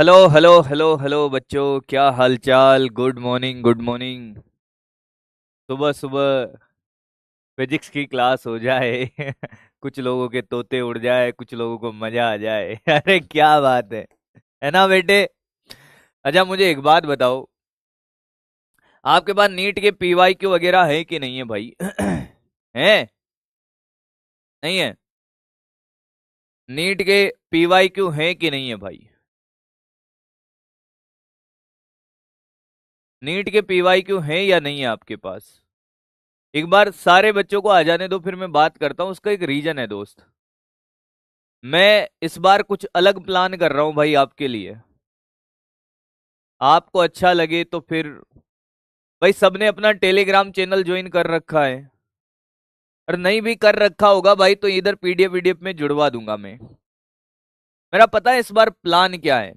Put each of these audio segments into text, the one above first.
Hello hello hello hello बच्चों, क्या हालचाल। Good morning, good morning. सुबह सुबह फिजिक्स की क्लास हो जाए। कुछ लोगों के तोते उड़ जाए, कुछ लोगों को मजा आ जाए। अरे क्या बात है ना बेटे। अच्छा मुझे एक बात बताओ, आपके पास नीट के पीवाई क्यू वगैरह है कि नहीं है भाई? है? नहीं है? नीट के पीवाई क्यू है कि नहीं है भाई? नीट के पीवाई क्यू है या नहीं है आपके पास? एक बार सारे बच्चों को आ जाने दो, फिर मैं बात करता हूँ। उसका एक रीजन है दोस्त। मैं इस बार कुछ अलग प्लान कर रहा हूं भाई आपके लिए। आपको अच्छा लगे तो फिर। भाई सबने अपना टेलीग्राम चैनल ज्वाइन कर रखा है, और नहीं भी कर रखा होगा भाई तो इधर पीडीएफ वीडीएफ में जुड़वा दूंगा मैं। मेरा पता है इस बार प्लान क्या है।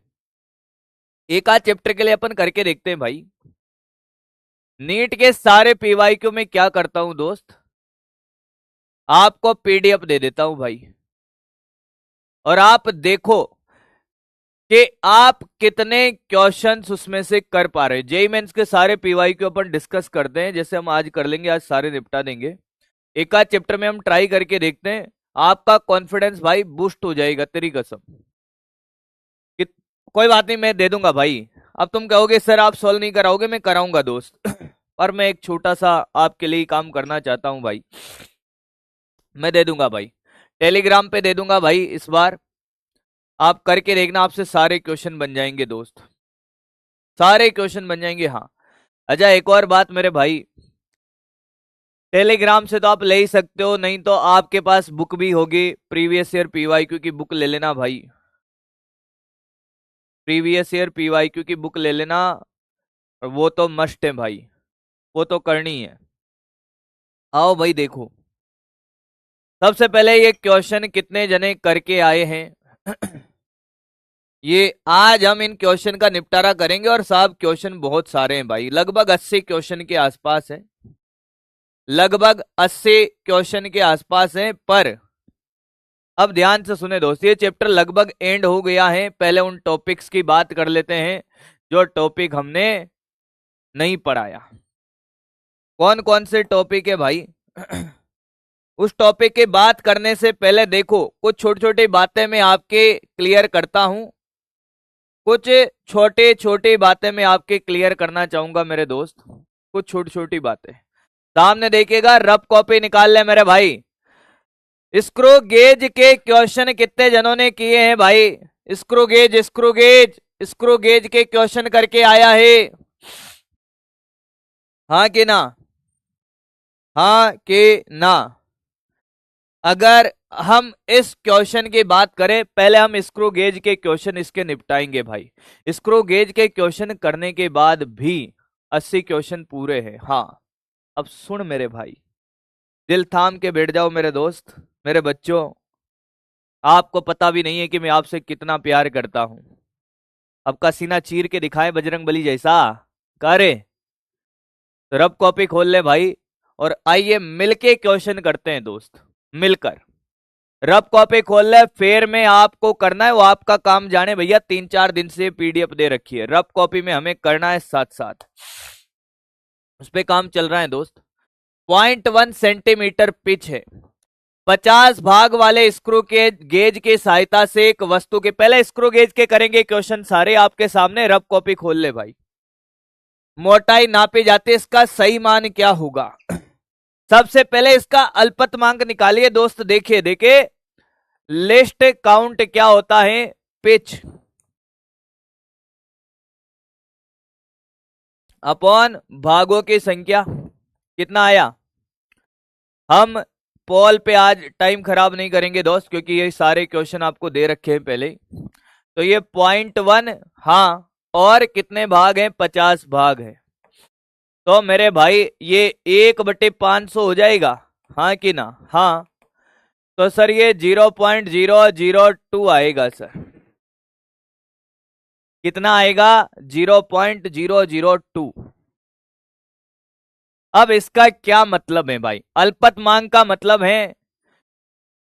एक आध चैप्टर के लिए अपन करके देखते हैं भाई। नीट के सारे पीवाईक्यू में क्या करता हूं दोस्त, आपको पीडीएफ दे देता हूं भाई, और आप देखो कि आप कितने क्वेश्चंस उसमें से कर पा रहे हैं। जेई मेंस के सारे पीवाई को अपन डिस्कस करते हैं, जैसे हम आज कर लेंगे, आज सारे निपटा देंगे। एक आध चैप्टर में हम ट्राई करके देखते हैं। आपका कॉन्फिडेंस भाई बूस्ट हो जाएगा तेरी कसम। कि कोई बात नहीं, मैं दे दूंगा भाई। अब तुम कहोगे सर आप सॉल्व नहीं कराओगे, मैं कराऊंगा दोस्त। पर मैं एक छोटा सा आपके लिए ही काम करना चाहता हूं भाई। मैं दे दूंगा भाई, टेलीग्राम पे दे दूंगा भाई इस बार। आप करके देखना, आपसे सारे क्वेश्चन बन जाएंगे दोस्त, सारे क्वेश्चन बन जाएंगे। हाँ। अच्छा एक और बात मेरे भाई, टेलीग्राम से तो आप ले ही सकते हो, नहीं तो आपके पास बुक भी होगी प्रीवियस ईयर पीवाईक्यू की बुक ले लेना भाई। प्रीवियस ईयर पीवाईक्यू की बुक ले लेना, और वो तो मस्ट है भाई, वो तो करनी है। आओ भाई देखो, सबसे पहले ये क्वेश्चन कितने जने करके आए हैं। ये आज हम इन क्वेश्चन का निपटारा करेंगे, और साहब क्वेश्चन बहुत सारे हैं भाई, लगभग 80 क्वेश्चन के आसपास है। लगभग 80 क्वेश्चन के आसपास है। पर अब ध्यान से सुने दोस्त, ये चैप्टर लगभग एंड हो गया है। पहले उन टॉपिक्स की बात कर लेते हैं जो टॉपिक हमने नहीं पढ़ाया। कौन कौन से टॉपिक है भाई? उस टॉपिक की बात करने से पहले देखो, कुछ छोटी छोटी बातें मैं आपके क्लियर करता हूं। कुछ छोटे छोटी बातें मैं आपके क्लियर करना चाहूंगा मेरे दोस्त। कुछ छोटी छोटी बातें सामने देखिएगा, रफ कॉपी निकाल ले मेरे भाई। स्क्रू गेज के क्वेश्चन कितने जनों ने किए हैं भाई? Screw gauge, screw gauge, screw gauge के क्वेश्चन करके आया है? हाँ कि ना? हाँ कि ना? अगर हम इस क्वेश्चन की बात करें, पहले हम स्क्रू गेज के क्वेश्चन इसके निपटाएंगे भाई। स्क्रू गेज के क्वेश्चन करने के बाद भी 80 क्वेश्चन पूरे हैं। हाँ, अब सुन मेरे भाई, दिल थाम के बैठ जाओ मेरे दोस्त, मेरे बच्चों। आपको पता भी नहीं है कि मैं आपसे कितना प्यार करता हूं। आपका सीना चीर के दिखाए बजरंग बली जैसा। करे तो रब कॉपी खोल ले भाई, और आइए मिलके क्वेश्चन करते हैं दोस्त, मिलकर। रब कॉपी खोल ले, फिर में आपको करना है वो आपका काम जाने भैया। 3-4 दिन से पीडीएफ दे रखी है, रब कॉपी में हमें करना है साथ साथ। उस पे काम चल रहा है दोस्त। 0.1 सेंटीमीटर पिच है। 50 भाग वाले स्क्रू के गेज की सहायता से एक वस्तु के, पहले स्क्रू गेज के करेंगे क्वेश्चन सारे आपके सामने। रब कॉपी खोल ले भाई। मोटाई नापी जाती है, इसका सही मान क्या होगा? सबसे पहले इसका अल्पतमांक निकालिए दोस्त। देखिए देखिए, लिस्ट काउंट क्या होता है? पिच अपॉन भागों की संख्या। कितना आया? हम पोल पे आज टाइम खराब नहीं करेंगे दोस्त, क्योंकि ये सारे क्वेश्चन आपको दे रखे हैं पहले ही। तो ये 0.1। हाँ, और कितने भाग हैं? 50 भाग है। तो मेरे भाई ये 1/500 हो जाएगा, हाँ कि ना? हाँ। तो सर ये 0.002 आएगा सर। कितना आएगा? 0.002। अब इसका क्या मतलब है भाई? अल्पतमांक का मतलब है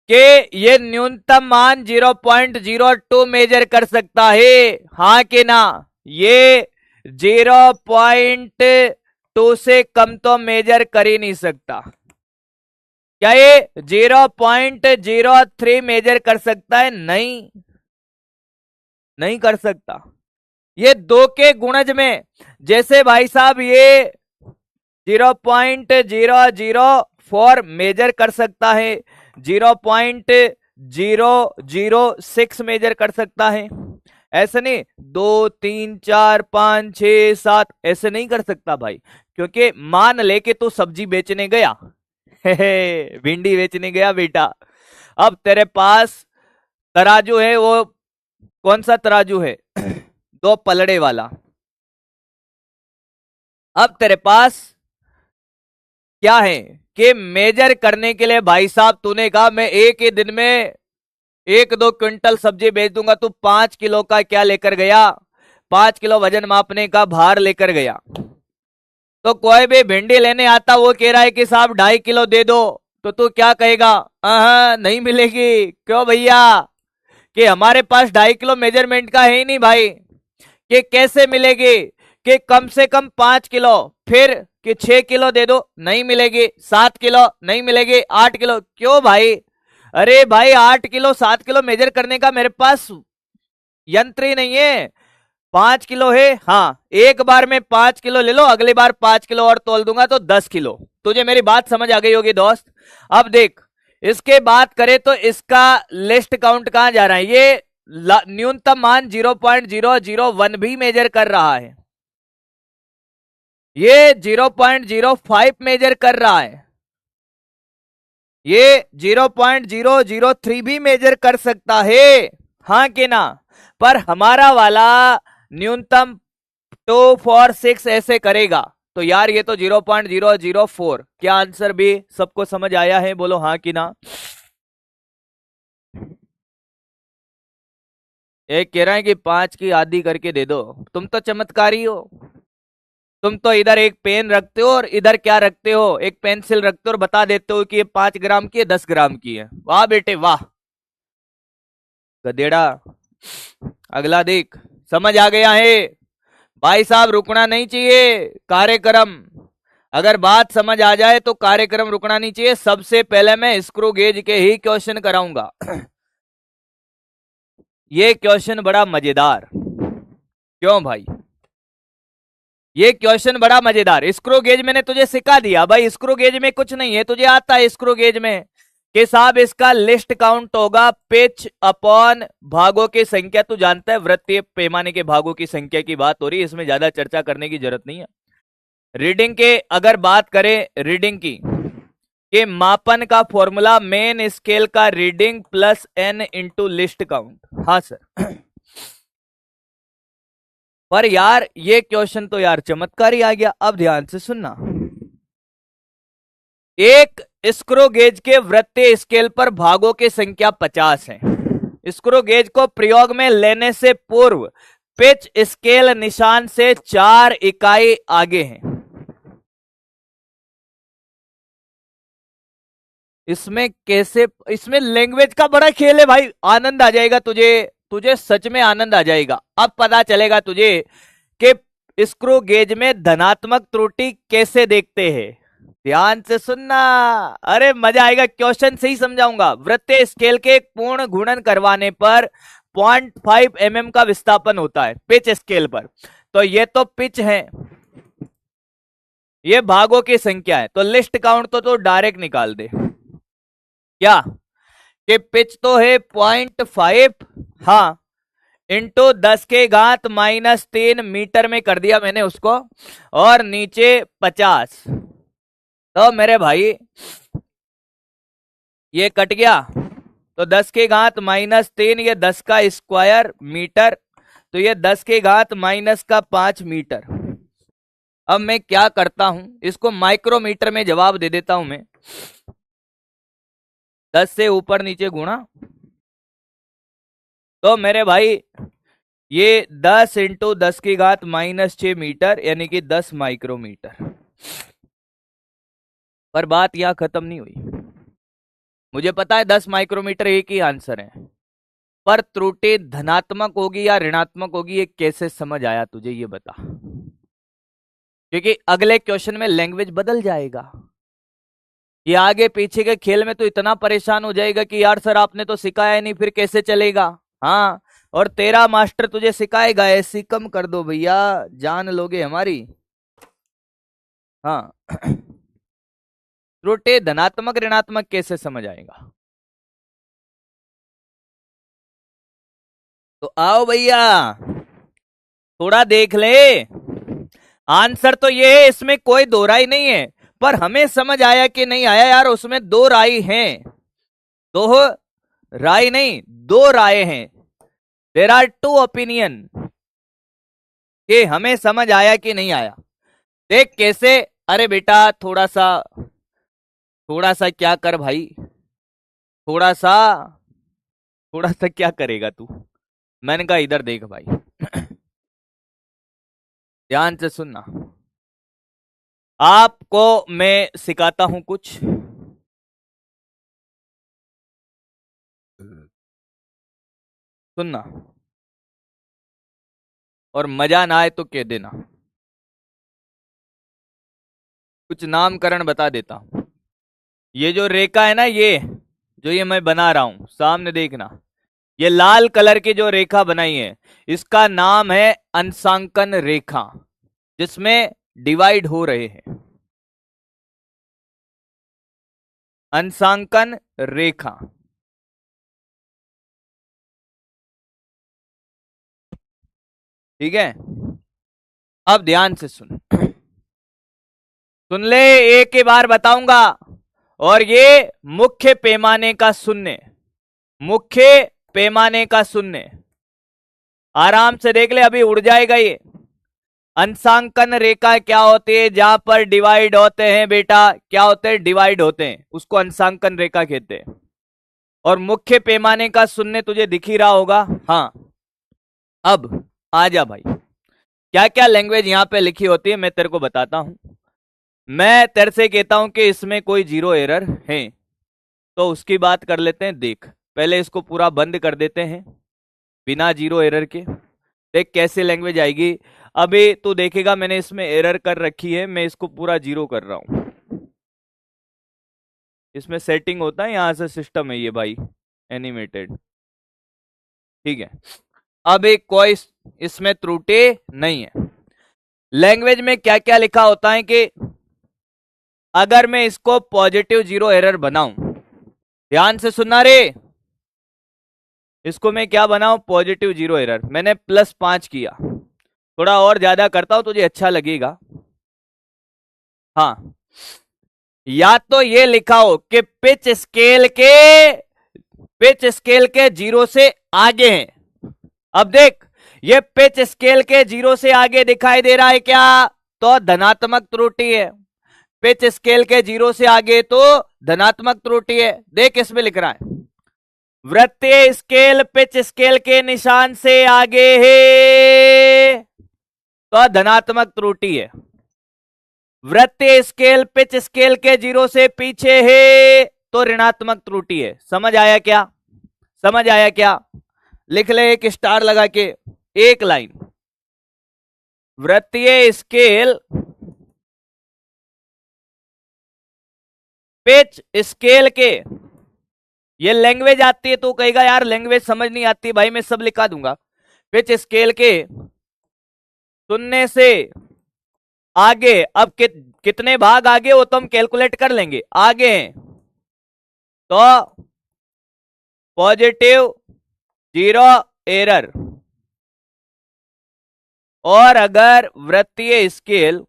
कि ये न्यूनतम मान 0.02 मेजर कर सकता है, हाँ कि ना? ये 0.2 से कम तो मेजर कर ही नहीं सकता। क्या ये 0.03 मेजर कर सकता है? नहीं, नहीं कर सकता। ये दो के गुणज में, जैसे भाई साहब ये 0.004 मेजर कर सकता है, 0.006 मेजर कर सकता है, ऐसे नहीं 2 3 4 5 6 7 ऐसे नहीं कर सकता भाई। क्योंकि मान लेके तू सब्जी बेचने गया, भिंडी बेचने गया बेटा, अब तेरे पास तराजू है, वो कौन सा तराजू है? दो पलड़े वाला। अब तेरे पास क्या है कि मेजर करने के लिए भाई साहब तूने कहा मैं एक ही दिन में 1-2 क्विंटल सब्जी बेच दूंगा, तू 5 किलो का क्या लेकर गया? 5 किलो वजन मापने का भार लेकर गया। तो कोई भी भिंडी लेने आता वो कह रहा है कि साहब 2.5 किलो दे दो, तो तू क्या कहेगा? नहीं मिलेगी। क्यों भैया? कि हमारे पास 2.5 किलो मेजरमेंट का है ही नहीं भाई। कि कैसे मिलेगी? कि कम से कम 5 किलो, फिर कि 6 किलो दे दो, नहीं मिलेगी। 7 किलो नहीं मिलेगी। 8 किलो, क्यों भाई? अरे भाई 8 किलो 7 किलो मेजर करने का मेरे पास यंत्र ही नहीं है। 5 किलो है, हाँ, एक बार में 5 किलो ले लो, अगली बार 5 किलो और तोल दूंगा तो 10 किलो। तुझे मेरी बात समझ आ गई होगी दोस्त। अब देख, इसके बात करें तो इसका लिस्ट काउंट कहां जा रहा है? ये न्यूनतम मान 0.001 भी मेजर कर रहा है, ये 0.05 मेजर कर रहा है, ये 0.003 भी मेजर कर सकता है, हाँ कि ना? पर हमारा वाला न्यूनतम 246 ऐसे करेगा। तो यार ये तो 0.004। क्या आंसर भी सबको समझ आया है? बोलो हाँ कि ना। एक कह रहा है कि 5 की आधी करके दे दो। तुम तो चमत्कारी हो। तुम तो इधर एक पेन रखते हो और इधर क्या रखते हो? एक पेंसिल रखते हो और बता देते हो कि ये 5 ग्राम की है, 10 ग्राम की है। वाह बेटे वाह, गधेड़ा। अगला देख, समझ आ गया है? भाई साहब रुकना नहीं चाहिए कार्यक्रम। अगर बात समझ आ जाए तो कार्यक्रम रुकना नहीं चाहिए। सबसे पहले मैं स्क्रू गेज के ही क्वेश्चन कराऊंगा। ये क्वेश्चन बड़ा मजेदार। क्यों भाई? ये क्वेश्चन बड़ा मजेदार। स्क्रू गेज मैंने तुझे सिखा दिया भाई, स्क्रू गेज में कुछ नहीं है, तुझे आता है स्क्रू गेज में कि साहब इसका लिस्ट काउंट होगा पिच अपॉन भागों की संख्या। तू जानता है वृत्तीय पैमाने के भागों की संख्या की बात हो रही है, इसमें ज्यादा चर्चा करने की जरूरत नहीं है। रीडिंग के अगर बात करें, रीडिंग की कि मापन का फॉर्मूला मेन स्केल का reading plus n into least count. हाँ सर। पर यार ये क्वेश्चन तो यार चमत्कारी आ गया। अब ध्यान से सुनना, एक स्क्रू गेज के वृत्तीय स्केल पर भागों की संख्या 50 है। स्क्रू गेज को प्रयोग में लेने से पूर्व पिच स्केल निशान से 4 इकाई आगे है। इसमें कैसे? इसमें लैंग्वेज का बड़ा खेल है भाई, आनंद आ जाएगा तुझे, तुझे सच में आनंद आ जाएगा। अब पता चलेगा तुझे कि स्क्रू गेज में धनात्मक त्रुटि कैसे देखते हैं। ध्यान से सुनना, अरे मजा आएगा। क्वेश्चन से ही समझाऊंगा। वृत्तीय स्केल के एक पूर्ण गुणन करवाने पर 0.5 mm का विस्थापन होता है पिच स्केल पर। तो ये तो पिच है, ये भागों की संख्या है, तो लिस्ट काउंट तो डायरेक्ट निकाल दे। क्या कि पिच तो है 0.5, हाँ, इंटू 10⁻³ मीटर में कर दिया मैंने उसको, और नीचे 50। तो मेरे भाई ये कट गया, तो 10⁻³ ये 10 का स्क्वायर मीटर, तो ये 10⁻⁻5 मीटर। अब मैं क्या करता हूं, इसको माइक्रोमीटर में जवाब दे देता हूं मैं। 10 से ऊपर नीचे गुणा, तो मेरे भाई ये 10 इंटू 10⁻⁻6 मीटर, यानी कि 10 माइक्रोमीटर। पर बात यहां खत्म नहीं हुई। मुझे पता है 10 माइक्रोमीटर एक ही आंसर है, पर त्रुटि धनात्मक होगी या ऋणात्मक होगी ये कैसे समझ आया तुझे, ये बता। क्योंकि अगले क्वेश्चन में लैंग्वेज बदल जाएगा। ये आगे पीछे के खेल में तो इतना परेशान हो जाएगा कि यार सर आपने तो सिखाया ही नहीं, फिर कैसे चलेगा। हाँ, और तेरा मास्टर तुझे सिखाएगा, ऐसी कम कर दो भैया, जान लोगे हमारी। हाँ त्रुटि धनात्मक ऋणात्मक कैसे समझ आएगा। तो आओ भैया थोड़ा देख ले, आंसर तो ये है, इसमें कोई दो राय नहीं है, पर हमें समझ आया कि नहीं आया यार, उसमें दो राय हैं, दो राय नहीं, दो राय हैं, देर आर टू ओपिनियन, कि हमें समझ आया कि नहीं आया। देख कैसे, अरे बेटा थोड़ा सा क्या कर भाई, थोड़ा सा थोड़ा सा क्या करेगा तू। मैंने कहा इधर देख भाई ध्यान से सुनना, आपको मैं सिखाता हूं कुछ, सुनना, और मजा ना आए तो कह देना। कुछ नामकरण बता देता हूं। ये जो रेखा है ना, ये जो ये मैं बना रहा हूं, सामने देखना, ये लाल कलर की जो रेखा बनाई है, इसका नाम है अंशांकन रेखा, जिसमें डिवाइड हो रहे हैं, अंशांकन रेखा। ठीक है, अब ध्यान से सुन, सुन ले, एक ही बार बताऊंगा, और ये मुख्य पैमाने का शून्य, मुख्य पैमाने का शून्य, आराम से देख ले, अभी उड़ जाएगा ये। अंशांकन रेखा क्या होती है, जहां पर डिवाइड होते हैं बेटा, क्या होते हैं, डिवाइड होते हैं, उसको अंशांकन रेखा कहते हैं। और मुख्य पैमाने का शून्य तुझे दिख ही रहा होगा। हाँ, अब आ जा भाई, क्या क्या लैंग्वेज यहां पे लिखी होती है मैं तेरे को बताता हूं। मैं तेरे से कहता हूं कि इसमें कोई जीरो एरर है, तो उसकी बात कर लेते हैं। देख, पहले इसको पूरा बंद कर देते हैं बिना जीरो एरर के, देख कैसे लैंग्वेज आएगी। अभी तू देखेगा मैंने इसमें एरर कर रखी है, मैं इसको पूरा जीरो कर रहा हूं, इसमें सेटिंग होता है, यहां से सिस्टम है ये भाई, एनिमेटेड। ठीक है, अब एक कोई इसमें त्रुटि नहीं है। लैंग्वेज में क्या क्या लिखा होता है कि अगर मैं इसको पॉजिटिव जीरो एरर बनाऊं, ध्यान से सुनना रे, इसको मैं क्या बनाऊं, पॉजिटिव जीरो एरर, मैंने +5 किया, थोड़ा और ज्यादा करता हूं तुझे अच्छा लगेगा। हाँ, या तो ये लिखा हो कि पिच स्केल के जीरो से आगे हैं। अब देख, ये पिच स्केल के जीरो से आगे दिखाई दे रहा है क्या, तो धनात्मक त्रुटि है। पिच स्केल के जीरो से आगे तो धनात्मक त्रुटि है। देख इसमें लिख रहा है, वृत्तीय स्केल पिच स्केल के निशान से आगे है तो धनात्मक त्रुटि है। वृत्तीय स्केल पिच स्केल के जीरो से पीछे है तो ऋणात्मक त्रुटि है। समझ आया क्या, समझ आया क्या, लिख ले एक स्टार लगा के, एक लाइन, वृत्तीय स्केल पिच स्केल के, ये लैंग्वेज आती है तो कहेगा यार लैंग्वेज समझ नहीं आती, भाई मैं सब लिखा दूंगा। पिच स्केल के शून्य से आगे, अब कितने भाग आगे वो तो हम कैलकुलेट कर लेंगे, आगे हैं तो पॉजिटिव जीरो एरर, और अगर वृत्तीय स्केल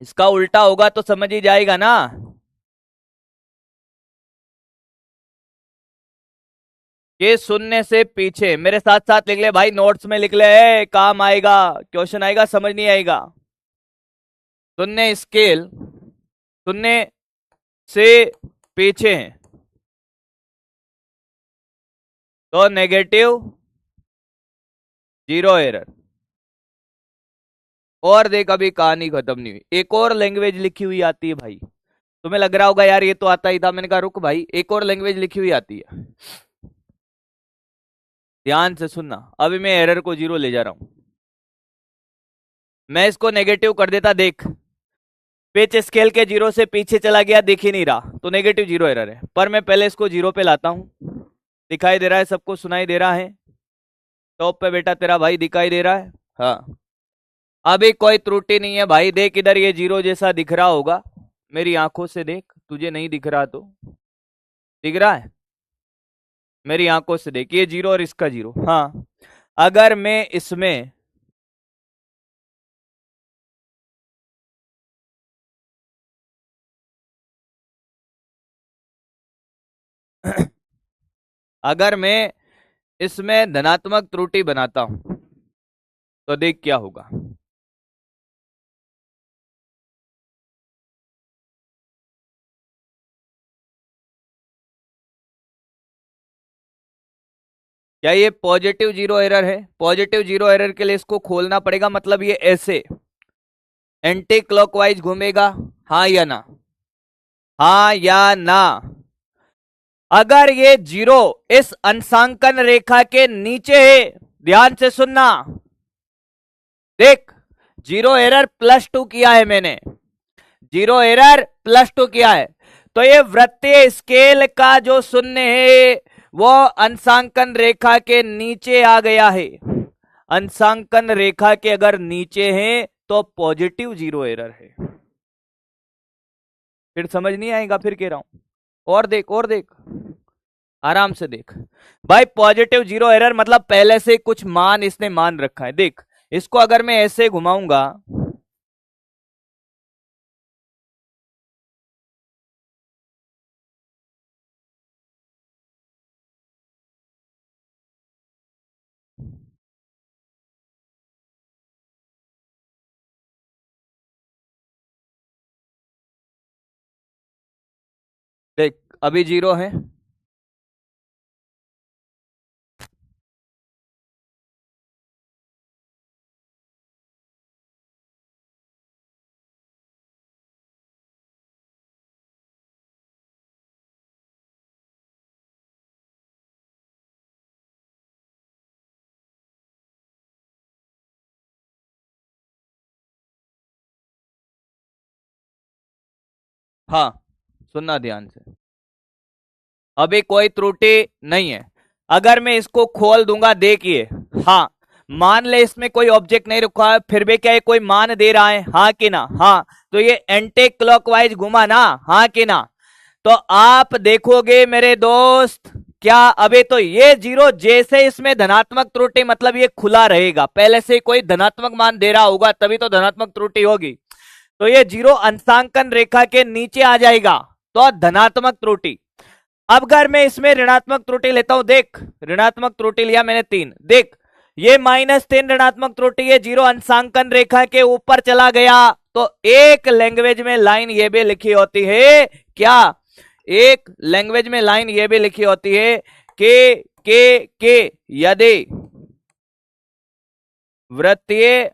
इसका उल्टा होगा तो समझ ही जाएगा ना, ये शून्य से पीछे। मेरे साथ साथ लिख ले भाई, नोट्स में लिख ले, काम आएगा, क्वेश्चन आएगा, समझ नहीं आएगा। शून्य स्केल शून्य से पीछे है तो नेगेटिव जीरो एरर। और देख अभी कहानी खत्म नहीं हुई, एक और लैंग्वेज लिखी हुई आती है भाई, तुम्हें लग रहा होगा यार ये तो आता ही था। मैंने कहा रुक भाई, एक और लैंग्वेज लिखी हुई आती है, ध्यान से सुनना। अभी मैं एरर को 0 ले जा रहा हूं, मैं इसको नेगेटिव कर देता। देख, पिच स्केल के 0 से पीछे चला गया, दिख ही नहीं रहा, तो नेगेटिव 0 एरर है। पर मैं पहले इसको 0 पे लाता हूं। दिखाई दे रहा है सबको, सुनाई दे रहा है? टॉप पे बेटा तेरा भाई दिखाई दे रहा है? हाँ, अभी कोई त्रुटि नहीं है भाई। देख इधर ये 0 जैसा दिख रहा होगा, मेरी आंखों से देख। तुझे नहीं दिख रहा तो दिख रहा है, मेरी आंखों से देख, ये 0 और इसका 0। हाँ, अगर मैं इसमें अगर मैं इसमें धनात्मक त्रुटि बनाता हूं तो देख क्या होगा। क्या ये पॉजिटिव 0 एरर है? पॉजिटिव 0 एरर के लिए इसको खोलना पड़ेगा, मतलब ये ऐसे एंटी क्लॉकवाइज घूमेगा, हाँ या ना? हाँ या ना? अगर ये 0 इस अंशांकन रेखा के नीचे है, ध्यान से सुनना, देख 0 एरर +2 किया है मैंने, 0 एरर +2 किया है, तो ये वृत्तीय स्केल का जो शून्य है वो अंशांकन रेखा के नीचे आ गया है। अंशांकन रेखा के अगर नीचे है तो पॉजिटिव 0 एरर है। फिर समझ नहीं आएगा, फिर कह रहा हूं, और देख और देख, आराम से देख भाई। पॉजिटिव 0 एरर मतलब पहले से कुछ मान इसने मान रखा है। देख इसको अगर मैं ऐसे घुमाऊंगा, देख अभी 0 है, हाँ सुनना ध्यान से, अभी कोई त्रुटि नहीं है। अगर मैं इसको खोल दूंगा, देखिए, हाँ, मान ले इसमें कोई ऑब्जेक्ट नहीं रखा है, फिर भी क्या है कोई मान दे रहा है, हाँ कि ना? हाँ, तो ये एंटी क्लॉकवाइज घुमा ना, हाँ कि ना? तो आप देखोगे मेरे दोस्त, क्या अभी तो ये 0 जैसे इसमें धनात्मक त्रुटि, मतलब ये खुला रहेगा, पहले से कोई धनात्मक मान दे रहा होगा तभी तो धनात्मक त्रुटि होगी। तो ये 0 अंशांकन रेखा के नीचे आ जाएगा, तो धनात्मक त्रुटि। अब अगर मैं इसमें ऋणात्मक त्रुटि लेता हूं, देख ऋणात्मक त्रुटि लिया मैंने 3, देख ये -3 ऋणात्मक त्रुटि, ये 0 अंशांकन रेखा के ऊपर चला गया। तो एक लैंग्वेज में लाइन ये भी लिखी होती है, क्या? एक लैंग्वेज में लाइन ये भी लिखी होती है के यदि वृत्तीय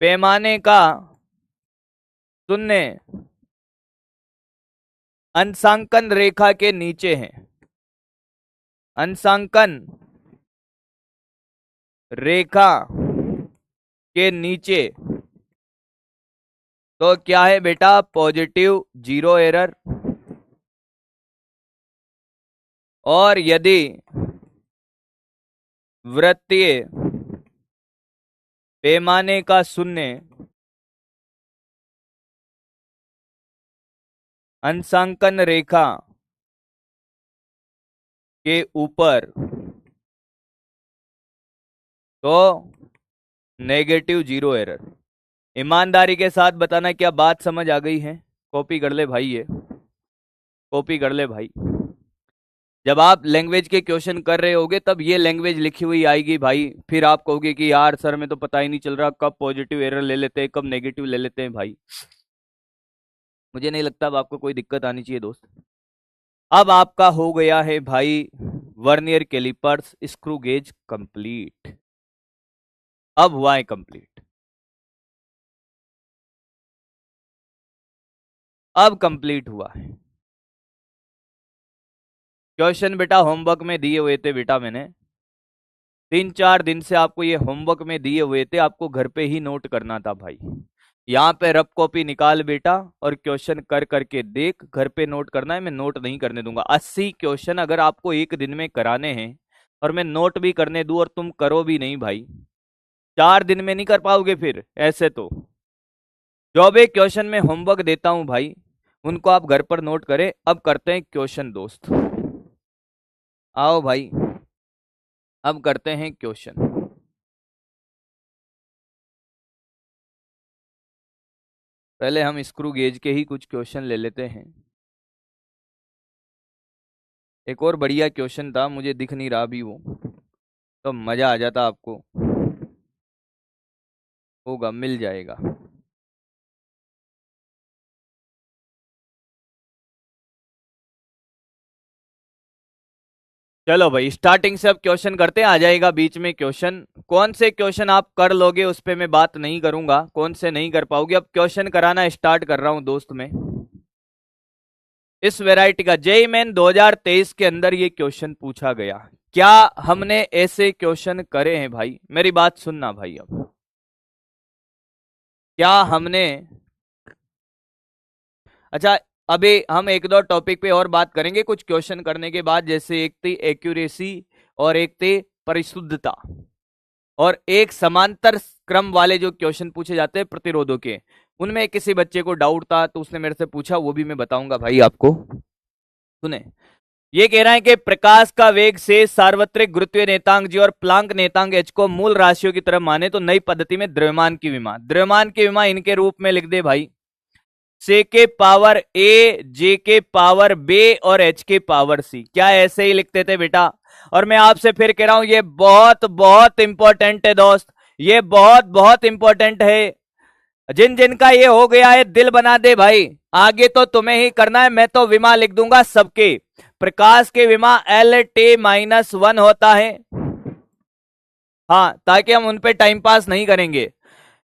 पैमाने का शून्य अंशांकन रेखा के नीचे है, अंशांकन रेखा के नीचे, तो क्या है बेटा? Positive 0 error. और यदि वृत्तीय पैमाने का शून्य अंशांकन रेखा के ऊपर, तो -0 एरर। ईमानदारी के साथ बताना क्या बात समझ आ गई है? कॉपी कर ले भाई, ये कॉपी कर ले भाई। जब आप लैंग्वेज के क्वेश्चन कर रहे होगे तब ये लैंग्वेज लिखी हुई आएगी भाई, फिर आप कहोगे कि यार सर में तो पता ही नहीं चल रहा कब पॉजिटिव एरर ले लेते हैं कब नेगेटिव ले लेते हैं भाई। मुझे नहीं लगता अब आपको कोई दिक्कत आनी चाहिए दोस्त। अब आपका हो गया है भाई vernier callipers screw gauge complete, अब हुआ है कंप्लीट। अब कंप्लीट हुआ है। क्वेश्चन बेटा होमवर्क में दिए हुए थे बेटा, मैंने 3-4 दिन से आपको ये होमवर्क में दिए हुए थे, आपको घर पे ही नोट करना था भाई। यहाँ पे रफ कॉपी निकाल बेटा और क्वेश्चन कर करके देख, घर पे नोट करना है, मैं नोट नहीं करने दूंगा। 80 क्वेश्चन अगर आपको एक दिन में कराने हैं और मैं नोट भी करने दूं और तुम करो भी नहीं भाई, 4 दिन में नहीं कर पाओगे फिर ऐसे तो। जो भी क्वेश्चन में होमवर्क देता हूं भाई, उनको आप घर पर नोट करें। अब करते हैं क्वेश्चन दोस्त, आओ भाई अब करते हैं क्वेश्चन। पहले हम स्क्रू गेज के ही कुछ क्वेश्चन ले लेते हैं। एक और बढ़िया क्वेश्चन था, मुझे दिख नहीं रहा अभी वो, तो मजा आ जाता आपको, होगा मिल जाएगा। चलो भाई स्टार्टिंग से अब क्वेश्चन करते हैं, आ जाएगा बीच में क्वेश्चन। कौन से क्वेश्चन आप कर लोगे उस पे मैं बात नहीं करूंगा, कौन से नहीं कर पाओगे। अब क्वेश्चन कराना स्टार्ट कर रहा हूं दोस्त में। इस वैरायटी का जेईई मेन 2023 के अंदर ये क्वेश्चन पूछा गया। क्या हमने ऐसे क्वेश्चन करे हैं भाई, मेरी बात सुनना भाई। अब क्या हमने, अच्छा अभी हम एक दो टॉपिक पे और बात करेंगे कुछ क्वेश्चन करने के बाद, जैसे एक थी एक्यूरेसी और एक थी परिशुद्धता और एक समांतर क्रम वाले जो क्वेश्चन पूछे जाते हैं प्रतिरोधों के, उनमें किसी बच्चे को डाउट था तो उसने मेरे से पूछा, वो भी मैं बताऊंगा भाई आपको। सुने, ये कह रहा है कि प्रकाश का वेग से सार्वत्रिक गुरुत्वीय नेतांक जी और प्लांक नेतांक एच को मूल राशियों की तरह माने तो नई पद्धति में द्रव्यमान की विमा इनके रूप में लिख दे भाई, से के पावर ए, जे के पावर बे और एच के पावर सी। क्या ऐसे ही लिखते थे बेटा? और मैं आपसे फिर कह रहा हूं, ये बहुत बहुत इंपॉर्टेंट है दोस्त, ये बहुत बहुत इंपॉर्टेंट है। जिन जिन का ये हो गया है दिल बना दे भाई, आगे तो तुम्हें ही करना है, मैं तो विमा लिख दूंगा सबके। प्रकाश के विमा LT-1 होता है, हाँ, ताकि हम उन पे टाइम पास नहीं करेंगे।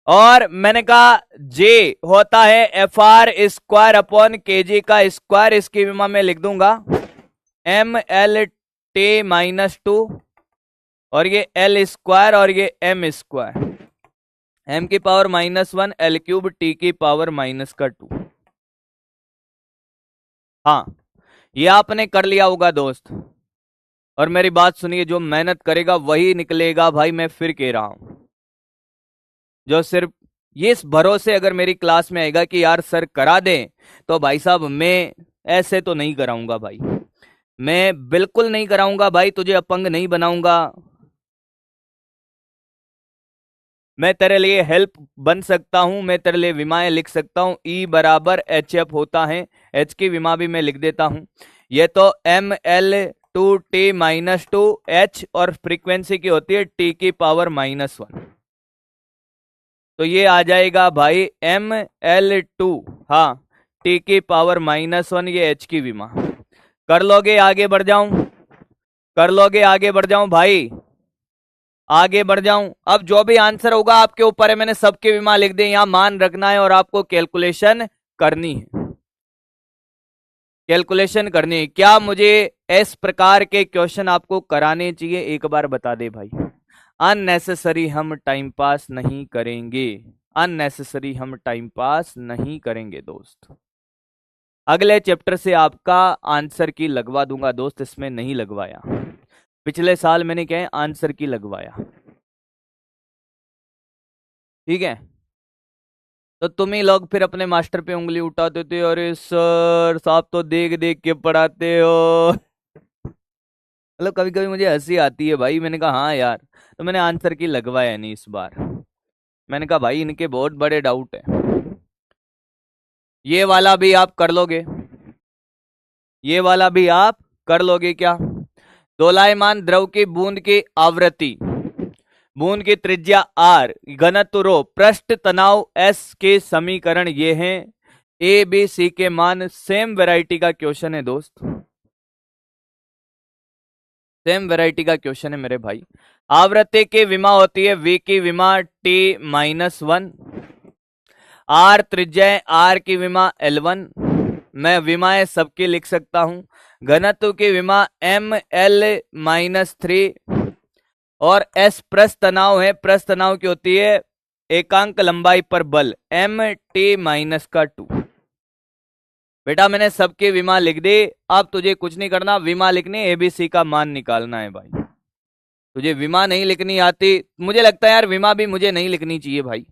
और मैंने कहा जे होता है FR² अपॉन KG का स्क्वायर, इसकी विमा में लिख दूंगा MLT-2 और ये L² और ये M², M की पावर -1 L³ T की पावर -2। हाँ ये आपने कर लिया होगा दोस्त, और मेरी बात सुनिए, जो मेहनत करेगा वही निकलेगा भाई, मैं फिर कह रहा हूं। जो सिर्फ ये इस भरोसे अगर मेरी क्लास में आएगा कि यार सर करा दें, तो भाई साहब मैं ऐसे तो नहीं कराऊंगा भाई, मैं बिल्कुल नहीं कराऊंगा भाई, तुझे अपंग नहीं बनाऊंगा। मैं तेरे लिए हेल्प बन सकता हूं, मैं तेरे लिए विमाएं लिख सकता हूं। E बराबर HF होता है, H की विमा भी मैं लिख देता हूं। ये तो ML2T-2H और फ्रीक्वेंसी की होती है T की पावर -1, तो ये आ जाएगा भाई ML2, हाँ, T की पावर -1, ये H की विमा। कर लोगे? आगे बढ़ जाऊं? कर लोगे? आगे बढ़ जाऊं भाई? आगे बढ़ जाऊं? अब जो भी आंसर होगा आपके ऊपर है, मैंने सबके विमा लिख दिए, यहां मान रखना है और आपको कैलकुलेशन करनी है, कैलकुलेशन करनी है। क्या मुझे इस प्रकार के क्वेश्चन आपको कराने चाहिए? एक बार बता दे भाई। अननेसेसरी हम टाइम पास नहीं करेंगे, अननेसेसरी हम टाइम पास नहीं करेंगे दोस्त। अगले चैप्टर से आपका आंसर की लगवा दूंगा दोस्त, इसमें नहीं लगवाया। पिछले साल मैंने क्या है, आंसर की लगवाया, ठीक है। तो तुम ही लोग फिर अपने मास्टर पे उंगली उठाते थे, अरे सर साहब तो देख देख के पढ़ाते हो। मतलब कभी कभी मुझे हंसी आती है भाई, मैंने कहा हाँ यार, तो मैंने आंसर की लगवाया नहीं इस बार। मैंने कहा भाई इनके बहुत बड़े डाउट है। ये वाला भी आप कर लोगे, ये वाला भी आप कर लोगे क्या? दोलायमान द्रव की बूंद की आवृत्ति, बूंद की त्रिज्या R, घनत्व ρ, पृष्ठ तनाव S के समीकरण ये हैं। A B C के मान, सेम वैरायटी का क्वेश्चन है दोस्त, सेम वैरायटी का क्वेश्चन है मेरे भाई। आवृत्ति की विमा होती है V की विमा T-1, R त्रिज्या, R की विमा L1, मैं विमाएं सबकी लिख सकता हूं। घनत्व की विमा ml-3 और s प्रस्थ तनाव है, प्रस्थ तनाव की होती है एकांक लंबाई पर बल mt-2। बेटा मैंने सबकी विमा लिख दी, अब तुझे कुछ नहीं करना, विमा लिखनी, एबीसी का मान निकालना है भाई। तुझे विमा नहीं लिखनी आती, मुझे लगता है यार विमा भी मुझे नहीं लिखनी चाहिए भाई।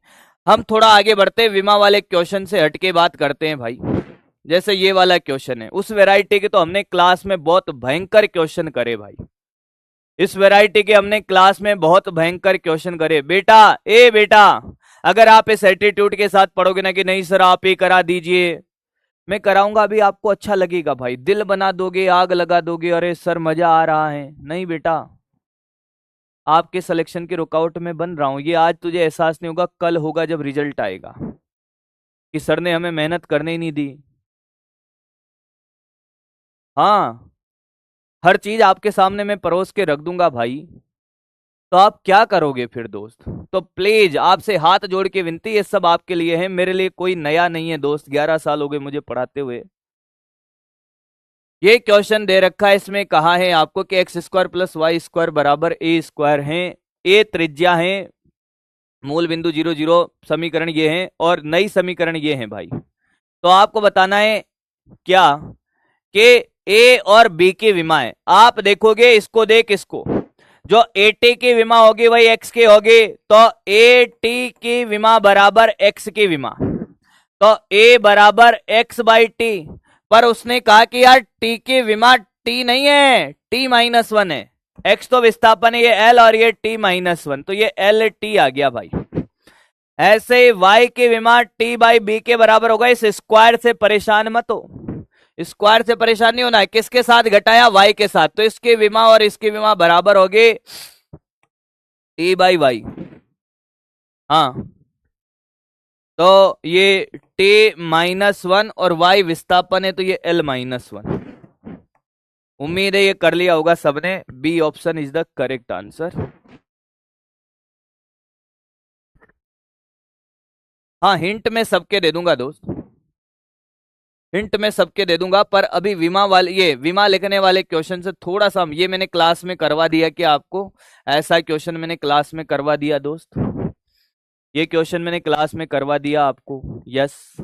हम थोड़ा आगे बढ़ते, विमा वाले क्वेश्चन से हटके बात करते हैं भाई। जैसे ये वाला क्वेश्चन है, उस वैरायटी के तो हमने क्लास में बहुत भयंकर क्वेश्चन करे भाई। इस वैरायटी के हमने क्लास में बहुत भयंकर क्वेश्चन करे। बेटा अगर आप इस एटीट्यूड के साथ पढ़ोगे ना कि नहीं सर आप ही करा दीजिए, मैं कराऊंगा अभी, आपको अच्छा लगेगा भाई, दिल बना दोगे, आग लगा दोगे, अरे सर मजा आ रहा है। नहीं बेटा, आपके सिलेक्शन के रुकावट में बन रहा हूं, ये आज तुझे एहसास नहीं होगा, कल होगा जब रिजल्ट आएगा कि सर ने हमें मेहनत करने ही नहीं दी। हाँ, हर चीज आपके सामने मैं परोस के रख दूंगा भाई, तो आप क्या करोगे फिर दोस्त। तो प्लीज आपसे हाथ जोड़ के विनती, ये सब आपके लिए है, मेरे लिए कोई नया नहीं है दोस्त, 11 साल हो गए मुझे पढ़ाते हुए। ये क्वेश्चन दे रखा है, इसमें कहा है आपको कि x² + y² बराबर a² है, ए त्रिज्या है, मूल बिंदु 0 0, समीकरण ये है और नई समीकरण ये है भाई। तो आपको बताना है क्या कि ए और बी की विमाएं, आप देखोगे इसको देख इसको, जो ए टी की विमा होगी वही एक्स की होगी, तो ए टी की विमा बराबर एक्स की विमा, तो ए बराबर x/t। पर उसने कहा कि यार टी की विमा t नहीं है, t-1 है, x तो विस्थापन है, ये l और ये t-1, तो ये lt आ गया भाई। ऐसे ही y की विमा t/b के बराबर होगा, इस स्क्वायर से परेशान मत हो, स्क्वायर से परेशान नहीं होना है, किसके साथ घटाया, y के साथ, तो इसकी विमा और इसकी विमा बराबर होगी t/y। हाँ, तो ये t-1 और y विस्थापन है, तो ये l-1। उम्मीद है ये कर लिया होगा सबने, B option is the correct answer. हाँ, हिंट में सबके दे दूंगा दोस्त, हिंट में सबके दे दूंगा, पर अभी विमा वाले, ये विमा लिखने वाले क्वेश्चन से थोड़ा सा, ये मैंने क्लास में करवा दिया कि आपको, ऐसा क्वेश्चन मैंने क्लास में करवा दिया दोस्त, ये क्वेश्चन मैंने क्लास में करवा दिया आपको। यस,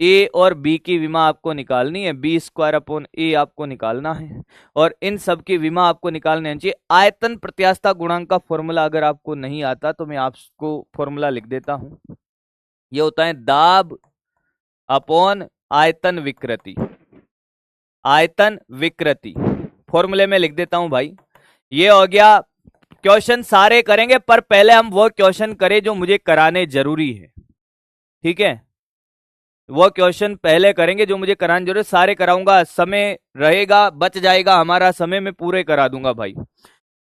ए और बी की विमा आपको निकालनी है, b² a आपको निकालना है, और इन सब की विमा आपको निकालने चाहिए। आयतन प्रत्यास्थता गुणांक का फॉर्मूला अगर आपको नहीं आता तो मैं आपको फॉर्मूला लिख देता हूं, ये होता है दाब अपॉन आयतन विकृति, आयतन विकृति, फॉर्मूले में लिख देता हूं भाई। ये हो गया, क्वेश्चन सारे करेंगे पर पहले हम वो क्वेश्चन करें जो मुझे कराने जरूरी है, ठीक है, वो क्वेश्चन पहले करेंगे जो मुझे कराने जरूरी, सारे कराऊंगा, समय रहेगा बच जाएगा हमारा समय, में पूरे करा दूंगा भाई।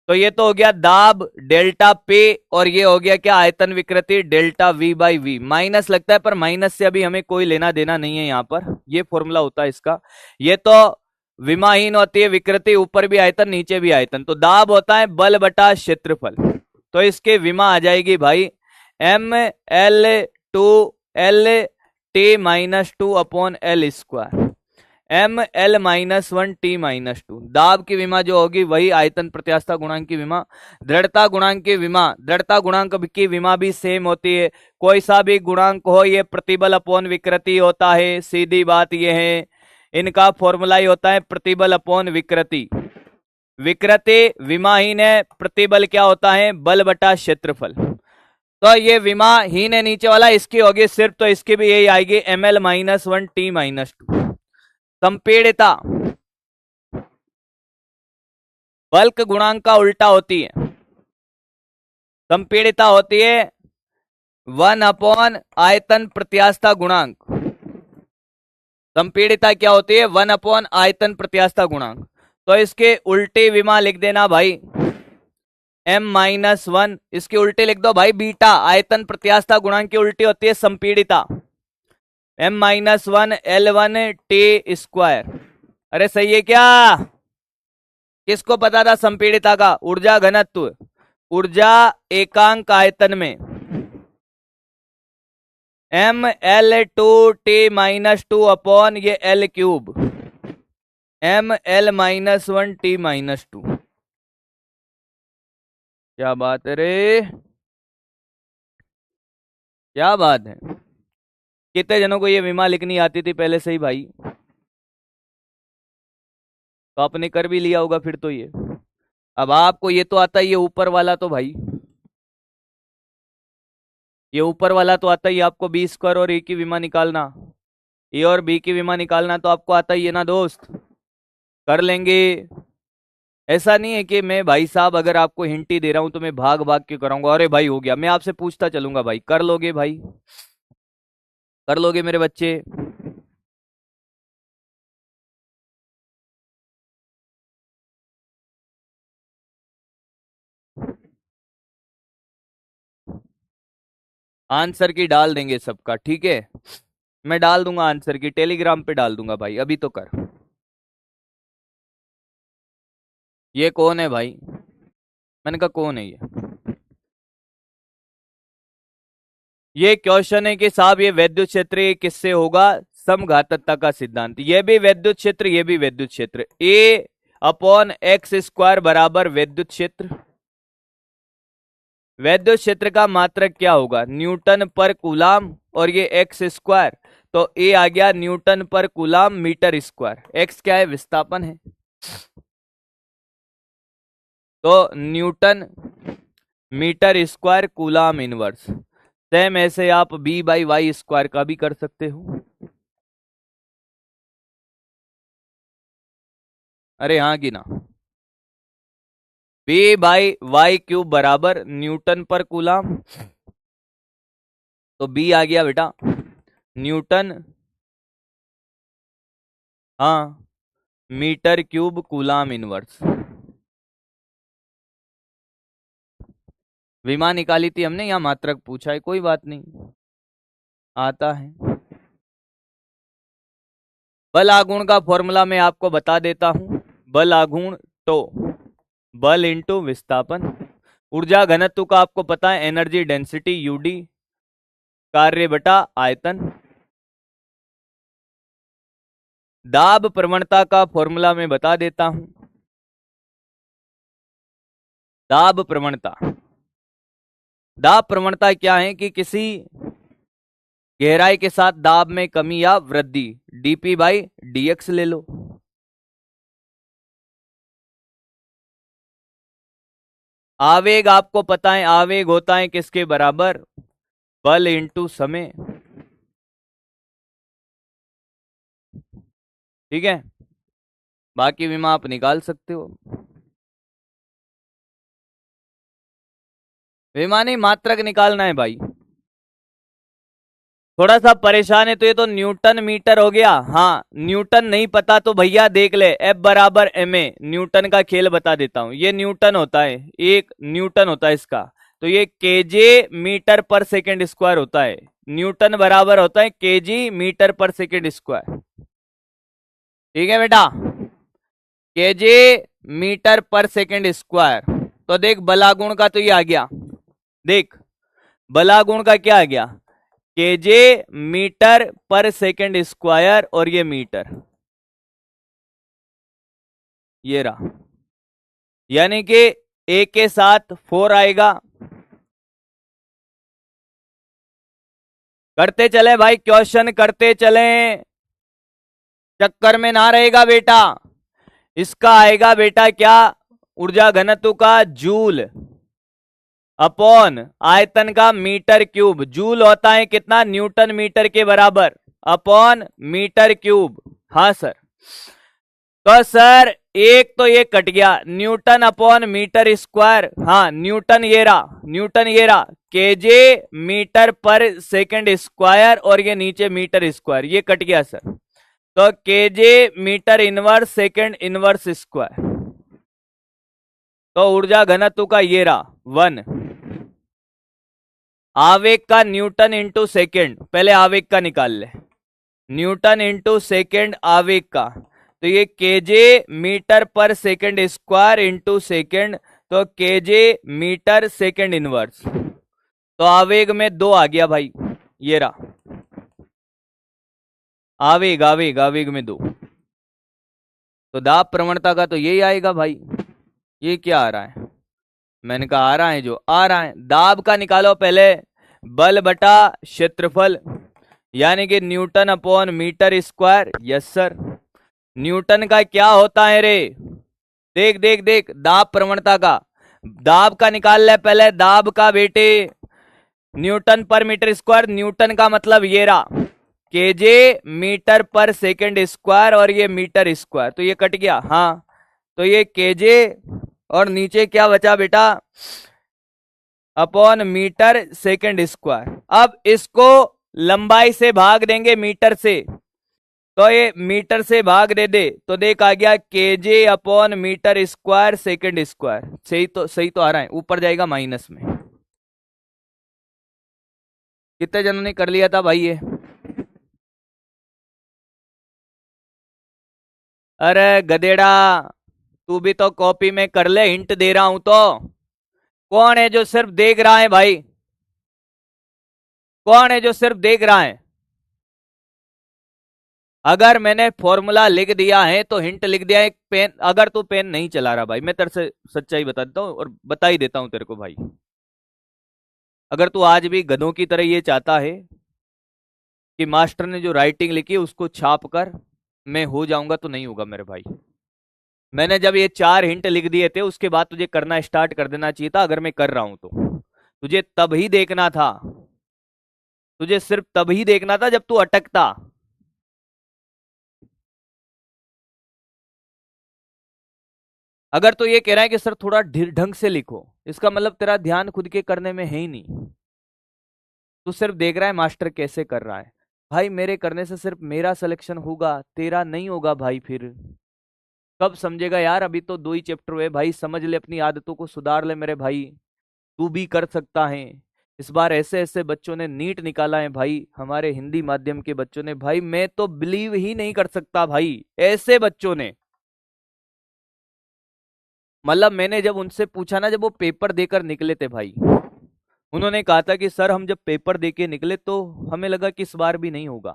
तो ये तो हो गया दाब डेल्टा पे, और ये हो गया क्या, आयतन विकृति डेल्टा v/v, माइनस लगता है पर माइनस से अभी हमें कोई लेना देना नहीं है यहाँ पर, ये फॉर्मूला होता है इसका। ये तो विमाहीन होती है विकृति, ऊपर भी आयतन नीचे भी आयतन, तो दाब होता है बल बटा क्षेत्रफल, तो इसके विमा आ जाएगी भाई ml/2l t-2 upon l², ml-1 t-2। दाब की विमा जो होगी वही आयतन प्रत्यास्थता गुणांक की विमा, दृढ़ता गुणांक की विमा, दृढ़ता गुणांक की विमा भी सेम होती है, कोई सा भी गुणांक हो ये प्रतिबल अपॉन विकृति होता है, सीधी बात ये है, इनका फॉर्मूला ही होता है प्रतिबल अपॉन विकृति। विकृति विमाहीन है, प्रतिबल क्या होता है, बल बटा क्षेत्रफल, तो ये विमाहीन है नीचे वाला, इसकी होगी सिर्फ, तो इसकी भी यही आएगी ml-1 t-2। संपीड़िता बल्क गुणांक का उल्टा होती है, संपीड़िता होती है 1 अपॉन आयतन प्रत्यास्थता गुणांक, संपीड़िता क्या होती है 1 अपॉन आयतन प्रत्यास्थता गुणांक, तो इसके उल्टी विमा लिख देना भाई m-1, इसके उल्टे लिख दो भाई बीटा, आयतन प्रत्यास्थता गुणांक की उल्टी होती है संपीड़िता, m-1 l1 t²। अरे सही है क्या, किसको पता था संपीड़िता का, ऊर्जा घनत्व, ऊर्जा एकांक आयतन में, ml2t-2 अपॉन ये l क्यूब ml-1t-2। क्या बात है रे, क्या बात है। कितने जनों को ये विमा लिखनी आती थी पहले से ही भाई? तो आपने कर भी लिया होगा फिर तो ये। अब आपको ये तो आता ही है ऊपर वाला, तो भाई ये ऊपर वाला तो आता ही है आपको, बी स्क्वायर और ए की विमा निकालना, ए और बी की विमा निकालना तो आपको आता ही है ना दोस्त, कर लेंगे। ऐसा नहीं है कि मैं भाई साहब अगर आपको हिंट ही दे रहा हूं तो मैं भाग भाग के कराऊंगा, अरे भाई हो गया, मैं आपसे पूछता चलूंगा भाई, कर लोगे भाई, कर लोगे मेरे बच्चे? आंसर की डाल देंगे सबका, ठीक है? मैं डाल दूंगा आंसर की, टेलीग्राम पे डाल दूंगा भाई, अभी तो कर। ये कौन है भाई? मैंने कहा कौन है ये क्वेश्चन है कि साहब ये विद्युत क्षेत्र ये किससे होगा? समघातकता का सिद्धांत। ये भी विद्युत क्षेत्र, ये भी विद्युत क्षेत्र, ए अपॉन एक्स स्क्वायर बराबर विद्युत क्षेत्र। विद्युत क्षेत्र का मात्रक क्या होगा? न्यूटन पर कूलाम, और ये एक्स स्क्वायर, तो ए आ गया न्यूटन पर कूलाम मीटर स्क्वायर। एक्स क्या है? विस्थापन है, तो newton metre square coulomb inverse. Same ऐसे आप बी बाई वाई स्क्वायर का भी कर सकते हो। अरे हाँ कि ना, बी बाई वाई क्यूब बराबर न्यूटन पर कूलाम, तो बी आ गया बेटा न्यूटन, हाँ, मीटर क्यूब कूलाम इनवर्स। विमा निकाली थी हमने, यहाँ मात्रक पूछा है, कोई बात नहीं, आता है। बल आघूर्ण का फॉर्मूला मैं आपको बता देता हूं। बल आघूर्ण तो बल इंटू विस्थापन। ऊर्जा घनत्व का आपको पता है, एनर्जी डेंसिटी यूडी, कार्य बटा आयतन। दाब प्रवणता का फॉर्मूला मैं बता देता हूं। दाब प्रवणता, दाब प्रवणता क्या है कि किसी गहराई के साथ दाब में कमी या वृद्धि, डीपी बाई डीएक्स ले लो। आवेग आपको पता है, आवेग होता है किसके बराबर? बल इंटू समय, ठीक है? बाकी विमा आप निकाल सकते हो। विमा नहीं, मात्रक निकालना है भाई। थोड़ा सा परेशान है तो ये तो न्यूटन मीटर हो गया। हाँ, न्यूटन नहीं पता तो भैया देख ले, F बराबर ma, न्यूटन का खेल बता देता हूं। ये न्यूटन होता है, एक न्यूटन होता है इसका, तो ये केजे मीटर पर सेकेंड स्क्वायर होता है। न्यूटन बराबर होता है केजी मीटर पर सेकेंड स्क्वायर, ठीक है बेटा? केजे मीटर पर सेकेंड स्क्वायर। तो देख बलागुण का तो ये आ गया, देख बलागुण का क्या आ गया? केजे मीटर पर सेकेंड स्क्वायर, और ये मीटर, ये रहा, यानी कि ए के साथ 4 आएगा। करते चले भाई, क्वेश्चन करते चले, चक्कर में ना रहेगा बेटा। इसका आएगा बेटा क्या? ऊर्जा घनत्व का जूल अपॉन आयतन का मीटर क्यूब। जूल होता है कितना? न्यूटन मीटर के बराबर, अपॉन मीटर क्यूब। हाँ सर, तो सर एक तो ये कट गया, न्यूटन अपॉन मीटर स्क्वायर। हाँ, न्यूटन ये रहा, न्यूटन ये रहा, kg metre per second square, और ये नीचे मीटर स्क्वायर, ये कट गया सर। तो kg metre inverse second inverse square. तो ऊर्जा घनत्व का ये रहा 1, आवेग का न्यूटन इंटू सेकेंड, पहले आवेग का निकाल ले, न्यूटन इंटू सेकेंड आवेग का, तो ये केजे मीटर पर सेकेंड स्क्वायर इंटू सेकेंड, तो केजे मीटर सेकेंड इनवर्स। तो आवेग में 2 आ गया भाई, ये रहा। आवेग आवेग आवेग में दो, तो दाब प्रवणता का तो यही आएगा भाई। ये क्या आ रहा है, मैंने कहा आ रहा है, जो आ रहा है दाब का निकालो पहले, बल बटा क्षेत्रफल, यानी कि newton upon metre square. Yes sir. Newton का क्या होता है रे, देख देख देख, दाब प्रवणता का, दाब का निकाल ले पहले, दाब का बेटे न्यूटन पर मीटर स्क्वायर, न्यूटन का मतलब ये रहा kg metre per second square, और ये मीटर स्क्वायर, तो ये कट गया, हाँ, तो ये केजे और नीचे क्या बचा बेटा, अपॉन मीटर सेकंड स्क्वायर। अब इसको लंबाई से भाग देंगे मीटर से, तो ये मीटर से भाग दे दे तो देख आ गया kg upon metre square second square. सही तो आ रहा है, ऊपर जाएगा माइनस में। कितने जनों ने कर लिया था भाई ये? अरे गधेड़ा, तू भी तो कॉपी में कर ले, हिंट दे रहा हूं तो। कौन है जो सिर्फ देख रहा है भाई, कौन है जो सिर्फ देख रहा है? अगर मैंने फॉर्मूला लिख दिया है तो हिंट लिख दिया है, पेन, अगर तू पेन नहीं चला रहा भाई, मैं तेरे से सच्चाई बता देता हूँ और बता ही देता हूं तेरे को भाई, अगर तू आज भी गधों की तरह ये चाहता है कि मास्टर ने जो राइटिंग लिखी है उसको छाप कर मैं हो जाऊंगा, तो नहीं होगा मेरे भाई। मैंने जब ये 4 हिंट लिख दिए थे उसके बाद तुझे करना स्टार्ट कर देना चाहिए था, अगर मैं कर रहा हूं तो। तुझे तब ही देखना था, तुझे सिर्फ तब ही देखना था जब तू अटकता। अगर तो ये कह रहा है कि सर थोड़ा ढंग से लिखो, इसका मतलब तेरा ध्यान खुद के करने में है ही नहीं, तू सिर्फ देख रहा है मास्टर कैसे कर रहा है। भाई मेरे करने से सिर्फ मेरा सिलेक्शन होगा, तेरा नहीं होगा भाई, फिर कब समझेगा यार? अभी तो 2 ही चैप्टर हुए भाई, समझ ले, अपनी आदतों को सुधार ले मेरे भाई, तू भी कर सकता है। इस बार ऐसे ऐसे बच्चों ने नीट निकाला है भाई, हमारे हिंदी माध्यम के बच्चों ने भाई, मैं तो बिलीव ही नहीं कर सकता भाई, ऐसे बच्चों ने, मतलब मैंने जब उनसे पूछा ना, जब वो पेपर देकर निकले थे भाई, उन्होंने कहा था कि सर हम जब पेपर देके निकले तो हमें लगा कि इस बार भी नहीं होगा।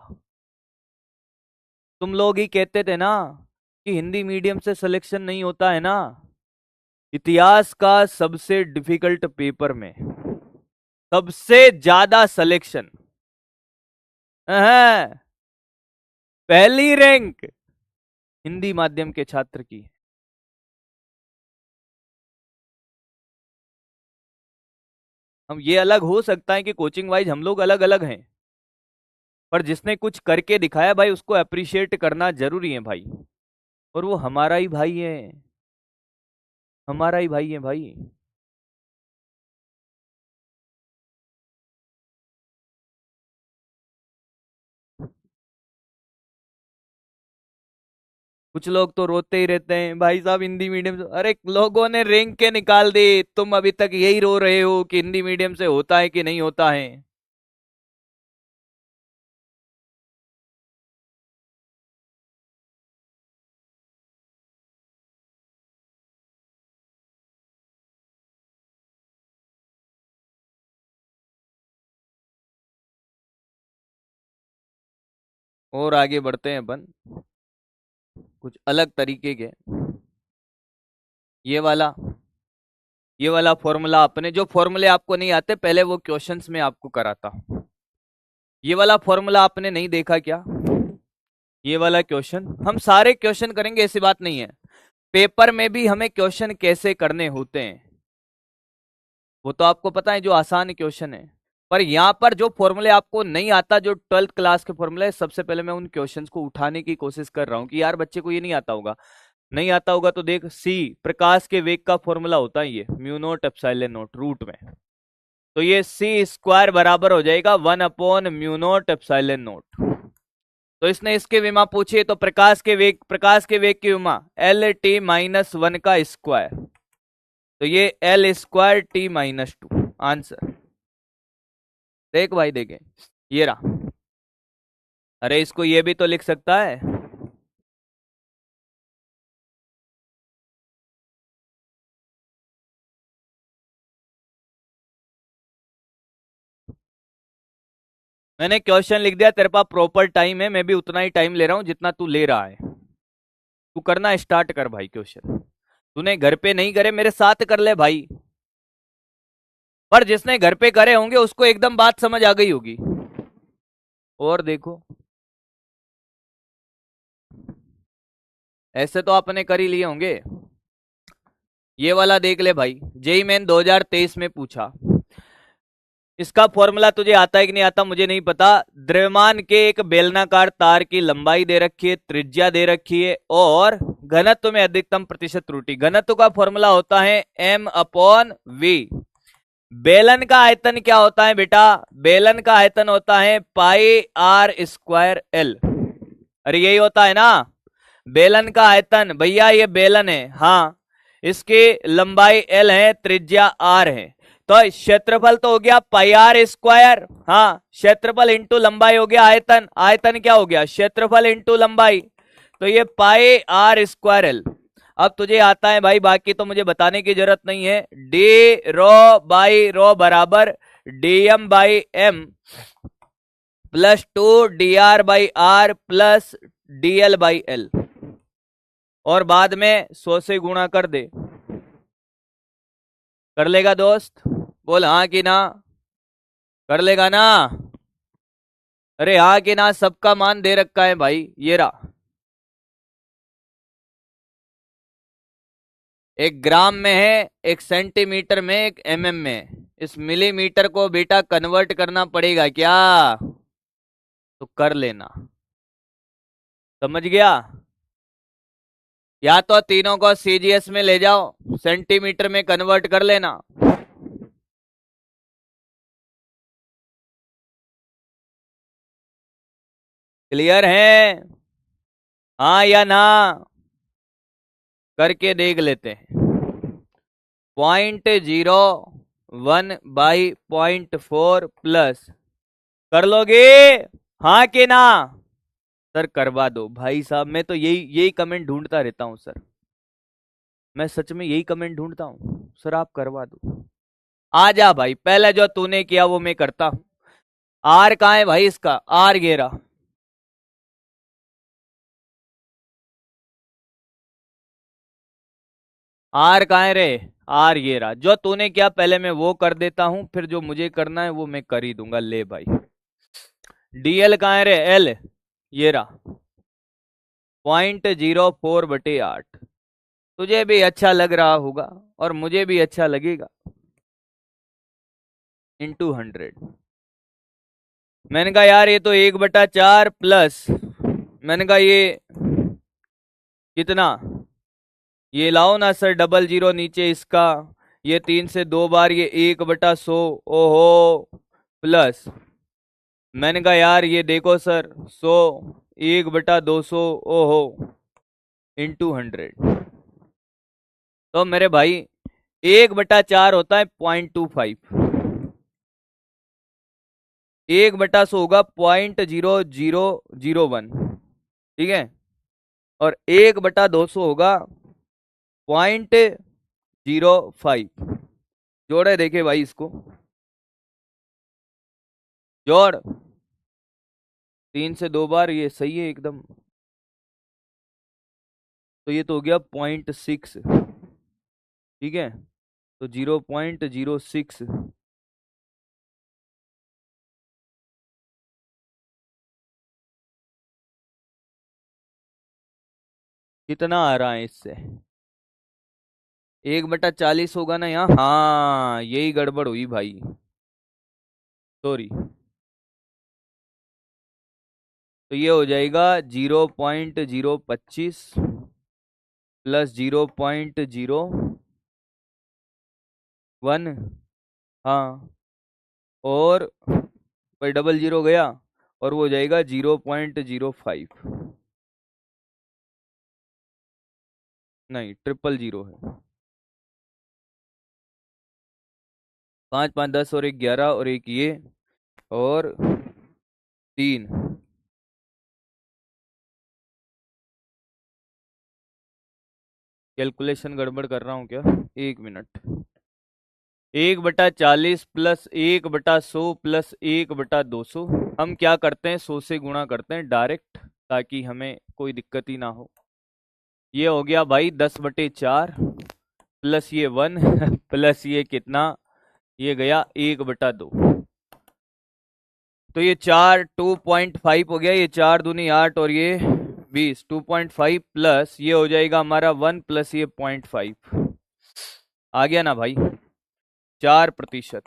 तुम लोग ही कहते थे ना कि हिंदी मीडियम से सिलेक्शन नहीं होता है ना, इतिहास का सबसे डिफिकल्ट पेपर में सबसे ज्यादा सिलेक्शन, पहली रैंक हिंदी माध्यम के छात्र की। हम ये अलग हो सकता है कि कोचिंग वाइज हम लोग अलग अलग हैं, पर जिसने कुछ करके दिखाया भाई उसको अप्रिशिएट करना जरूरी है भाई, और वो हमारा ही भाई है, हमारा ही भाई है भाई। कुछ लोग तो रोते ही रहते हैं भाई साहब हिंदी मीडियम से, अरे लोगों ने रैंक के निकाल दी, तुम अभी तक यही रो रहे हो कि हिंदी मीडियम से होता है कि नहीं होता है। और आगे बढ़ते हैं अपन कुछ अलग तरीके के। ये वाला, ये वाला फॉर्मूला, अपने जो फॉर्मूले आपको नहीं आते पहले वो क्वेश्चंस में आपको कराता हूं। ये वाला फॉर्मूला आपने नहीं देखा क्या? ये वाला क्वेश्चन, हम सारे क्वेश्चन करेंगे ऐसी बात नहीं है, पेपर में भी हमें क्वेश्चन कैसे करने होते हैं वो तो आपको पता है, जो आसान क्वेश्चन है। पर यहाँ पर जो फॉर्मूले आपको नहीं आता, जो 12th क्लास के फॉर्मूले, सबसे पहले मैं उन क्वेश्चंस को उठाने की कोशिश कर रहा हूँ कि यार बच्चे को ये नहीं आता होगा, नहीं आता होगा तो देख, सी प्रकाश के वेग का फॉर्मूला होता है ये mu naught epsilon naught root में, तो ये सी स्क्वायर बराबर हो जाएगा 1/म्यू नोट एप्सिलॉन नोट। तो इसने इसके विमा पूछी, तो प्रकाश के वेग की विमा L t - 1 का स्क्वायर, तो ये L² t - 2 आंसर। देख भाई देखे, ये रहा। अरे इसको ये भी तो लिख सकता है। मैंने क्वेश्चन लिख दिया, तेरे पास प्रॉपर टाइम है, मैं भी उतना ही टाइम ले रहा हूं जितना तू ले रहा है। तू करना स्टार्ट कर भाई क्वेश्चन। तूने घर पे नहीं करे, मेरे साथ कर ले भाई। पर जिसने घर पे करे होंगे उसको एकदम बात समझ आ गई होगी। और देखो, ऐसे तो आपने कर ही लिए होंगे। ये वाला देख ले भाई, जेई मेन 2023 में पूछा। इसका फॉर्मूला तुझे आता है कि नहीं आता मुझे नहीं पता। द्रव्यमान के एक बेलनाकार तार की लंबाई दे रखी है, त्रिज्या दे रखी है, और घनत्व में अधिकतम प्रतिशत त्रुटि। घनत्व का फॉर्मूला होता है m/v। बेलन का आयतन क्या होता है बेटा? बेलन का आयतन होता है πr²l। अरे यही होता है ना बेलन का आयतन। भैया ये बेलन है, हाँ, इसकी लंबाई l है, त्रिज्या r है। तो क्षेत्रफल तो हो गया πr²। हाँ, क्षेत्रफल इंटू लंबाई हो गया आयतन। आयतन क्या हो गया? क्षेत्रफल इंटू लंबाई। तो ये πr²l। अब तुझे आता है भाई, बाकी तो मुझे बताने की जरूरत नहीं है। डी रो बाई रो बराबर dm/m plus 2dr/r plus dl/l। और बाद में 100 से गुणा कर दे। कर लेगा दोस्त? बोल हाँ कि ना। कर लेगा ना? अरे हाँ कि ना? सबका मान दे रखा है भाई, ये रहा। एक ग्राम में है, एक सेंटीमीटर में, एक mm में है। इस मिलीमीटर को बेटा कन्वर्ट करना पड़ेगा क्या? तो कर लेना। समझ गया? या तो तीनों को सीजीएस में ले जाओ, सेंटीमीटर में कन्वर्ट कर लेना। क्लियर है? हाँ या ना? करके देख लेते हैं। 0.01/0.4 प्लस, कर लोगे? हाँ कि ना? सर करवा दो भाई साहब, मैं तो यही यही कमेंट ढूंढता रहता हूँ सर। मैं सच में यही कमेंट ढूंढता हूँ सर, आप करवा दो। आ जा भाई, पहले जो तूने किया वो मैं करता हूँ। आर कहाँ है भाई? इसका आर गेरा। आर कहाँ है रे? आर ये रहा। जो तूने किया पहले मैं वो कर देता हूं, फिर जो मुझे करना है वो मैं कर ही दूंगा। ले भाई, डीएल कहाँ है रे? एल ये रहा, 0.04/8। तुझे भी अच्छा लग रहा होगा और मुझे भी अच्छा लगेगा। इंटू 100। मैंने कहा यार ये तो 1/4 प्लस, मैंने कहा ये कितना, ये लाओ ना सर, डबल जीरो नीचे इसका, ये 3 से 2 बार, ये 1/100। ओहो, प्लस, मैंने कहा यार ये देखो सर, 100, 1/200, ओहो, इंटू 100। तो मेरे भाई 1/4 होता है 0.25। 1/100 होगा 0.0001। ठीक है, और 1/200 होगा 0.05। जोड़े देखे भाई इसको, जोड़। 3 से 2 बार, ये सही है एकदम। तो ये तो हो गया 0.6। ठीक है, तो 0.06 कितना आ रहा है इससे? 1/40 होगा ना यहाँ? हाँ, यही गड़बड़ हुई भाई, सॉरी। तो ये हो जाएगा 0.025 प्लस 0.01। हाँ, और भाई डबल जीरो गया, और वो हो जाएगा 0.05। नहीं, 000 है। 5 5 10 और एक 11 और एक ये, और 3। कैलकुलेशन गड़बड़ कर रहा हूँ क्या? 1 मिनट। 1/40 plus 1/100 plus 1/200। हम क्या करते हैं, 100 से गुणा करते हैं डायरेक्ट, ताकि हमें कोई दिक्कत ही ना हो। ये हो गया भाई 10/4 प्लस ये 1 प्लस ये कितना, ये गया 1/2। तो ये 2.5 हो गया, ये 4 दूनी 8 और ये 20, 2.5 प्लस ये हो जाएगा हमारा 1 प्लस ये 0.5, आ गया ना भाई, 4%।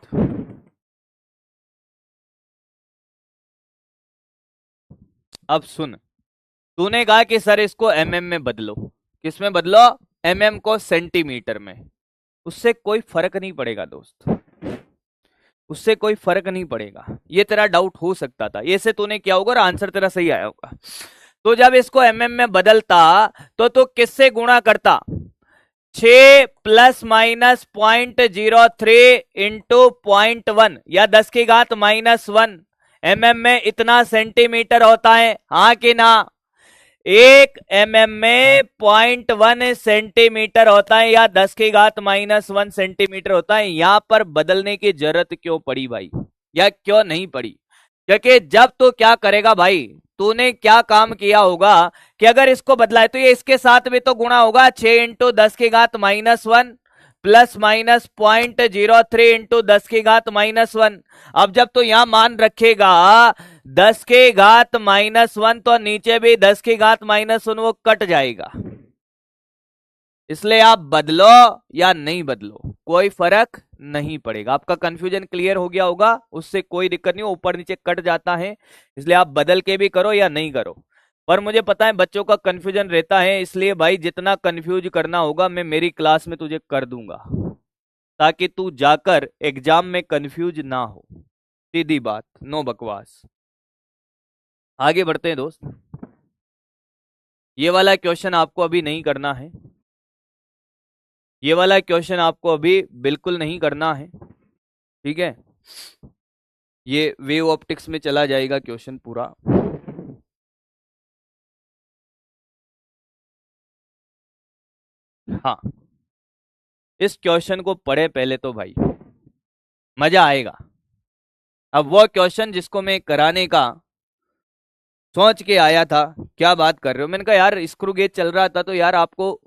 अब सुन, तूने कहा कि सर इसको एमएम में बदलो, किस में बदलो, एमएम को सेंटीमीटर में। उससे कोई फर्क नहीं पड़ेगा दोस्त, उससे कोई फर्क नहीं पड़ेगा। ये तेरा डाउट हो सकता था, ये से तूने किया होगा और आंसर तेरा सही आया होगा। तो जब इसको एमएम में बदलता तो तू किससे गुणा करता, 6 प्लस माइनस 0.03 इंटू 0.1 या 10⁻⁻1 एमएम में इतना सेंटीमीटर होता है, हाँ कि ना। 1 एमएम में 0.1 सेंटीमीटर होता है या 10⁻⁻1 सेंटीमीटर होता है। यहां पर बदलने की जरूरत क्यों पड़ी भाई, या क्यों नहीं पड़ी? क्योंकि जब तो क्या करेगा भाई, तूने क्या काम किया होगा कि अगर इसको बदला है तो ये इसके साथ भी तो गुणा होगा, 6 इंटू 10⁻⁻1 प्लस माइनस 0.03 इंटू 10⁻⁻1। अब जब तो यहां मान रखेगा 10⁻⁻1 तो नीचे भी 10⁻⁻1 वो कट जाएगा। इसलिए आप बदलो या नहीं बदलो कोई फर्क नहीं पड़ेगा। आपका कंफ्यूजन क्लियर हो गया होगा, उससे कोई दिक्कत नहीं, ऊपर नीचे कट जाता है। इसलिए आप बदल के भी करो या नहीं करो, पर मुझे पता है बच्चों का कंफ्यूजन रहता है। इसलिए भाई जितना कंफ्यूज करना होगा मैं मेरी क्लास में तुझे कर दूंगा, ताकि तू जाकर एग्जाम में कंफ्यूज ना हो। सीधी बात, नो बकवास। आगे बढ़ते हैं दोस्त। ये वाला क्वेश्चन आपको अभी नहीं करना है, ये वाला क्वेश्चन आपको अभी बिल्कुल नहीं करना है, ठीक है। ये वेव ऑप्टिक्स में चला जाएगा क्वेश्चन पूरा। हाँ, इस क्वेश्चन को पढ़े पहले तो भाई, मजा आएगा। अब वो क्वेश्चन जिसको मैं कराने का सोच के आया था, क्या बात कर रहे हो, मैंने कहा यार स्क्रू गेज चल रहा था तो यार आपको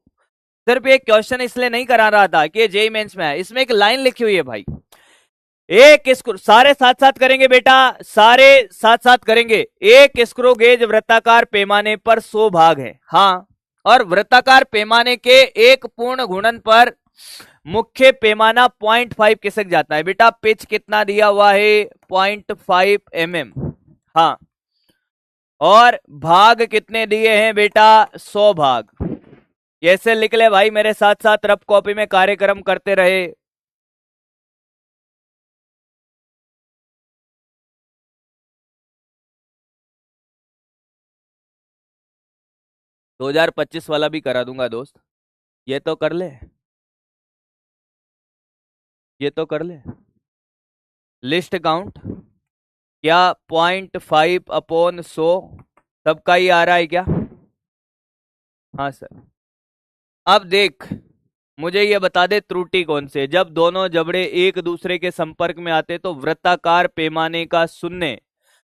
सिर्फ एक क्वेश्चन इसलिए नहीं करा रहा था कि जेईई मेंस में है। इसमें एक लाइन लिखी हुई है भाई, एक स्क्रू, सारे साथ साथ करेंगे बेटा, सारे साथ साथ करेंगे। एक स्क्रू गेज वृत्ताकार पैमाने पर 100 भाग है, हाँ, और वृत्ताकार पैमाने के एक पूर्ण घूर्णन पर मुख्य पैमाना 0.5 खिसक जाता है। बेटा पिच कितना दिया हुआ है, 0.5 mm, हाँ, और भाग कितने दिए हैं बेटा, 100 भाग। कैसे लिख ले भाई, मेरे साथ साथ रफ कॉपी में कार्यक्रम करते रहे। दो 2025 वाला भी करा दूंगा दोस्त, ये तो कर ले, ये तो कर ले। लिस्ट काउंट क्या 0.5/100 सबका ही आ रहा है क्या? हाँ सर। अब देख, मुझे ये बता दे त्रुटि कौन से, जब दोनों जबड़े एक दूसरे के संपर्क में आते तो वृत्ताकार पैमाने का शून्य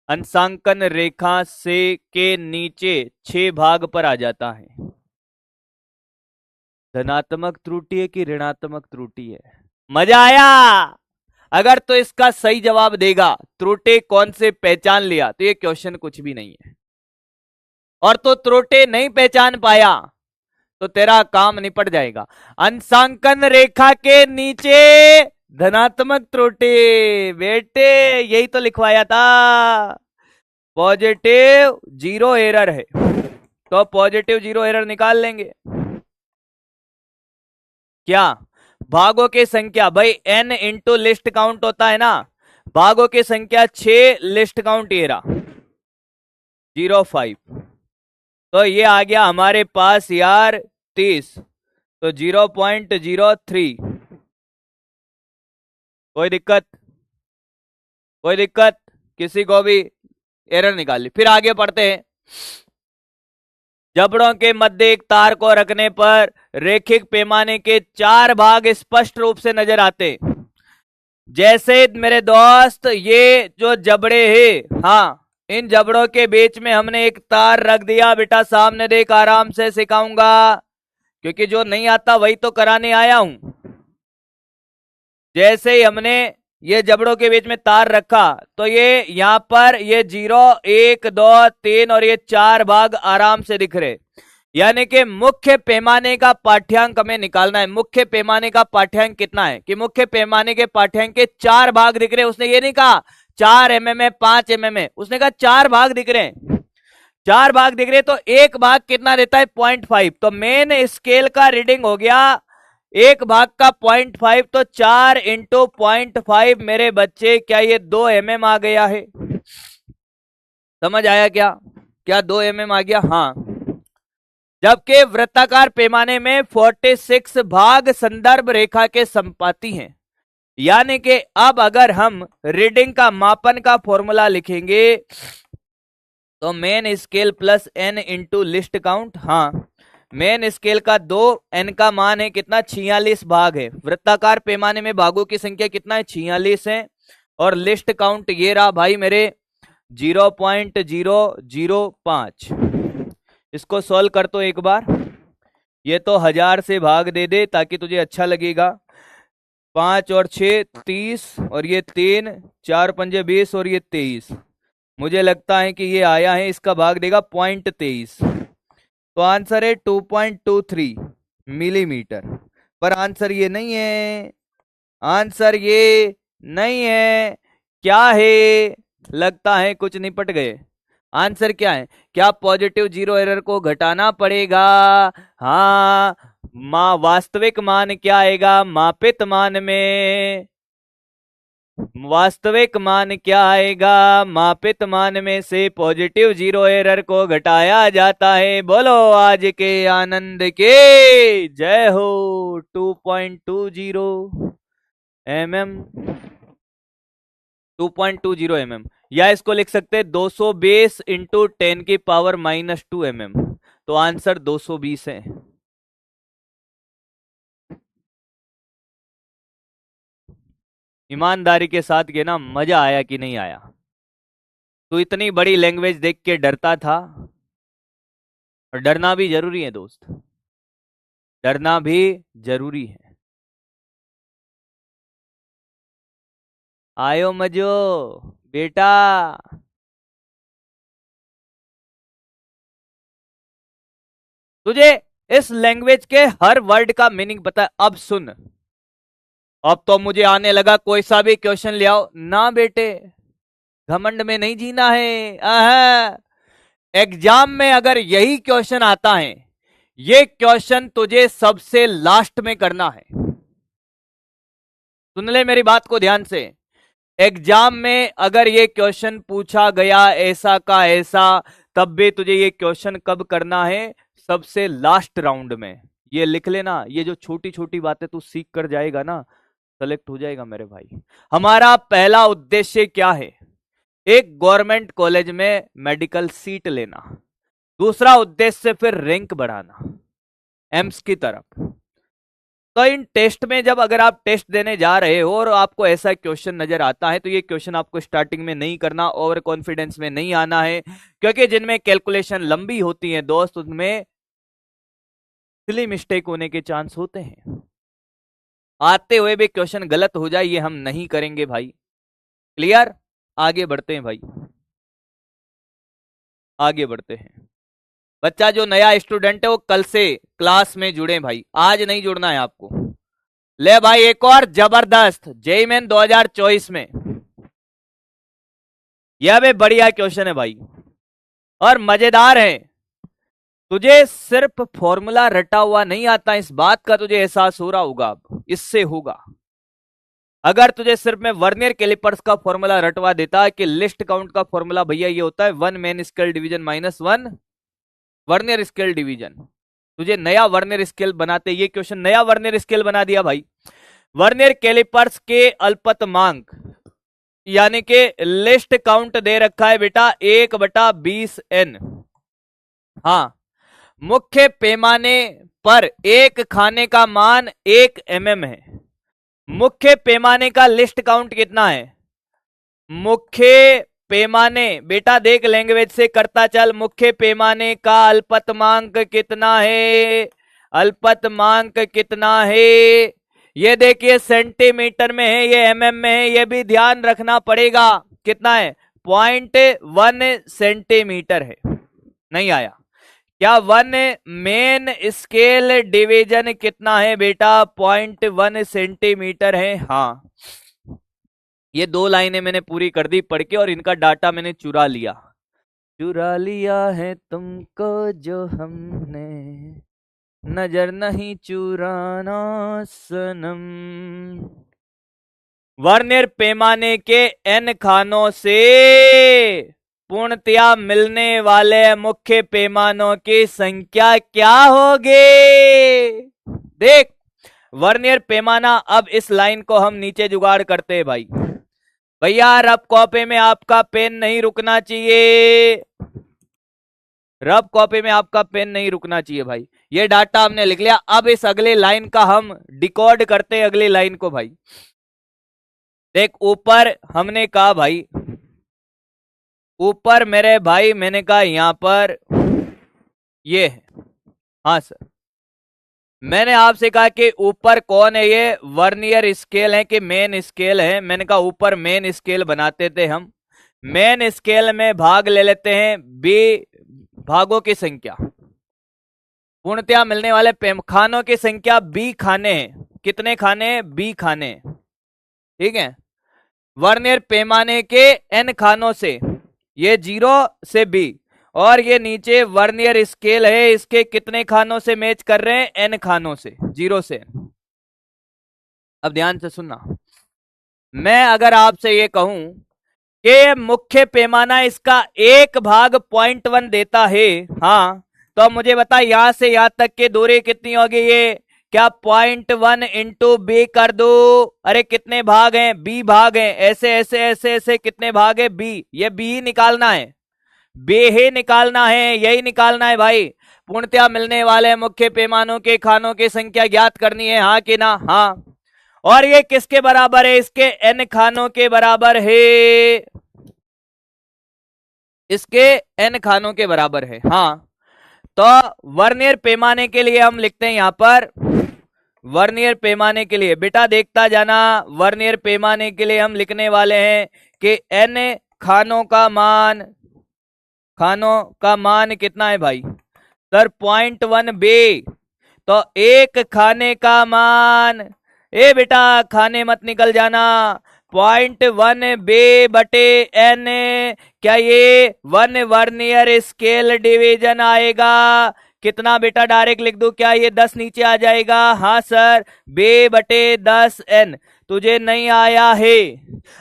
अंशांकन रेखा से के नीचे 6 भाग पर आ जाता है। धनात्मक त्रुटि है कि ऋणात्मक त्रुटि है? मजा आया? अगर तो इसका सही जवाब देगा, त्रुटि कौन से पहचान लिया, तो ये क्वेश्चन कुछ भी नहीं है। और तो त्रुटि नहीं पहचान पाया तो तेरा काम निपट जाएगा। अंशांकन रेखा के नीचे धनात्मक त्रुटि, बेटे यही तो लिखवाया था। पॉजिटिव जीरो एरर है तो पॉजिटिव जीरो एरर निकाल लेंगे। क्या भागों की संख्या, भाई n इंटू लिस्ट काउंट होता है ना, भागों की संख्या 6, लिस्ट काउंट ये रहा 0.5, तो ये आ गया हमारे पास यार 30, तो 0.03। कोई दिक्कत, कोई दिक्कत किसी को भी? एरर निकाल ली। फिर आगे पढ़ते हैं। जबड़ों के मध्य एक तार को रखने पर रेखिक पैमाने के 4 भाग स्पष्ट रूप से नजर आते। जैसे मेरे दोस्त ये जो जबड़े हैं, हाँ, इन जबड़ों के बीच में हमने एक तार रख दिया। बेटा सामने देख, आराम से सिखाऊंगा, क्योंकि जो नहीं आता वही तो कराने आया हूं। जैसे ही हमने ये जबड़ों के बीच में तार रखा तो ये यहां पर ये 0, 1, 2, 3 और ये 4 भाग आराम से दिख रहे। यानी कि मुख्य पैमाने का पाठ्यांक हमें निकालना है। मुख्य पैमाने का पाठ्यांक कितना है कि मुख्य पैमाने के पाठ्यांक के 4 भाग दिख रहे। उसने ये नहीं कहा 4 mm है, 5 mm है, उसने कहा 4 भाग दिख रहे हैं। 4 भाग दिख रहे तो एक भाग कितना देता है? 0.5। तो मेन स्केल का रीडिंग हो गया एक भाग का 0.5, तो 4 इंटू 0.5 मेरे बच्चे, क्या ये 2 mm आ गया है? समझ आया क्या? क्या 2 mm आ गया? हाँ। जबकि वृत्ताकार पैमाने में 46 भाग संदर्भ रेखा के संपाती हैं। यानी कि अब अगर हम रीडिंग का मापन का फॉर्मूला लिखेंगे तो main scale plus n into least count. हाँ, मेन स्केल का 2, एन का मान है कितना? 46 भाग है। वृत्ताकार पैमाने में भागों की संख्या कितना है? 46 है। और लिस्ट काउंट ये रहा भाई मेरे 0.005। इसको सॉल्व कर तो एक बार। ये तो 1000 से भाग दे दे ताकि तुझे अच्छा लगेगा। 5 और 6 30 और ये 3, 4 पंजे 20 और ये 23। मुझे लगता है कि ये आया है, इसका भाग देगा 0.23। तो आंसर है 2.23 मिलीमीटर। पर आंसर ये नहीं है, आंसर ये नहीं है। क्या है? लगता है कुछ निपट गए। आंसर क्या है? क्या पॉजिटिव जीरो एरर को घटाना पड़ेगा? हाँ, वास्तविक मान क्या आएगा? मापित मान में वास्तविक मान क्या आएगा? मापित मान में से पॉजिटिव जीरो एरर को घटाया जाता है। बोलो आज के आनंद के जय हो। 2.20 mm, 2.20 mm, या इसको लिख सकते हैं 220 इंटू 10 की पावर -2 mm। तो आंसर 220 है। ईमानदारी के साथ कहना, मजा आया कि नहीं आया? तो इतनी बड़ी लैंग्वेज देख के डरता था, और डरना भी जरूरी है दोस्त, डरना भी जरूरी है। आयो मजो बेटा। तुझे इस लैंग्वेज के हर वर्ड का मीनिंग पता है? अब सुन, अब तो मुझे आने लगा कोई सा भी क्वेश्चन ले आओ ना बेटे, घमंड में नहीं जीना है। एग्जाम में अगर यही क्वेश्चन आता है, ये क्वेश्चन तुझे सबसे लास्ट में करना है। सुन ले मेरी बात को ध्यान से। एग्जाम में अगर ये क्वेश्चन पूछा गया ऐसा का ऐसा, तब भी तुझे ये क्वेश्चन कब करना है? सबसे लास्ट राउंड में। ये लिख लेना, ये जो छोटी छोटी बातें तू सीख कर जाएगा ना, सेलेक्ट हो जाएगा मेरे भाई। हमारा पहला उद्देश्य क्या है? एक गवर्नमेंट कॉलेज में मेडिकल सीट लेना। दूसरा उद्देश्य फिर रैंक बढ़ाना एम्स की तरफ। तो इन टेस्ट में जब अगर आप टेस्ट देने जा रहे हो और आपको ऐसा क्वेश्चन नजर आता है, तो ये क्वेश्चन आपको स्टार्टिंग में नहीं करना, ओवर कॉन्फिडेंस में नहीं आना है, क्योंकि जिनमें कैलकुलेशन लंबी होती है दोस्त, उनमें सिली मिस्टेक होने के चांस होते हैं। आते हुए भी क्वेश्चन गलत हो जाए, ये हम नहीं करेंगे भाई। क्लियर? आगे बढ़ते हैं भाई, आगे बढ़ते हैं। बच्चा जो नया स्टूडेंट है वो कल से क्लास में जुड़े भाई, आज नहीं जुड़ना है आपको। ले भाई एक और जबरदस्त जेईई मेन 2024 में यह भी बढ़िया क्वेश्चन है भाई, और मजेदार है। तुझे सिर्फ फॉर्मूला रटा हुआ नहीं आता, इस बात का तुझे एहसास हो रहा होगा, अब इससे होगा। अगर तुझे सिर्फ मैं वर्नियर कैलिपर्स का फॉर्मूला रटवा देता कि लिस्ट काउंट का फॉर्मूला भैया ये होता है 1 main scale division -1 vernier scale division, तुझे नया वर्नियर स्केल बनाते, ये क्वेश्चन नया वर्नियर स्केल बना दिया भाई। वर्नियर कैलिपर्स के अल्पतमांक यानी कि लिस्ट काउंट दे रखा है बेटा 1/20 n। हाँ, मुख्य पैमाने पर एक खाने का मान 1 mm है। मुख्य पैमाने का लिस्ट काउंट कितना है? मुख्य पैमाने, बेटा देख लैंग्वेज से करता चल, मुख्य पैमाने का अल्पतमांक कितना है? अल्पतमांक कितना है? ये देखिए सेंटीमीटर में है, ये एमएम में है, ये भी ध्यान रखना पड़ेगा। कितना है? 0.1 सेंटीमीटर है। नहीं आया क्या? वन मेन स्केल डिवीजन कितना है बेटा? 0.1 सेंटीमीटर है। हाँ, ये 2 लाइनें मैंने पूरी कर दी पढ़ के, और इनका डाटा मैंने चुरा लिया। चुरा लिया है तुमको जो हमने, नजर नहीं चुराना सनम। वर्नियर पैमाने के n खानों से पूर्णतया मिलने वाले मुख्य पैमानों की संख्या क्या होगी? देख, वर्नियर पैमाना, अब इस लाइन को हम नीचे जुगाड़ करते हैं भाई। भैया रब कॉपी में आपका पेन नहीं रुकना चाहिए, रब कॉपी में आपका पेन नहीं रुकना चाहिए भाई। ये डाटा हमने लिख लिया, अब इस अगले लाइन का हम डिकोड करते हैं, अगली लाइन को भाई। देख ऊपर हमने कहा भाई, ऊपर मेरे भाई मैंने कहा यहां पर ये है। हाँ सर, मैंने आपसे कहा कि ऊपर कौन है? ये वर्नियर स्केल है कि मेन स्केल है? मैंने कहा ऊपर मेन स्केल बनाते थे हम। मेन स्केल में भाग ले लेते हैं बी भागों की संख्या, पूर्णतया मिलने वाले खानों की संख्या बी खाने हैं। कितने खाने? बी खाने, ठीक है। वर्नियर पैमाने के n खानों से, ये 0 से b, और ये नीचे वर्नियर स्केल है, इसके कितने खानों से मैच कर रहे हैं? n खानों से, 0 से। अब ध्यान से सुनना, मैं अगर आपसे ये कहूं कि मुख्य पैमाना इसका 1 भाग 0.1 देता है, हाँ, तो मुझे बता यहां से यहां तक की दूरी कितनी होगी? ये क्या 0.1 इंटू बी कर दो? अरे कितने भाग हैं? b भाग हैं, ऐसे ऐसे ऐसे ऐसे कितने भाग है? b, ये b ही निकालना है, b ही निकालना है, यही निकालना है भाई। पूर्णतया मिलने वाले मुख्य पैमानों के खानों की संख्या ज्ञात करनी है, हाँ कि ना? हाँ। और ये किसके बराबर है? इसके n खानों के बराबर है, इसके n खानों के बराबर है। हाँ, तो वर्नियर पैमाने के लिए हम लिखते हैं यहां पर, वर्नियर पैमाने के लिए बेटा देखता जाना, वर्नियर पैमाने के लिए हम लिखने वाले हैं कि n खानों का मान, खानों का मान कितना है भाई? सर 0.1 बे, तो एक खाने का मान, ए बेटा खाने मत निकल जाना, 0.1 बे बटे n, क्या ये 1 वर्नियर स्केल डिवीजन आएगा? कितना बेटा डायरेक्ट लिख दूं? क्या ये 10 नीचे आ जाएगा? हाँ सर, बे बटे 10 n। तुझे नहीं आया है?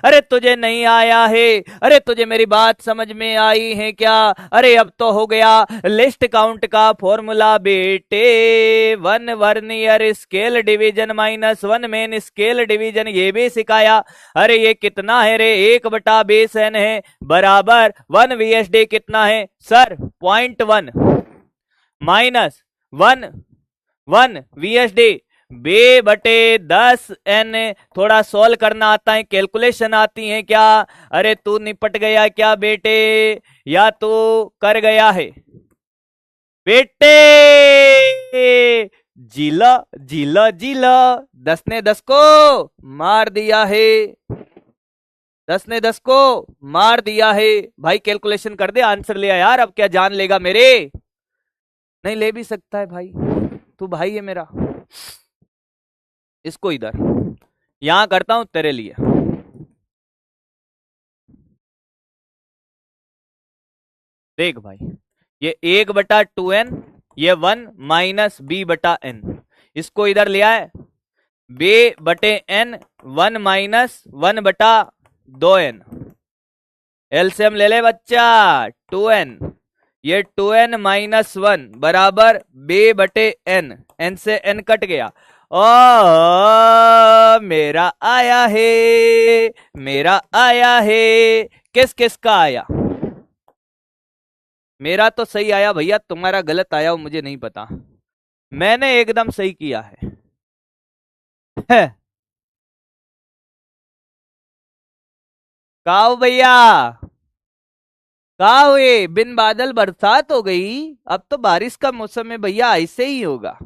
अरे तुझे नहीं आया है? अरे तुझे मेरी बात समझ में आई है क्या? अरे अब तो हो गया लिस्ट काउंट का फॉर्मूला बेटे, 1 vernier scale division minus 1 main scale division, ये भी सिखाया। अरे ये कितना है रे? 1 बटा बेस n है, बराबर 1 VSD कितना है सर? 0.1 माइनस 1 VSD बे बटे 10 n। थोड़ा सोल्व करना आता है, कैलकुलेशन आती है क्या? अरे तू निपट गया क्या बेटे, या तू कर गया है बेटे? जिला जिला जिला, 10 ने 10 को मार दिया है, 10 ने 10 को मार दिया है भाई। कैलकुलेशन कर दे, आंसर लिया यार। अब क्या जान लेगा मेरे? नहीं ले भी सकता है भाई, तू भाई है मेरा। इसको इधर यहां करता हूं तेरे लिए। देख भाई, ये 1 बटा 2n, ये 1 माइनस b बटा n, इसको इधर लिया है, b बटे n, 1 माइनस 1 बटा 2n। एलसीएम ले ले बच्चा, 2n, ये 2n माइनस 1 बराबर b बटे n, n से n कट गया। ओ मेरा आया है, मेरा आया है। किस किस का आया? मेरा तो सही आया भैया, तुम्हारा गलत आया हो मुझे नहीं पता, मैंने एकदम सही किया है। का हो भैया? का हुए? बिन बादल बरसात हो गई। अब तो बारिश का मौसम है भैया, ऐसे ही होगा।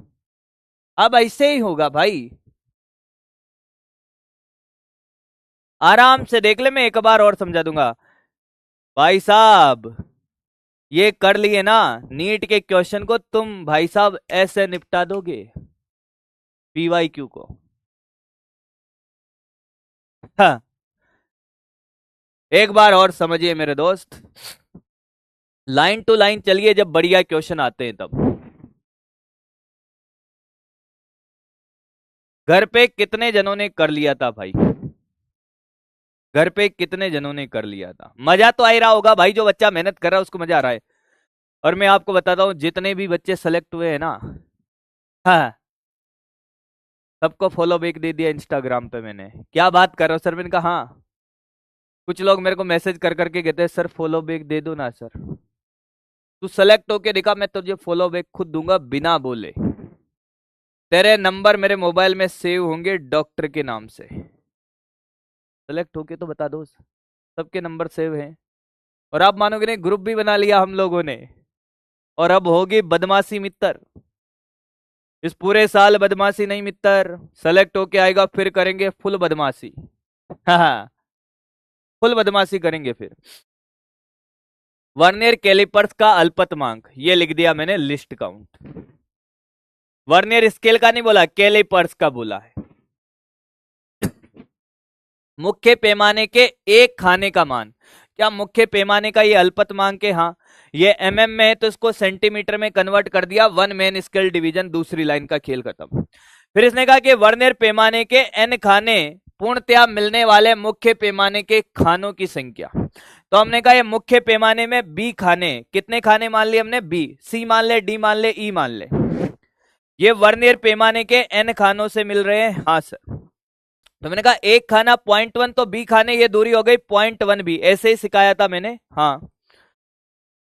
अब ऐसे ही होगा भाई। आराम से देख ले, मैं एक बार और समझा दूंगा। भाई साहब, ये कर लिए ना, नीट के क्वेश्चन को तुम भाई साहब ऐसे निपटा दोगे पीवाईक्यू को। हाँ, एक बार और समझिए मेरे दोस्त, लाइन टू लाइन चलिए जब बढ़िया क्वेश्चन आते हैं तब। घर पे कितने जनों ने कर लिया था भाई? घर पे कितने जनों ने कर लिया था? मजा तो आ ही रहा होगा भाई, जो बच्चा मेहनत कर रहा है उसको मजा आ रहा है। और मैं आपको बताता हूँ, जितने भी बच्चे सेलेक्ट हुए हैं ना, हाँ, सबको फॉलो बैक दे दिया इंस्टाग्राम पे मैंने। क्या बात कर रहे हो सर? मैंने कहा हाँ। कुछ लोग मेरे को मैसेज कर करके कहते हैं सर फॉलो बैक दे दो ना सर। तू सेलेक्ट होके दिखा, मैं तुझे फॉलो बैक खुद दूंगा बिना बोले। तेरे नंबर मेरे मोबाइल में सेव होंगे डॉक्टर के नाम से। सेलेक्ट होके तो बता दो। सबके नंबर सेव हैं। और आप मानोगे नहीं, ग्रुप भी बना लिया हम लोगों ने। और अब होगी बदमाशी मित्र। इस पूरे साल बदमाशी नहीं मित्र, सेलेक्ट होके आएगा फिर करेंगे फुल बदमाशी। हाँ, फुल बदमाशी करेंगे फिर। वर्नियर कैलिपर्स का अल्पतमांक, ये लिख दिया मैंने लिस्ट काउंट। वर्नियर स्केल का नहीं बोला, कैलिपर्स का बोला है। मुख्य पैमाने के एक खाने का मान। क्या मुख्य पैमाने का ये अल्पतमांक है? हाँ। ये एमएम में है तो इसको सेंटीमीटर में कन्वर्ट कर दिया, वन मैन स्केल डिवीजन, दूसरी लाइन का खेल खत्म। फिर इसने कहा कि वर्नियर पैमाने के एन खाने पूर्णतया मिलने वाले मुख्य पैमाने के खानों की संख्या। तो हमने कहा ये मुख्य पैमाने में बी खाने, कितने खाने मान लिए हमने? बी। सी मान ले, डी मान ले, ई मान ले। ये वर्नियर पैमाने के एन खानों से मिल रहे हैं, हाँ सर। तो मैंने कहा एक खाना 0.1, तो बी खाने ये दूरी हो गई 0.1 बी, ऐसे ही सिखाया था मैंने, हाँ।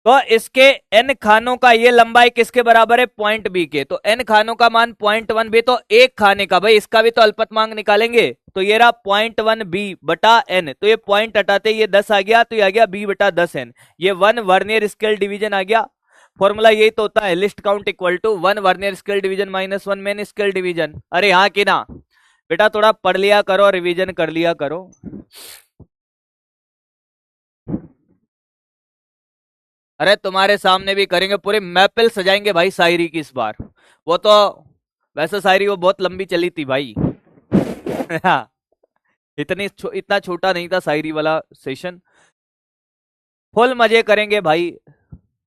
तो इसके एन खानों का ये लंबाई किसके बराबर है? पॉइंट बी के। तो एन खानों का मान 0.1 बी, तो एक खाने का भाई इसका भी तो अल्पतमांक निकालेंगे। तो ये रहा 0.1 बी बटा एन, तो ये पॉइंट हटाते ये 10 आ गया, तो ये आ गया बी बटा 10 एन। ये वन वर्नियर स्केल डिवीजन आ गया। फॉर्मूला यही तो होता है, least count equal to one vernier scale division minus one main scale division. अरे हाँ कि ना? बेटा थोड़ा पढ़ लिया करो, रिवीजन कर लिया करो। अरे तुम्हारे सामने भी करेंगे, पूरे महफिल सजाएंगे भाई शायरी की इस बार। वो तो वैसे शायरी वो बहुत लंबी चली थी भाई। हाँ, इतना छोटा नहीं था शायरी वाला सेशन। फुल मजे करेंगे भाई,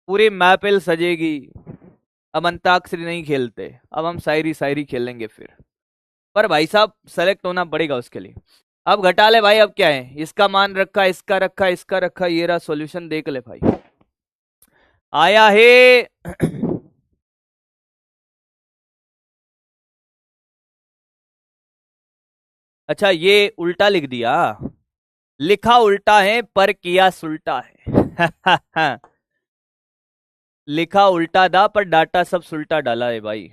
पूरी महफिल सजेगी। अब अंताक्षरी नहीं खेलते, अब हम शायरी शायरी खेलेंगे फिर। पर भाई साहब सेलेक्ट होना पड़ेगा उसके लिए। अब घटा ले भाई, अब क्या है? इसका मान रखा, इसका रखा, इसका रखा, ये रहा सॉल्यूशन, देख ले भाई। आया है। अच्छा, ये उल्टा लिख दिया। लिखा उल्टा है पर किया सुल्टा है। लिखा उल्टा था पर डाटा सब सुल्टा डाला है भाई।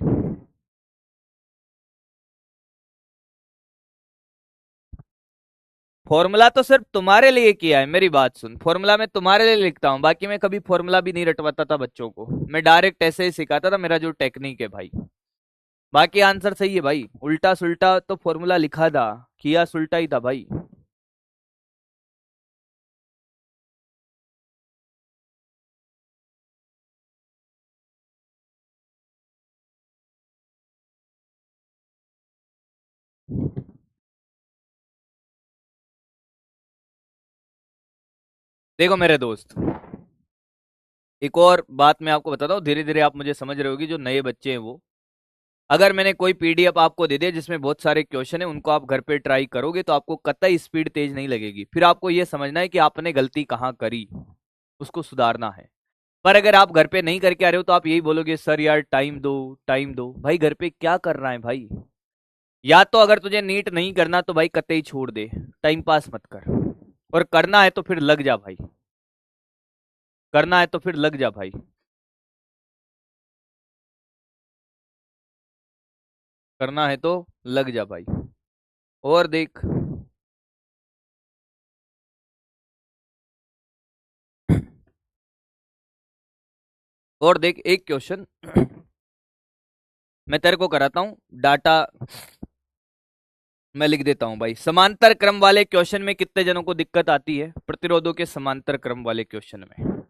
फॉर्मूला तो सिर्फ तुम्हारे लिए किया है, मेरी बात सुन, फॉर्मूला मैं तुम्हारे लिए लिखता हूँ, बाकी मैं कभी फॉर्मूला भी नहीं रटवाता था बच्चों को। मैं डायरेक्ट ऐसे ही सिखाता था, मेरा जो टेक्निक है भाई। बाकी आंसर सही है भाई, उल्टा सुल्टा तो फॉर्मूला लिखा था, किया सुल्टा ही था भाई। देखो मेरे दोस्त, एक और बात मैं आपको बताता हूँ, धीरे धीरे आप मुझे समझ रहे होगी, जो नए बच्चे हैं वो। अगर मैंने कोई पीडीएफ आपको दे दिया जिसमें बहुत सारे क्वेश्चन है, उनको आप घर पे ट्राई करोगे तो आपको कतई स्पीड तेज नहीं लगेगी। फिर आपको यह समझना है कि आपने गलती कहाँ करी, उसको सुधारना है। पर अगर आप घर पे नहीं करके आ रहे हो तो आप यही बोलोगे सर यार टाइम दो, टाइम दो। भाई घर पे क्या कर रहा है भाई? या तो अगर तुझे नीट नहीं करना तो भाई कतई छोड़ दे, टाइम पास मत कर। और करना है तो फिर लग जा भाई, करना है तो फिर लग जा भाई। करना है तो लग जा भाई। और देख, और देख एक क्वेश्चन मैं तेरे को कराता हूं, डाटा मैं लिख देता हूं भाई। समांतर क्रम वाले क्वेश्चन में कितने जनों को दिक्कत आती है? प्रतिरोधों के समांतर क्रम वाले क्वेश्चन में,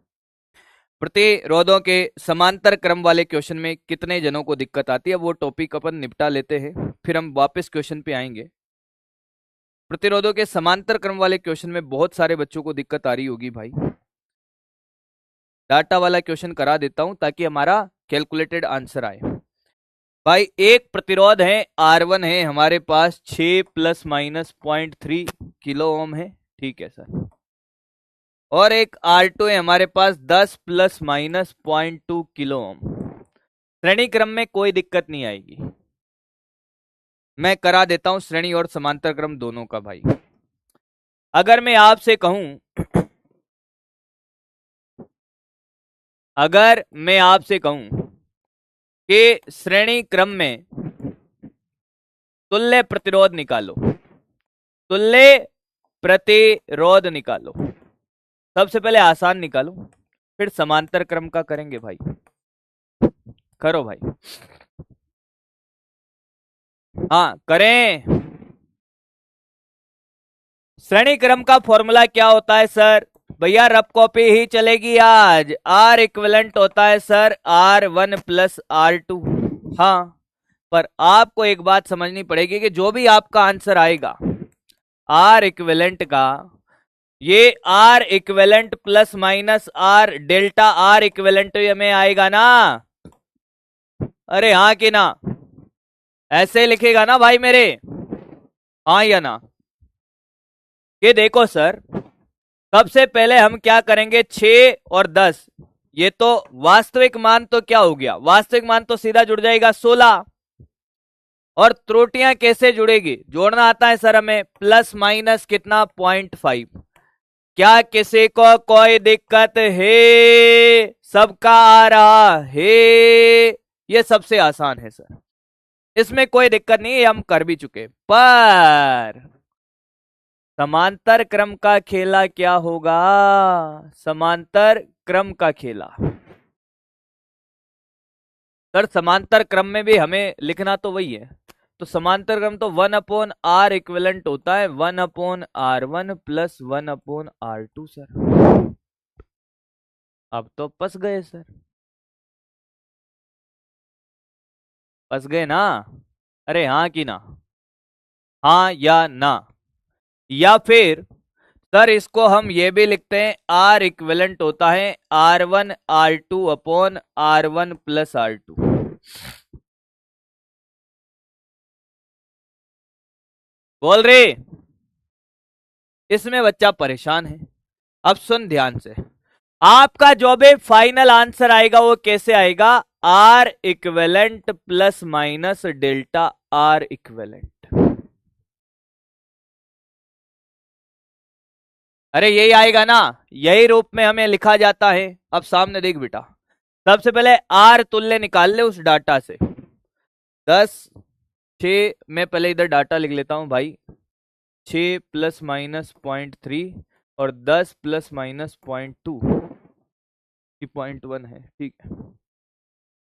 प्रतिरोधों के समांतर क्रम वाले क्वेश्चन में कितने जनों को दिक्कत आती है? वो टॉपिक अपन निपटा लेते हैं, फिर हम वापस क्वेश्चन पे आएंगे। प्रतिरोधों के समांतर क्रम वाले क्वेश्चन में बहुत सारे बच्चों को दिक्कत आ रही होगी भाई। डाटा वाला क्वेश्चन करा देता हूं ताकि हमारा कैलकुलेटेड आंसर आए। भाई एक प्रतिरोध है R1 है हमारे पास 6 प्लस माइनस 0.3 किलो ओम है, ठीक है सर। और एक R2 है हमारे पास 10 प्लस माइनस 0.2 किलो ओम। श्रेणी क्रम में कोई दिक्कत नहीं आएगी, मैं करा देता हूं श्रेणी और समांतर क्रम दोनों का भाई। अगर मैं आपसे कहूं, अगर मैं आपसे कहूं कि श्रेणी क्रम में तुल्य प्रतिरोध निकालो, तुल्य प्रतिरोध निकालो, सबसे पहले आसान निकालो, फिर समांतर क्रम का करेंगे भाई। करो भाई, हाँ करें। श्रेणी क्रम का फॉर्मूला क्या होता है सर? भैया रफ कॉपी ही चलेगी आज। R इक्विवेलेंट होता है सर R1 प्लस R2। हाँ, पर आपको एक बात समझनी पड़ेगी कि जो भी आपका आंसर आएगा R इक्विवेलेंट का, ये R equivalent plus minus R delta R equivalent में आएगा ना? अरे हाँ कि ना? ऐसे लिखेगा ना भाई मेरे, हाँ या ना? ये देखो सर, सबसे पहले हम क्या करेंगे, 6 और 10, ये तो वास्तविक मान तो क्या हो गया, वास्तविक मान तो सीधा जुड़ जाएगा 16। और त्रुटियां कैसे जुड़ेगी? जोड़ना आता है सर हमें, प्लस माइनस कितना 0.5। क्या किसी को कोई दिक्कत है? सबका आ रहा है? ये सबसे आसान है सर, इसमें कोई दिक्कत नहीं है, हम कर भी चुके। पर समांतर क्रम का खेला क्या होगा? समांतर क्रम का खेला सर, समांतर क्रम में भी हमें लिखना तो वही है। तो समांतर क्रम तो 1/R इक्विवेलेंट होता है 1/R1 प्लस 1/R2 सर। अब तो फंस गए सर, फंस गए ना? अरे हाँ कि ना? हाँ या ना? या फिर सर इसको हम ये भी लिखते हैं, R इक्विवेलेंट होता है R1 R2 upon R1 plus R2। बोल रहे? इसमें बच्चा परेशान है। अब सुन ध्यान से, आपका जो भी फाइनल आंसर आएगा वो कैसे आएगा? R equivalent plus minus delta R equivalent. अरे यही आएगा ना, यही रूप में हमें लिखा जाता है। अब सामने देख बेटा, सबसे पहले R तुल्य निकाल ले उस डाटा से। 10 6, मैं पहले इधर डाटा लिख लेता हूं भाई, 6 प्लस माइनस 0.3 और 10 प्लस माइनस 0.2 की 0.1 है, ठीक है।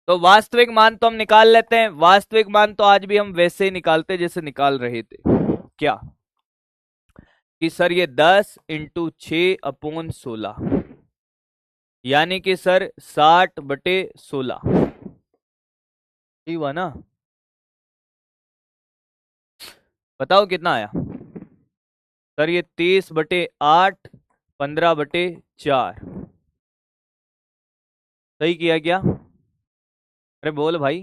तो वास्तविक मान तो हम निकाल लेते हैं। वास्तविक मान तो आज भी हम वैसे ही निकालते जैसे निकाल रहे थे, क्या कि सर ये 10 इंटू 6 अपॉन 16, यानी कि सर 60/16 ठीक हुआ ना? बताओ कितना आया सर? ये 30/8 15/4 सही किया क्या? अरे बोल भाई,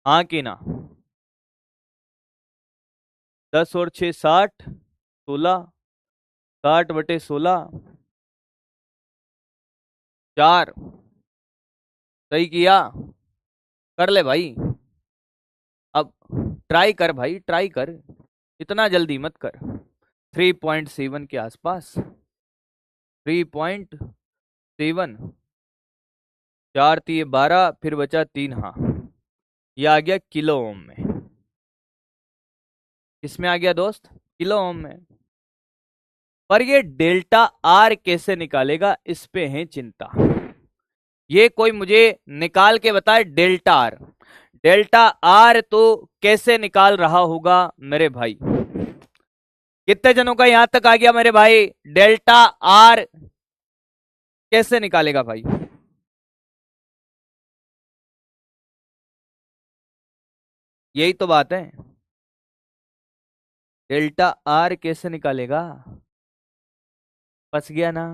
हाँ कि ना? 10 और 6 60, 16, 60/16 4 सही किया? कर ले भाई, अब ट्राई कर भाई, ट्राई कर, इतना जल्दी मत कर। 3.7 के आसपास, 3.7, 4 3 12, फिर बचा 3, हाँ ये आ गया किलो ओम में। किसमें आ गया दोस्त? किलो ओम में। पर ये डेल्टा आर कैसे निकालेगा, इस पे है चिंता। ये कोई मुझे निकाल के बताए डेल्टा आर। डेल्टा आर तो कैसे निकाल रहा होगा मेरे भाई? कितने जनों का यहां तक आ गया मेरे भाई? डेल्टा आर कैसे निकालेगा भाई? यही तो बात है, डेल्टा आर कैसे निकालेगा? फंस गया ना?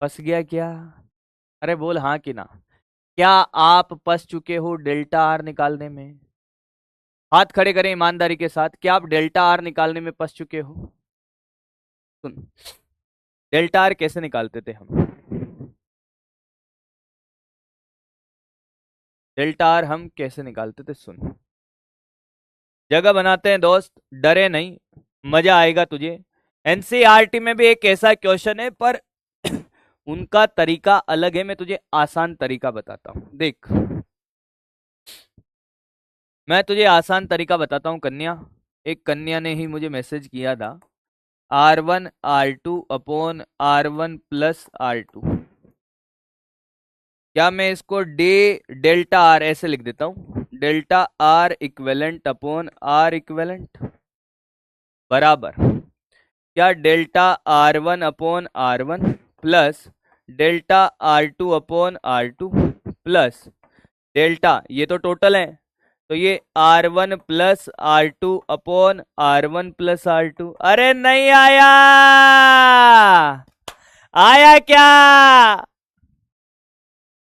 फंस गया क्या? अरे बोल हाँ कि ना। क्या आप फंस चुके हो डेल्टा आर निकालने में? हाथ खड़े करें ईमानदारी के साथ, क्या आप डेल्टा आर निकालने में फंस चुके हो? सुन, डेल्टा आर कैसे निकालते थे हम? डेल्टा आर हम कैसे निकालते थे, सुन। जगह बनाते हैं दोस्त, डरे नहीं, मजा आएगा तुझे। एनसीईआरटी में भी एक ऐसा क्वेश्चन है, पर उनका तरीका अलग है। मैं तुझे आसान तरीका बताता हूं, देख। मैं तुझे आसान तरीका बताता हूं कन्या। एक कन्या ने ही मुझे मैसेज किया था, R1 R2 upon R1 plus R2। क्या मैं इसको डेल्टा आर ऐसे लिख देता हूं, delta R equivalent upon are equivalent बराबर, क्या delta R1 upon R1 plus delta R2 upon R2 plus delta, ये तो टोटल है, तो ये R1 plus R2 upon R1 plus R2। अरे नहीं आया? आया क्या?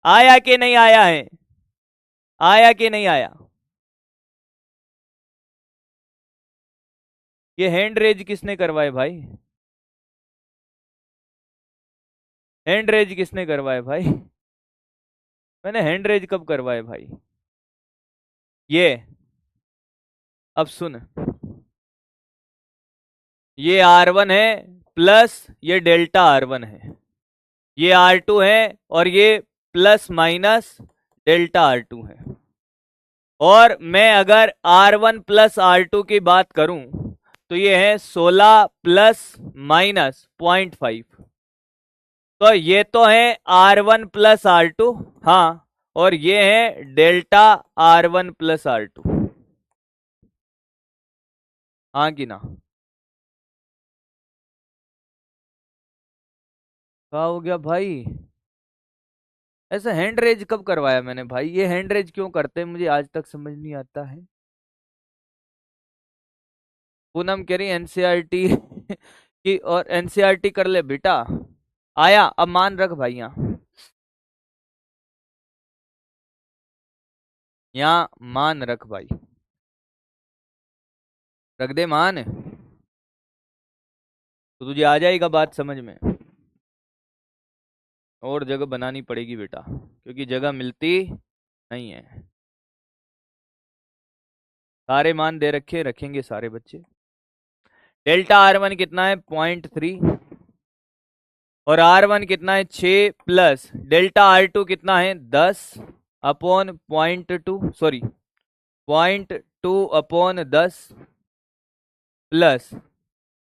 आया कि नहीं आया है? आया कि नहीं आया? ये हैंड रेज किसने करवाए भाई? हैंड रेज किसने करवाए भाई? मैंने हैंड रेज कब करवाए भाई? ये, अब सुन, ये R1 है प्लस ये डेल्टा R1 है, ये R2 है और ये प्लस माइनस डेल्टा R2 है। और मैं अगर R1 प्लस R2 की बात करूं तो ये है 16 प्लस माइनस 0.5। तो ये तो है R1 प्लस R2, हाँ, और ये है डेल्टा R1 प्लस R2, हाँ कि ना? क्या हो गया भाई? ऐसा हैंड रेज कब करवाया मैंने भाई? ये हैंड रेज क्यों करते हैं मुझे आज तक समझ नहीं आता है। पूनम कह रही एनसीईआरटी की, और एनसीईआरटी कर ले बेटा। आया, अब मान रख भाई, यहाँ मान रख भाई, रख दे मान, तो तुझे आ जाएगा बात समझ में। और जगह बनानी पड़ेगी बेटा, क्योंकि जगह मिलती नहीं है। सारे मान दे रखे, रखेंगे सारे बच्चे। डेल्टा R1 कितना है? 0.3, और R1 कितना है? 6 प्लस डेल्टा R2 कितना है? 10 upon 0.2, sorry 0.2 upon 10 plus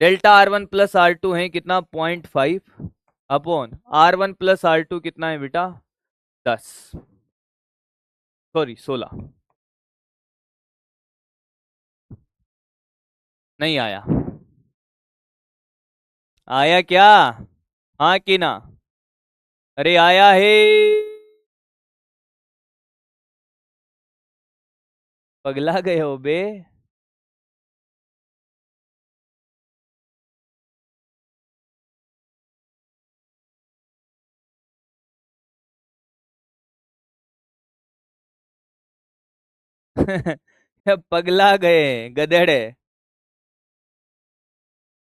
delta R1 plus R2 है कितना? 0.5 अपॉन R1 प्लस R2 कितना है बेटा? 10, सॉरी 16। नहीं आया? आया क्या? हाँ कि ना? अरे आया है। पगला गए हो बे? पगला गए गधेड़े।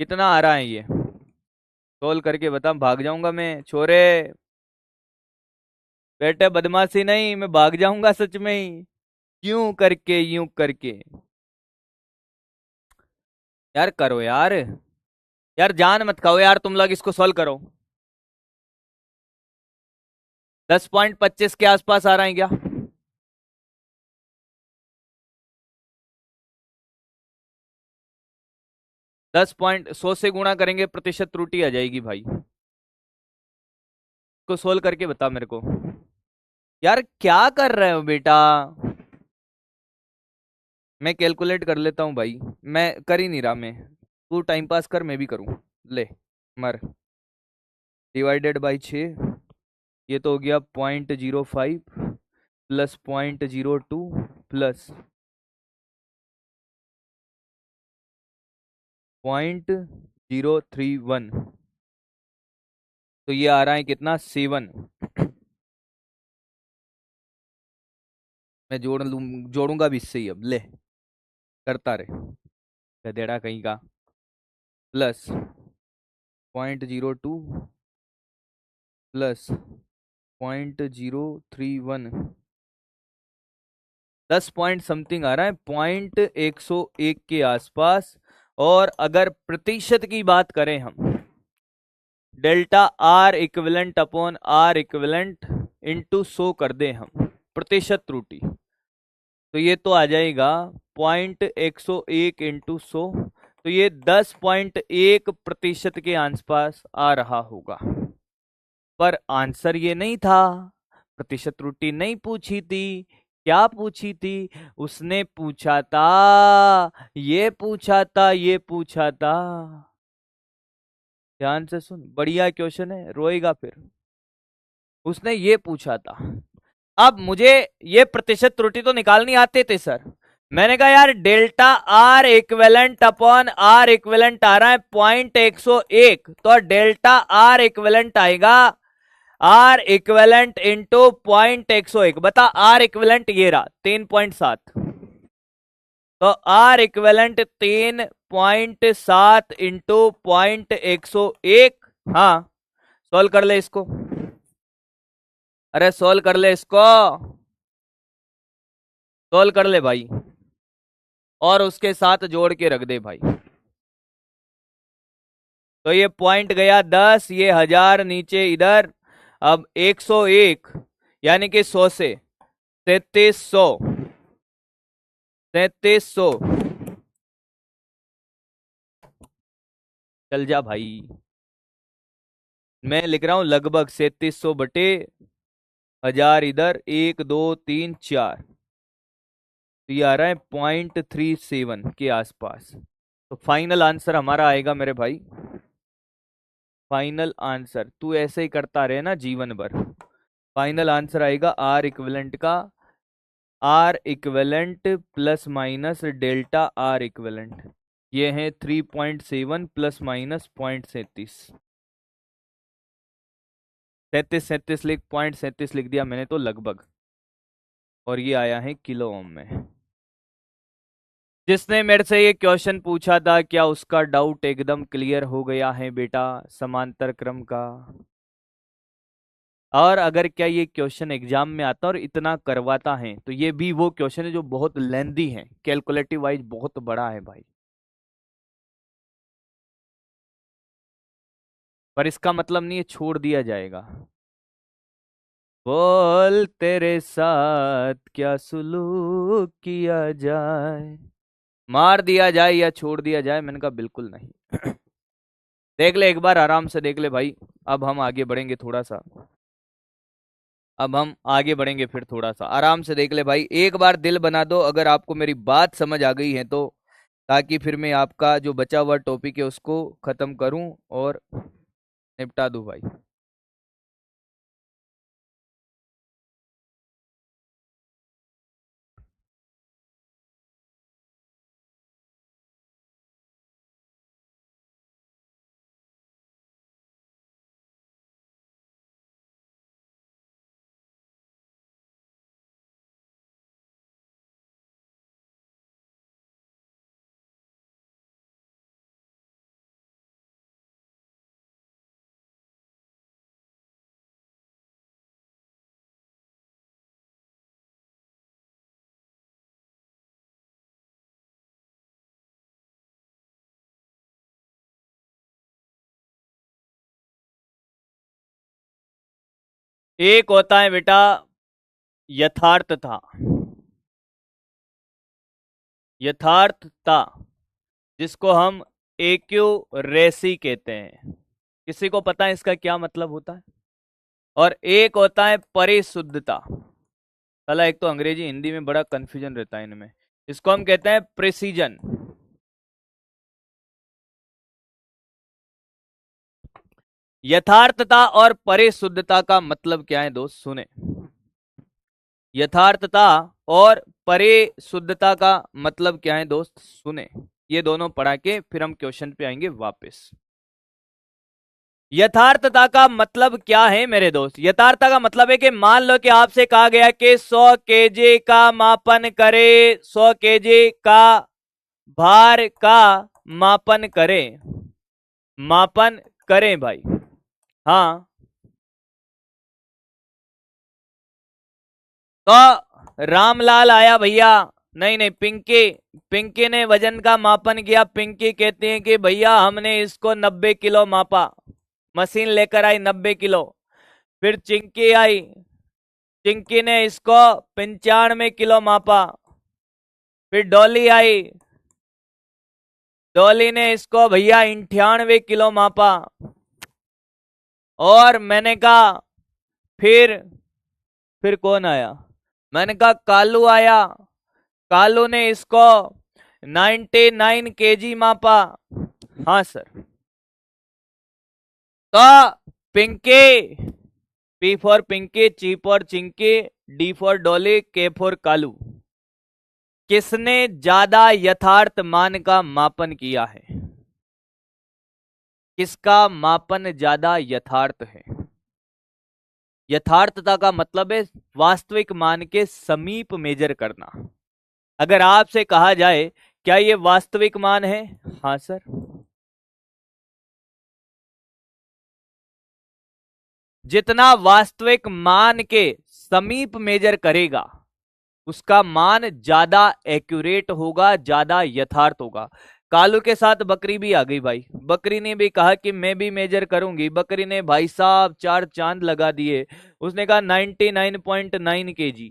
कितना आ रहा है ये? तोल करके बता, भाग जाऊंगा मैं छोरे। बेटे बदमाशी नहीं, मैं भाग जाऊंगा सच में ही। यूं करके यूं करके। यार करो यार, यार जान मत खाओ यार, तुम लोग इसको सॉल्व करो। 10.25 के आसपास आ रहा है क्या? 10 पॉइंट 100 से गुणा करेंगे प्रतिशत त्रुटि आ जाएगी भाई। को सोल्व करके बता मेरे को। यार क्या कर रहे हो बेटा? मैं कैलकुलेट कर लेता हूँ भाई, मैं कर ही नहीं रहा। मैं, तू टाइम पास कर, मैं भी करूँ। ले मर, डिवाइडेड बाई 6, ये तो हो गया 0.05 प्लस 0.02 प्लस 0.031, तो ये आ रहा है कितना, 7। मैं जोड़ूंगा भी इससे ही, अब ले करता रहे गधेड़ा कहीं का। प्लस 0.02 प्लस 0.031, 10 पॉइंट समथिंग आ रहा है, 101 के आसपास। और अगर प्रतिशत की बात करें हम, delta R equivalent upon R equivalent into 100 कर दें हम प्रतिशत त्रुटि, तो ये तो आ जाएगा 0.101 इंटू 100, तो ये 10.1% के आसपास आ रहा होगा। पर आंसर ये नहीं था, प्रतिशत त्रुटि नहीं पूछी थी। क्या पूछी थी? उसने पूछा था, ये पूछा था, ये पूछा था। ध्यान से सुन, बढ़िया क्वेश्चन है, रोएगा फिर। उसने ये पूछा था। अब मुझे ये प्रतिशत त्रुटि तो निकालनी आते थे सर। मैंने कहा यार delta R equivalent upon R equivalent आ रहा है 0.101, तो डेल्टा आर इक्विवेलेंट आएगा आर इक्विवेलेंट इंटू 0.101। बता, आर इक्विवेलेंट ये रहा 3.7, तो आर इक्विवेलेंट 3.7 इंटू 0.101। हाँ, सॉल्व कर ले इसको। अरे सॉल्व कर ले इसको, सॉल्व कर ले भाई, और उसके साथ जोड़ के रख दे भाई। तो ये पॉइंट गया 10, ये 1000 नीचे इधर। अब 101 यानी कि 100 से 3300, 3300। चल जा भाई, मैं लिख रहा हूं लगभग 3300 बटे 1000 इधर, 1 2 3 4, तो ये आ रहा है 0.37 के आसपास। तो फाइनल आंसर हमारा आएगा मेरे भाई, फाइनल आंसर, तू ऐसे ही करता रहे ना जीवन भर, फाइनल आंसर आएगा आर इक्विवेलेंट का, R equivalent plus minus delta R equivalent, ये है 3.7 प्लस माइनस 0.37, 37 लिख, 0.37 लिख दिया मैंने तो लगभग, और ये आया है किलो ओम में। जिसने मेरे से ये क्वेश्चन पूछा था, क्या उसका डाउट एकदम क्लियर हो गया है बेटा समांतर क्रम का? और अगर क्या ये क्वेश्चन एग्जाम में आता और इतना करवाता है, तो ये भी वो क्वेश्चन है जो बहुत लेंदी है, कैलकुलेटिव वाइज बहुत बड़ा है भाई। पर इसका मतलब नहीं है छोड़ दिया जाएगा। बोल तेरे साथ क्या सुलूक किया जाए, मार दिया जाए या छोड़ दिया जाए? मैंने कहा बिल्कुल नहीं। देख ले एक बार, आराम से देख ले भाई। अब हम आगे बढ़ेंगे थोड़ा सा, अब हम आगे बढ़ेंगे फिर थोड़ा सा, आराम से देख ले भाई, एक बार दिल बना दो अगर आपको मेरी बात समझ आ गई है तो, ताकि फिर मैं आपका जो बचा हुआ टॉपिक है उसको खत्म करूं और निपटा दूं भाई। एक होता है बेटा यथार्थता, यथार्थता जिसको हम एक्यूरेसी कहते हैं। किसी को पता है इसका क्या मतलब होता है? और एक होता है परिशुद्धता। साला एक तो अंग्रेजी हिंदी में बड़ा कंफ्यूजन रहता है इनमें। इसको हम कहते हैं प्रिसीजन। यथार्थता और परिशुद्धता का मतलब क्या है दोस्त, सुने। यथार्थता और परिशुद्धता का मतलब क्या है दोस्त, सुने। ये दोनों पढ़ा के फिर हम क्वेश्चन पे आएंगे वापस। यथार्थता का मतलब क्या है मेरे दोस्त? यथार्थता का मतलब है कि मान लो कि आपसे कहा गया कि 100 केजी का मापन करे, 100 केजी का भार का मापन करें, मापन करें भाई। हाँ, तो रामलाल आया भैया, नहीं नहीं, पिंकी, पिंकी ने वजन का मापन किया। पिंकी कहती है कि भैया हमने इसको 90 किलो मापा। मशीन लेकर आई 90 किलो। फिर चिंकी आई, चिंकी ने इसको 95 किलो मापा। फिर डॉली आई, डॉली ने इसको भैया 98 किलो मापा। और मैंने कहा फिर कौन आया? मैंने कहा कालू आया। कालू ने इसको 99 केजी मापा। हाँ सर। तो पिंकी, पी फॉर पिंकी, ची for Chinki, D for Dolly, के फॉर कालू, किसने ज्यादा यथार्थ मान का मापन किया है? किसका मापन ज्यादा यथार्थ है? यथार्थता का मतलब है वास्तविक मान के समीप मेजर करना। अगर आपसे कहा जाए क्या ये वास्तविक मान है? हाँ सर। जितना वास्तविक मान के समीप मेजर करेगा उसका मान ज्यादा एक्यूरेट होगा, ज्यादा यथार्थ होगा। कालू के साथ बकरी भी आ गई भाई। बकरी ने भी कहा कि मैं भी मेजर करूंगी। बकरी ने भाई साहब 4 चांद लगा दिए। उसने कहा 99.9 केजी।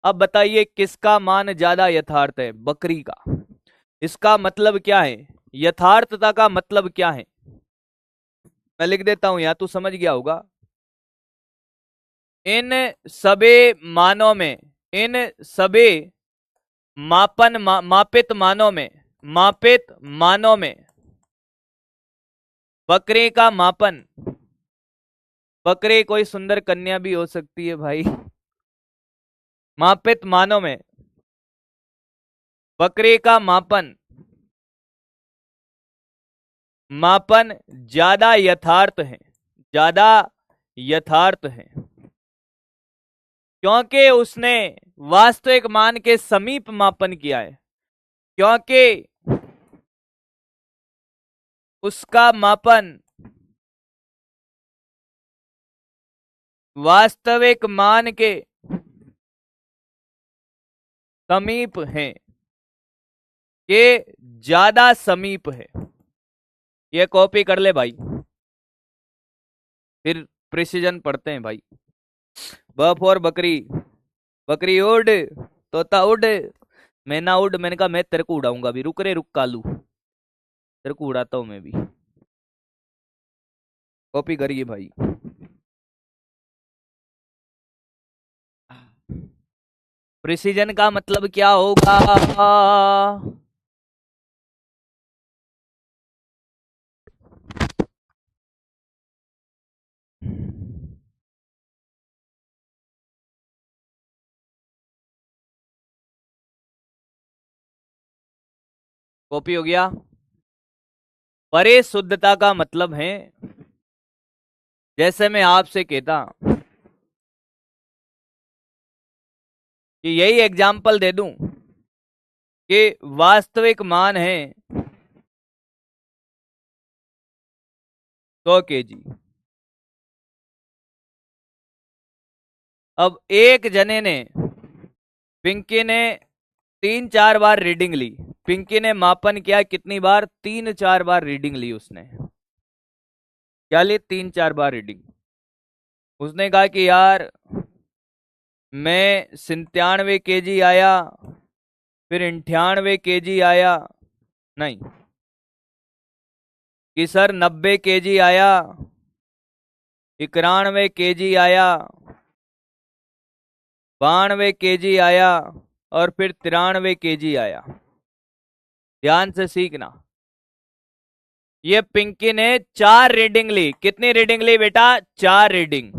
अब बताइए किसका मान ज्यादा यथार्थ है? बकरी का। इसका मतलब क्या है? यथार्थता का मतलब क्या है? मैं लिख देता हूं, यहां तू समझ गया होगा। इन सभी मानों में, इन सभी मापित मानों में, मापित मानों में बकरी का मापन, बकरी कोई सुंदर कन्या भी हो सकती है भाई। मापित मानों में बकरी का मापन, मापन ज्यादा यथार्थ है, ज्यादा यथार्थ है, क्योंकि उसने वास्तविक मान के समीप मापन किया है। क्योंकि उसका मापन वास्तविक मान के समीप है, के ज्यादा समीप है। ये कॉपी कर ले भाई, फिर प्रिसीजन पढ़ते हैं भाई। ब फॉर बकरी, बकरी उड़, तोता उड़, मैना उड़। मैंने कहा मैं तेरे को उड़ाऊंगा भी, रुक रे रुक कालू, तेरे को उड़ाता हूं मैं भी। कॉपी करिए भाई। प्रिसीजन का मतलब क्या होगा? कॉपी हो गया। परिशुद्धता का मतलब है, जैसे मैं आपसे कहता कि यही एग्जाम्पल दे दूं कि वास्तविक मान है 100 केजी। अब एक जने ने, पिंकी ने 3-4 बार रीडिंग ली। पिंकी ने मापन किया कितनी बार? 3-4 बार रीडिंग ली उसने। क्या ली? 3-4 बार रीडिंग। उसने कहा कि यार मैं 97 केजी आया, फिर 98 केजी आया, नहीं, कि सर 90 केजी आया, 91 kg आया, 92 kg आया, और फिर 93 kg आया। ध्यान से सीखना। ये पिंकी ने 4 रीडिंग ली। कितनी रीडिंग ली बेटा? 4 रीडिंग।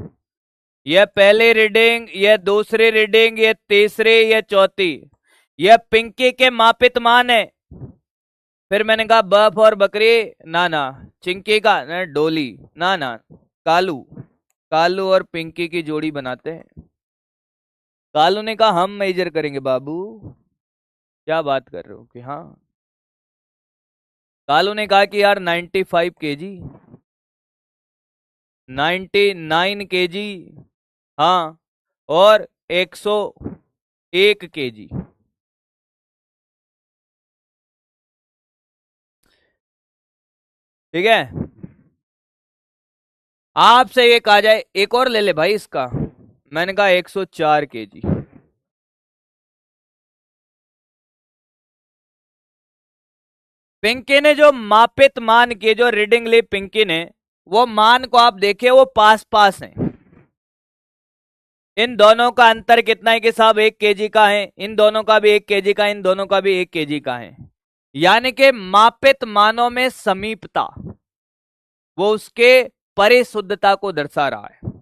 ये पहली रीडिंग, ये दूसरी रीडिंग, ये तीसरी, ये चौथी। ये पिंकी के मापित मान है। फिर मैंने कहा ब फॉर बकरी, ना ना। चिंकी का ना, डोली, ना ना। कालू, कालू और पिंकी की जोड़ी बनाते हैं। कालू ने कहा हम मेजर करेंगे बाबू। क्या बात कर रहे हो कि हाँ। कालू ने कहा कि यार 95 kg, 99 kg, हाँ, और 101 kg। ठीक है, आपसे एक आ जाए, एक और ले ले भाई इसका। मैंने कहा 104 kg। पिंकी ने जो मापित मान की, जो रीडिंग ली पिंकी ने, वो मान को आप देखिए, वो पास पास हैं। इन दोनों का अंतर कितना है कि साहब 1 kg का है। इन दोनों का भी 1 kg का, इन दोनों का भी 1 kg का है। यानी कि मापित मानों में समीपता, वो उसके परिशुद्धता को दर्शा रहा है।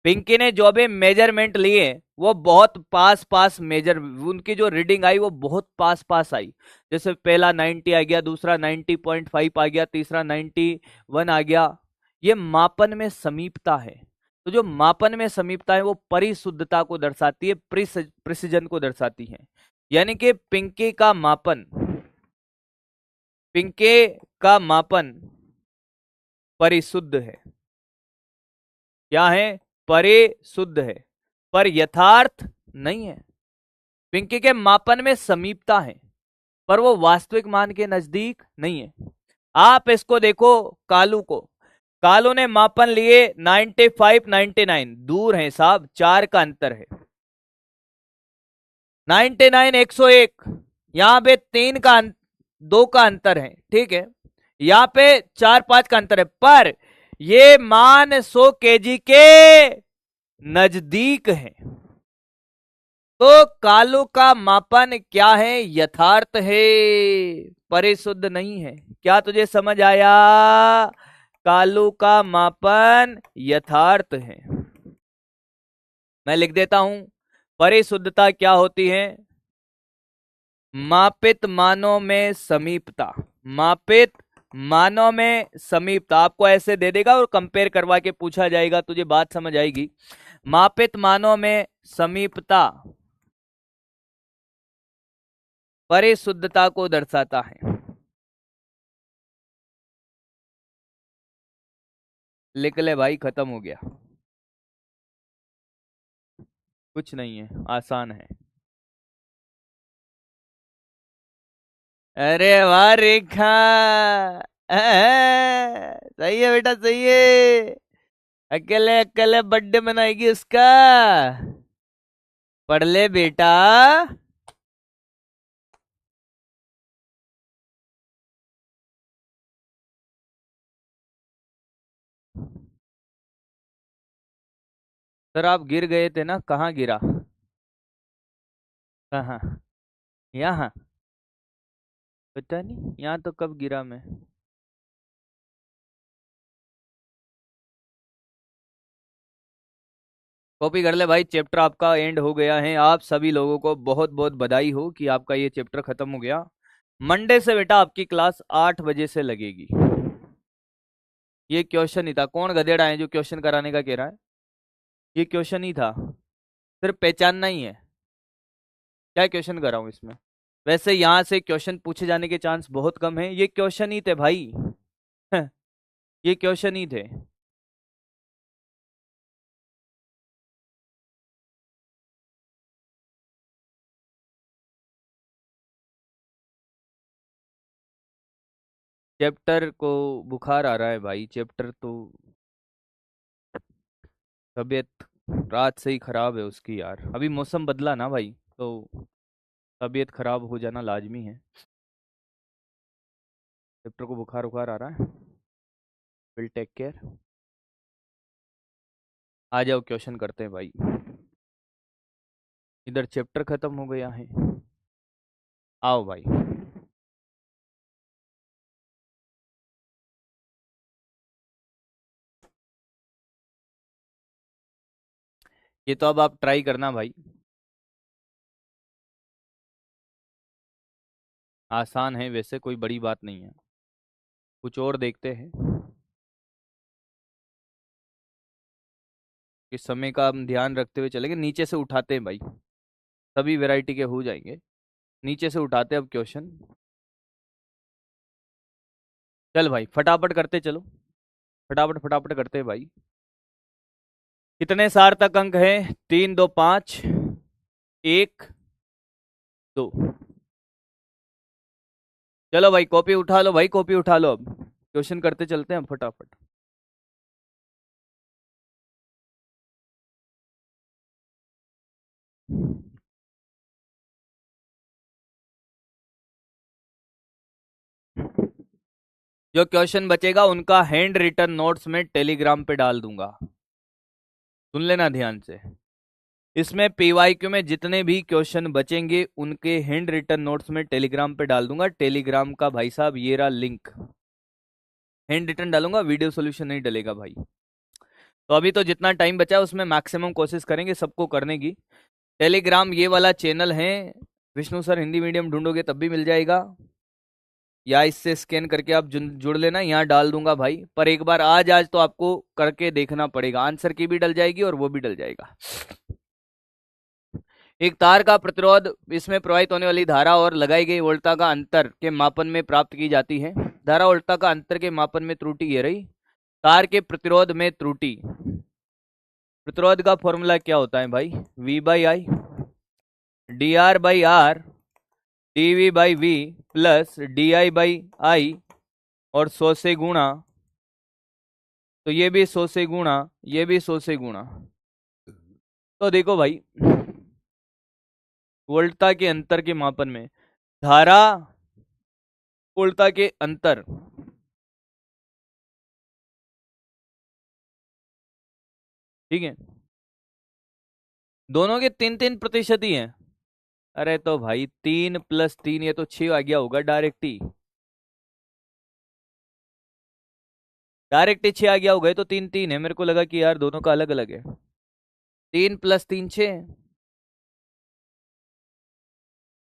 पिंकी ने जो भी मेजरमेंट लिए वो बहुत पास पास मेजर, उनकी जो रीडिंग आई वो बहुत पास पास आई। जैसे पहला 90 आ गया, दूसरा 90.5 आ गया, तीसरा 91 आ गया। ये मापन में समीपता है। तो जो मापन में समीपता है वो परिशुद्धता को दर्शाती है, प्रिसिजन को दर्शाती है। यानी कि पिंकी का मापन, पिंकी का मापन परिशुद्ध है। क्या है? परिशुद्ध है, पर यथार्थ नहीं है। पिंकी के मापन में समीपता है, पर वो वास्तविक मान के नजदीक नहीं है। आप इसको देखो, कालू को। कालू ने मापन लिए 95, 99, दूर है साहब, 4 का अंतर है। 99, 101, यहां पे 2 का अंतर है। ठीक है, यहां पे 4-5 का अंतर है, पर ये मान 100 kg के नजदीक है। तो कालू का मापन क्या है? यथार्थ है, परिशुद्ध नहीं है। क्या तुझे समझ आया? कालू का मापन यथार्थ है। मैं लिख देता हूं, परिशुद्धता क्या होती है? मापित मानों में समीपता। मापित मानों में समीपता आपको ऐसे दे देगा और कंपेयर करवा के पूछा जाएगा, तुझे बात समझ आएगी। मापित मानों में समीपता परिशुद्धता को दर्शाता है। लिख ले भाई, खत्म हो गया। कुछ नहीं है, आसान है। अरे वाह रेखा, सही है बेटा, सही है। अकेले अकेले बर्थडे मनाएगी उसका। पढ़ ले बेटा। सर आप गिर गए थे ना, कहाँ गिरा? कहाँ? यहाँ? पता नहीं, यहाँ तो कब गिरा मैं। कॉपी कर ले भाई, चैप्टर आपका एंड हो गया है। आप सभी लोगों को बहुत बहुत बधाई हो कि आपका ये चैप्टर खत्म हो गया। मंडे से बेटा आपकी क्लास 8 बजे से लगेगी। ये क्वेश्चन ही था, कौन गधेड़ा है जो क्वेश्चन कराने का कह रहा है? ये क्वेश्चन ही था, सिर्फ पहचानना ही है। क्या क्वेश्चन कर रहा हूँ इसमें? वैसे यहाँ से क्वेश्चन पूछे जाने के चांस बहुत कम है। ये क्वेश्चन ही थे भाई। ये क्वेश्चन ही थे। चैप्टर को बुखार आ रहा है भाई, चैप्टर तो तबीयत रात से ही खराब है उसकी यार। अभी मौसम बदला ना भाई, तो तबीयत खराब हो जाना लाजमी है। चैप्टर को बुखार उखार आ रहा है। Will take care. आ जाओ क्वेश्चन करते हैं भाई। इधर चैप्टर खत्म हो गया है, आओ भाई। ये तो अब आप ट्राई करना भाई, आसान है वैसे, कोई बड़ी बात नहीं है। कुछ और देखते हैं, कि समय का हम ध्यान रखते हुए चलेंगे। नीचे से उठाते हैं भाई, सभी वैरायटी के हो जाएंगे। नीचे से उठाते हैं अब क्वेश्चन। चल भाई फटाफट करते चलो, फटाफट फटाफट करते हैं भाई। कितने सार्थक अंक हैं? 3 2 5 1 2। चलो भाई कॉपी उठा लो भाई, कॉपी उठा लो, अब क्वेश्चन करते चलते हैं फटाफट। जो क्वेश्चन बचेगा उनका हैंड रिटन नोट्स में टेलीग्राम पे डाल दूंगा, सुन लेना ध्यान से। इसमें पीवाईक्यू में जितने भी क्वेश्चन बचेंगे उनके हैंड रिटन नोट्स में टेलीग्राम पे डाल दूंगा। टेलीग्राम का भाई साहब ये रहा लिंक, हैंड रिटन डालूंगा, वीडियो सॉल्यूशन नहीं डलेगा भाई। तो अभी तो जितना टाइम बचा है उसमें मैक्सिमम कोशिश करेंगे सबको करने की। टेलीग्राम ये वाला चैनल है, विष्णु सर हिंदी मीडियम ढूंढोगे तब भी मिल जाएगा, या इससे स्कैन करके आप जुड़ लेना, यहाँ डाल दूंगा भाई। पर एक बार आज तो आपको करके देखना पड़ेगा, आंसर की भी डल जाएगी और वो भी डल जाएगा। एक तार का प्रतिरोध, इसमें प्रवाहित होने वाली धारा और लगाई गई वोल्टता का अंतर के मापन में प्राप्त की जाती है। धारा वोल्टता का अंतर के मापन में त्रुटि ये रही, तार के प्रतिरोध में त्रुटि। प्रतिरोध का फॉर्मूला क्या होता है भाई? V by I, D R by R, D V by V plus D I by I, और 100 से गुणा, तो ये भी 100 से गुणा, ये भी 100 से गुणा। तो देखो भाई वोल्टता के अंतर के मापन में धारा वोल्टता के अंतर, ठीक है, दोनों के 3-3% ही हैं। अरे तो भाई 3 + 3 ये तो 6 आ गया होगा डायरेक्ट ही, डायरेक्ट ही 6 आ गया होगा। ये तो 3-3 है, मेरे को लगा कि यार दोनों का अलग अलग है। 3 + 3 6,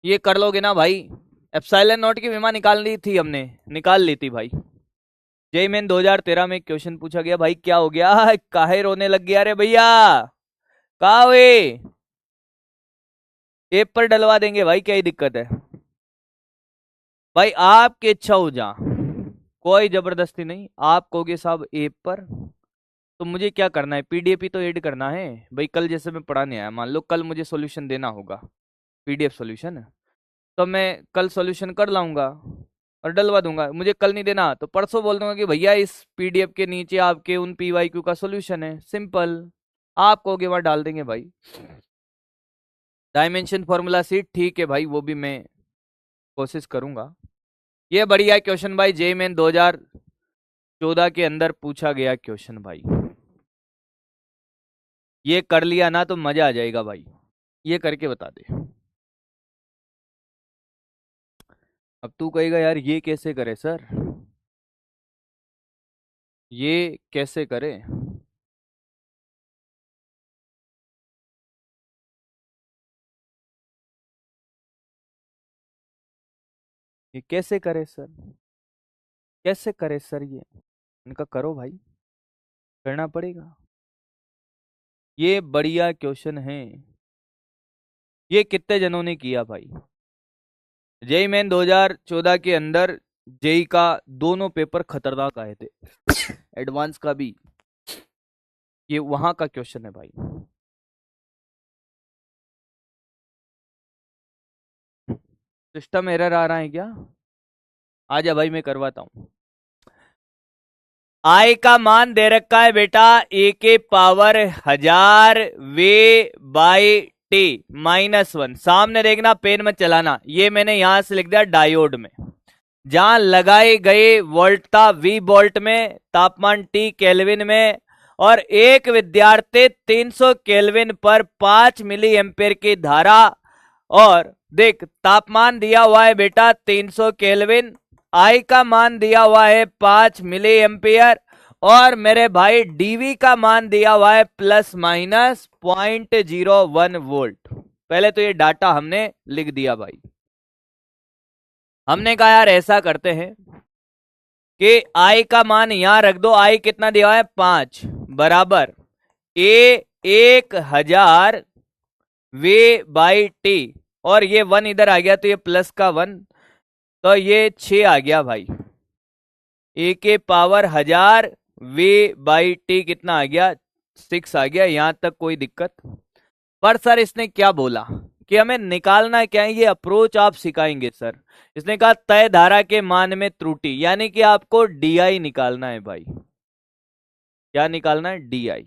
ये कर लोगे ना भाई। एप्सिलॉन नॉट की विमा निकाल ली थी हमने, निकाल ली थी भाई। जेईई मेन 2013 में क्वेश्चन पूछा गया भाई, क्या हो गया काहे रोने लग गया रे भैया, कहा हुए? ऐप पर डलवा देंगे भाई, क्या ही दिक्कत है भाई, आपकी इच्छा हो जा, कोई जबरदस्ती नहीं। आप कहोगे साहब ऐप पर, तो मुझे क्या करना है? पीडीएफ ही तो ऐड करना है भाई। कल जैसे मैं पढ़ाने आया, मान लो कल मुझे सॉल्यूशन देना होगा, पीडीएफ सॉल्यूशन, तो मैं कल सॉल्यूशन कर लाऊंगा और डलवा दूंगा। मुझे कल नहीं देना तो परसों बोल दूंगा कि भैया इस पीडीएफ के नीचे आपके उन पीवाईक्यू का सॉल्यूशन है, सिंपल। आप कहोगे वहां डाल देंगे भाई। डायमेंशन फॉर्मूला सीट, ठीक है भाई, वो भी मैं कोशिश करूंगा। ये बढ़िया क्वेश्चन भाई, जेईई मेन 2014 के अंदर पूछा गया क्वेश्चन भाई, ये कर लिया ना तो मजा आ जाएगा भाई। ये करके बता दे। अब तू कहेगा यार ये कैसे करे सर, ये कैसे करे? ये कैसे करे सर, कैसे करे सर? ये इनका करो भाई, करना पड़ेगा। ये बढ़िया क्वेश्चन है, ये कितने जनों ने किया भाई? जेईई मेन 2014 के अंदर जेईई का दोनों पेपर खतरनाक आए थे, एडवांस का भी। ये वहां का क्वेश्चन है भाई। सिस्टम एरर आ रहा है क्या? आजा भाई मैं करवाता हूं। आई का मान दे रखा है बेटा ए के पावर 1000 वे बाई टी -1। सामने देखना, पेन मत चलाना। ये मैंने यहां से लिख दिया डायोड में, जहां लगाए गए वोल्टता वी वोल्ट में, तापमान टी केल्विन में, और एक विद्यार्थी 300 केल्विन पर 5 मिली एम्पेयर की धारा, और देख तापमान दिया हुआ है बेटा 300 केल्विन, आई का मान दिया हुआ है 5 मिली एम्पियर, और मेरे भाई डीवी का मान दिया हुआ है प्लस माइनस 0.01 वोल्ट। पहले तो ये डाटा हमने लिख दिया भाई। हमने कहा यार ऐसा करते हैं कि आई का मान यहां रख दो, आई कितना दिया हुआ है 5 बराबर ए 1000 वे बाई टी, और ये 1 इधर आ गया तो ये प्लस का 1, तो ये 6 आ गया भाई, ए के पावर 1000 वे बाई टी कितना आ गया 6 आ गया। यहां तक कोई दिक्कत? पर सर इसने क्या बोला कि हमें निकालना क्या है, ये अप्रोच आप सिखाएंगे सर। इसने कहा तय धारा के मान में त्रुटि, यानी कि आपको डीआई निकालना है भाई। क्या निकालना है? डीआई।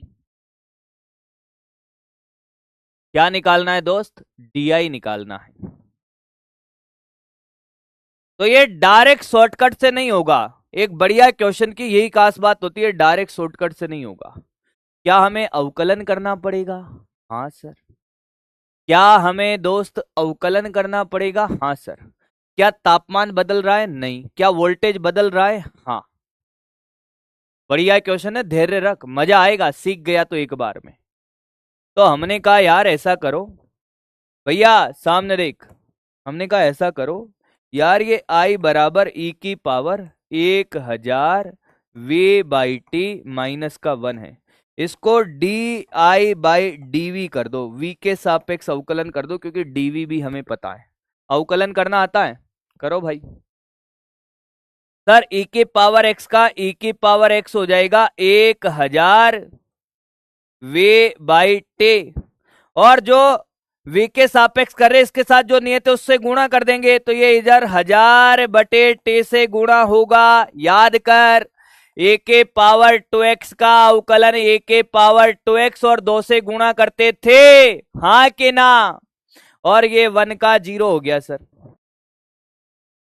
क्या निकालना है दोस्त? डीआई निकालना है। तो ये डायरेक्ट शॉर्टकट से नहीं होगा। एक बढ़िया क्वेश्चन की यही खास बात होती है, डायरेक्ट शॉर्टकट से नहीं होगा। क्या हमें अवकलन करना पड़ेगा? हाँ सर। क्या हमें दोस्त अवकलन करना पड़ेगा? हाँ सर। क्या तापमान बदल रहा है? नहीं। क्या वोल्टेज बदल रहा है? हाँ। बढ़िया क्वेश्चन है, धैर्य रख, मजा आएगा, सीख गया तो एक बार में। तो हमने कहा यार ऐसा करो भैया, सामने देख, हमने कहा ऐसा करो यार, ये आई बराबर ई की पावर 1000 वे बाई टी माइनस का 1 है, इसको डी आई बाई डीवी कर दो, वी के सापेक्ष अवकलन कर दो, क्योंकि डीवी भी हमें पता है। अवकलन करना आता है? करो भाई। सर ई के पावर एक्स का ई की पावर एक्स हो जाएगा 1000 वे बाई टे, और जो वी के सापेक्ष कर रहे इसके साथ जो नियत है उससे गुणा कर देंगे, तो ये इधर 1000 बटे टे से गुणा होगा। याद कर, ए के पावर 2x का अवकलन ए के पावर 2x और 2 से गुणा करते थे, हाँ कि ना? और ये 1 का 0 हो गया सर।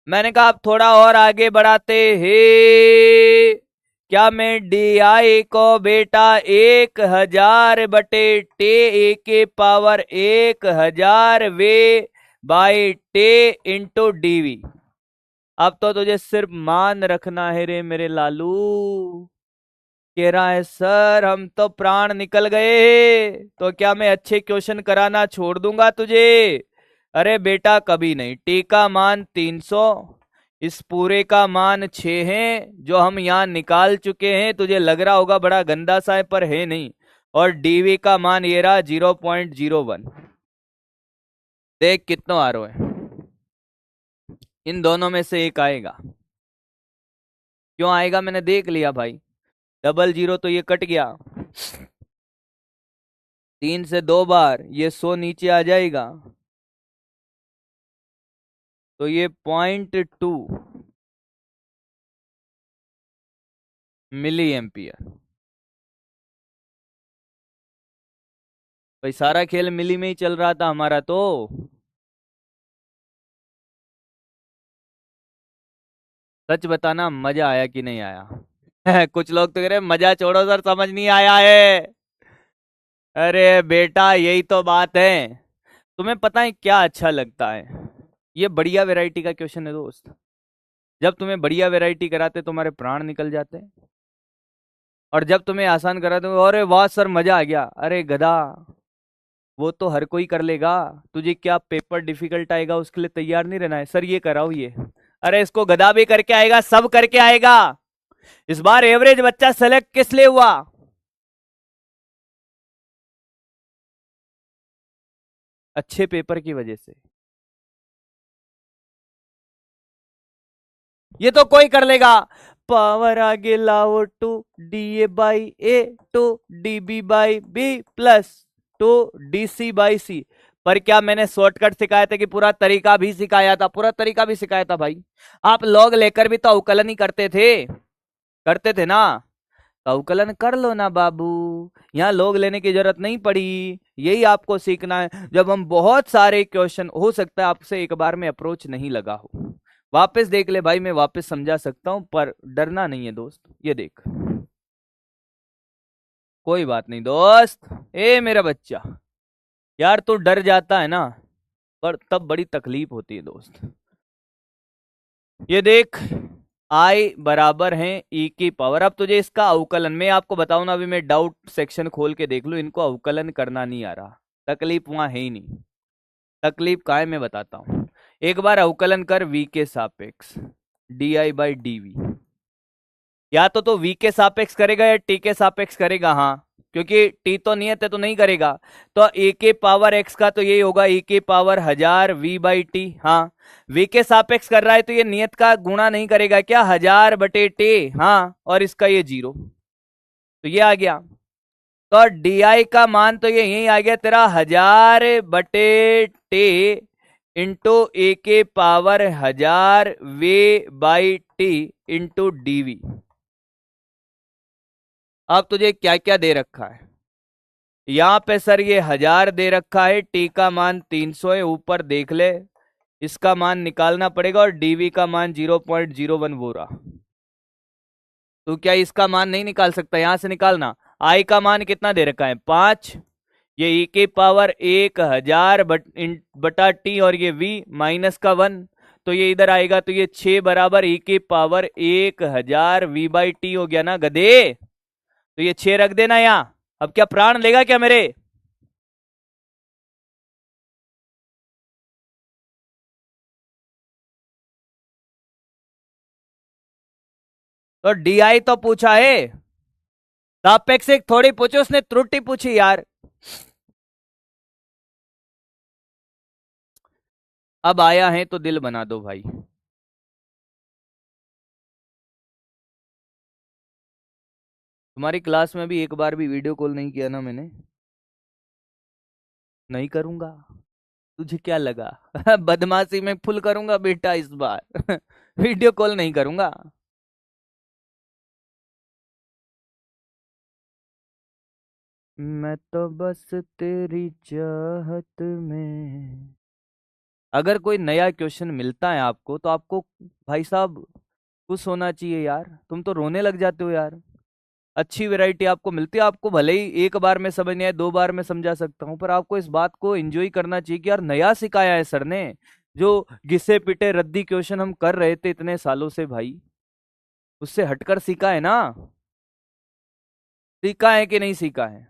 मैंने कहा आप थोड़ा और आगे बढ़ाते हैं, क्या मैं डी आई को बेटा 1000 बटे टे ए के पावर 1000 वे बाई टे इंटू डीवी। अब तो तुझे सिर्फ मान रखना है रे मेरे लालू। कह रहा है सर हम तो प्राण निकल गए, तो क्या मैं अच्छे क्वेश्चन कराना छोड़ दूंगा तुझे? अरे बेटा कभी नहीं। टी का मान 300, इस पूरे का मान 6 है जो हम यहाँ निकाल चुके हैं, तुझे लग रहा होगा बड़ा गंदा सा है पर है नहीं। और डीवी का मान ये रहा 0.01। देख कितना आ रहा है, इन दोनों में से एक आएगा। क्यों आएगा? मैंने देख लिया भाई, 00 तो ये कट गया, 3 से 2 बार ये 100 नीचे आ जाएगा, तो ये 0.2 मिली एम्पियर। भाई सारा खेल मिली में ही चल रहा था हमारा। तो सच बताना मजा आया कि नहीं आया? कुछ लोग तो कह रहे मजा छोड़ो सर, समझ नहीं आया है। अरे बेटा यही तो बात है। तुम्हें पता है क्या अच्छा लगता है? ये बढ़िया वैरायटी का क्वेश्चन है दोस्त। जब तुम्हें बढ़िया वैरायटी कराते तुम्हारे प्राण निकल जाते हैं, और जब तुम्हें आसान कराते अरे वाह सर मजा आ गया। अरे गधा, वो तो हर कोई कर लेगा, तुझे क्या पेपर डिफिकल्ट आएगा उसके लिए तैयार नहीं रहना है? सर ये कराओ ये, अरे इसको गधा भी करके आएगा, सब करके आएगा। इस बार एवरेज बच्चा सेलेक्ट किस लिए हुआ? अच्छे पेपर की वजह से। ये तो कोई कर लेगा। पावर आगे लाओ two D A by A two D B by B plus two D C by C. पर क्या मैंने शॉर्टकट सिखाया था कि पूरा तरीका भी सिखाया था? पूरा तरीका भी सिखाया था भाई। आप लॉग लेकर भी तो अवकलन ही करते थे ना। तो अवकलन कर लो ना बाबू, यहाँ लॉग लेने की जरूरत नहीं पड़ी। यही आपको सीखना है। जब हम बहुत सारे क्वेश्चन, हो सकता है आपसे एक बार में अप्रोच नहीं लगा हो, वापस देख ले भाई, मैं वापस समझा सकता हूं, पर डरना नहीं है दोस्त। ये देख कोई बात नहीं दोस्त। ए मेरा बच्चा, यार तू डर जाता है ना, पर तब बड़ी तकलीफ होती है दोस्त। ये देख, आई बराबर है ई की पावर। अब तुझे इसका अवकलन, मैं आपको बताऊं ना, अभी मैं डाउट सेक्शन खोल के देख लूं, इनको अवकलन करना नहीं आ रहा। तकलीफ वहां है ही नहीं। तकलीफ का है मैं बताता हूं। एक बार अवकलन कर v के सापेक्ष D I by D V. या तो v के सापेक्ष करेगा या t के सापेक्ष करेगा। हाँ, क्योंकि t तो नियत है तो नहीं करेगा। तो e के पावर x का तो यही होगा e के पावर 1000 v बाई टी। हाँ, v के सापेक्ष कर रहा है तो ये नियत का गुणा नहीं करेगा क्या, 1000 बटे टे। हाँ, और इसका ये 0, तो ये आ गया। तो di का मान तो ये यही आ गया तेरा 1000 बटे टे इंटू ए के पावर 1000 वे बाई टी इंटू डीवी। अब तुझे क्या क्या दे रखा है यहां पे सर, ये 1000 दे रखा है, टी का मान 300 है, ऊपर देख ले, इसका मान निकालना पड़ेगा, और डीवी का मान 0.01 वो रहा। तो क्या इसका मान नहीं निकाल सकता, यहां से निकालना। आई का मान कितना दे रखा है 5, ये ई के पावर 1000 बटा टी, और ये वी माइनस का 1, तो ये इधर आएगा, तो ये 6 बराबर ई के पावर 1000 वी बाई टी हो गया ना गधे। तो ये 6 रख देना यहां। अब क्या प्राण लेगा क्या मेरे? तो डी आई तो पूछा है, सापेक्षिक थोड़ी पूछी उसने, त्रुटि पूछी यार। अब आया है तो दिल बना दो भाई। तुम्हारी क्लास में भी एक बार भी वीडियो कॉल नहीं किया ना मैंने, नहीं करूंगा। तुझे क्या लगा बदमाशी में फुल करूंगा बेटा इस बार वीडियो कॉल नहीं करूंगा। मैं तो बस तेरी चाहत में। अगर कोई नया क्वेश्चन मिलता है आपको तो आपको भाई साहब खुश होना चाहिए यार, तुम तो रोने लग जाते हो यार। अच्छी वैरायटी आपको मिलती है, आपको भले ही एक बार में समझ नहीं आए, 2 बार में समझा सकता हूँ, पर आपको इस बात को एंजॉय करना चाहिए कि यार नया सिखाया है सर ने। जो घिसे पिटे रद्दी क्वेश्चन हम कर रहे थे इतने सालों से भाई, उससे हटकर सीखा है ना। सीखा है कि नहीं सीखा है?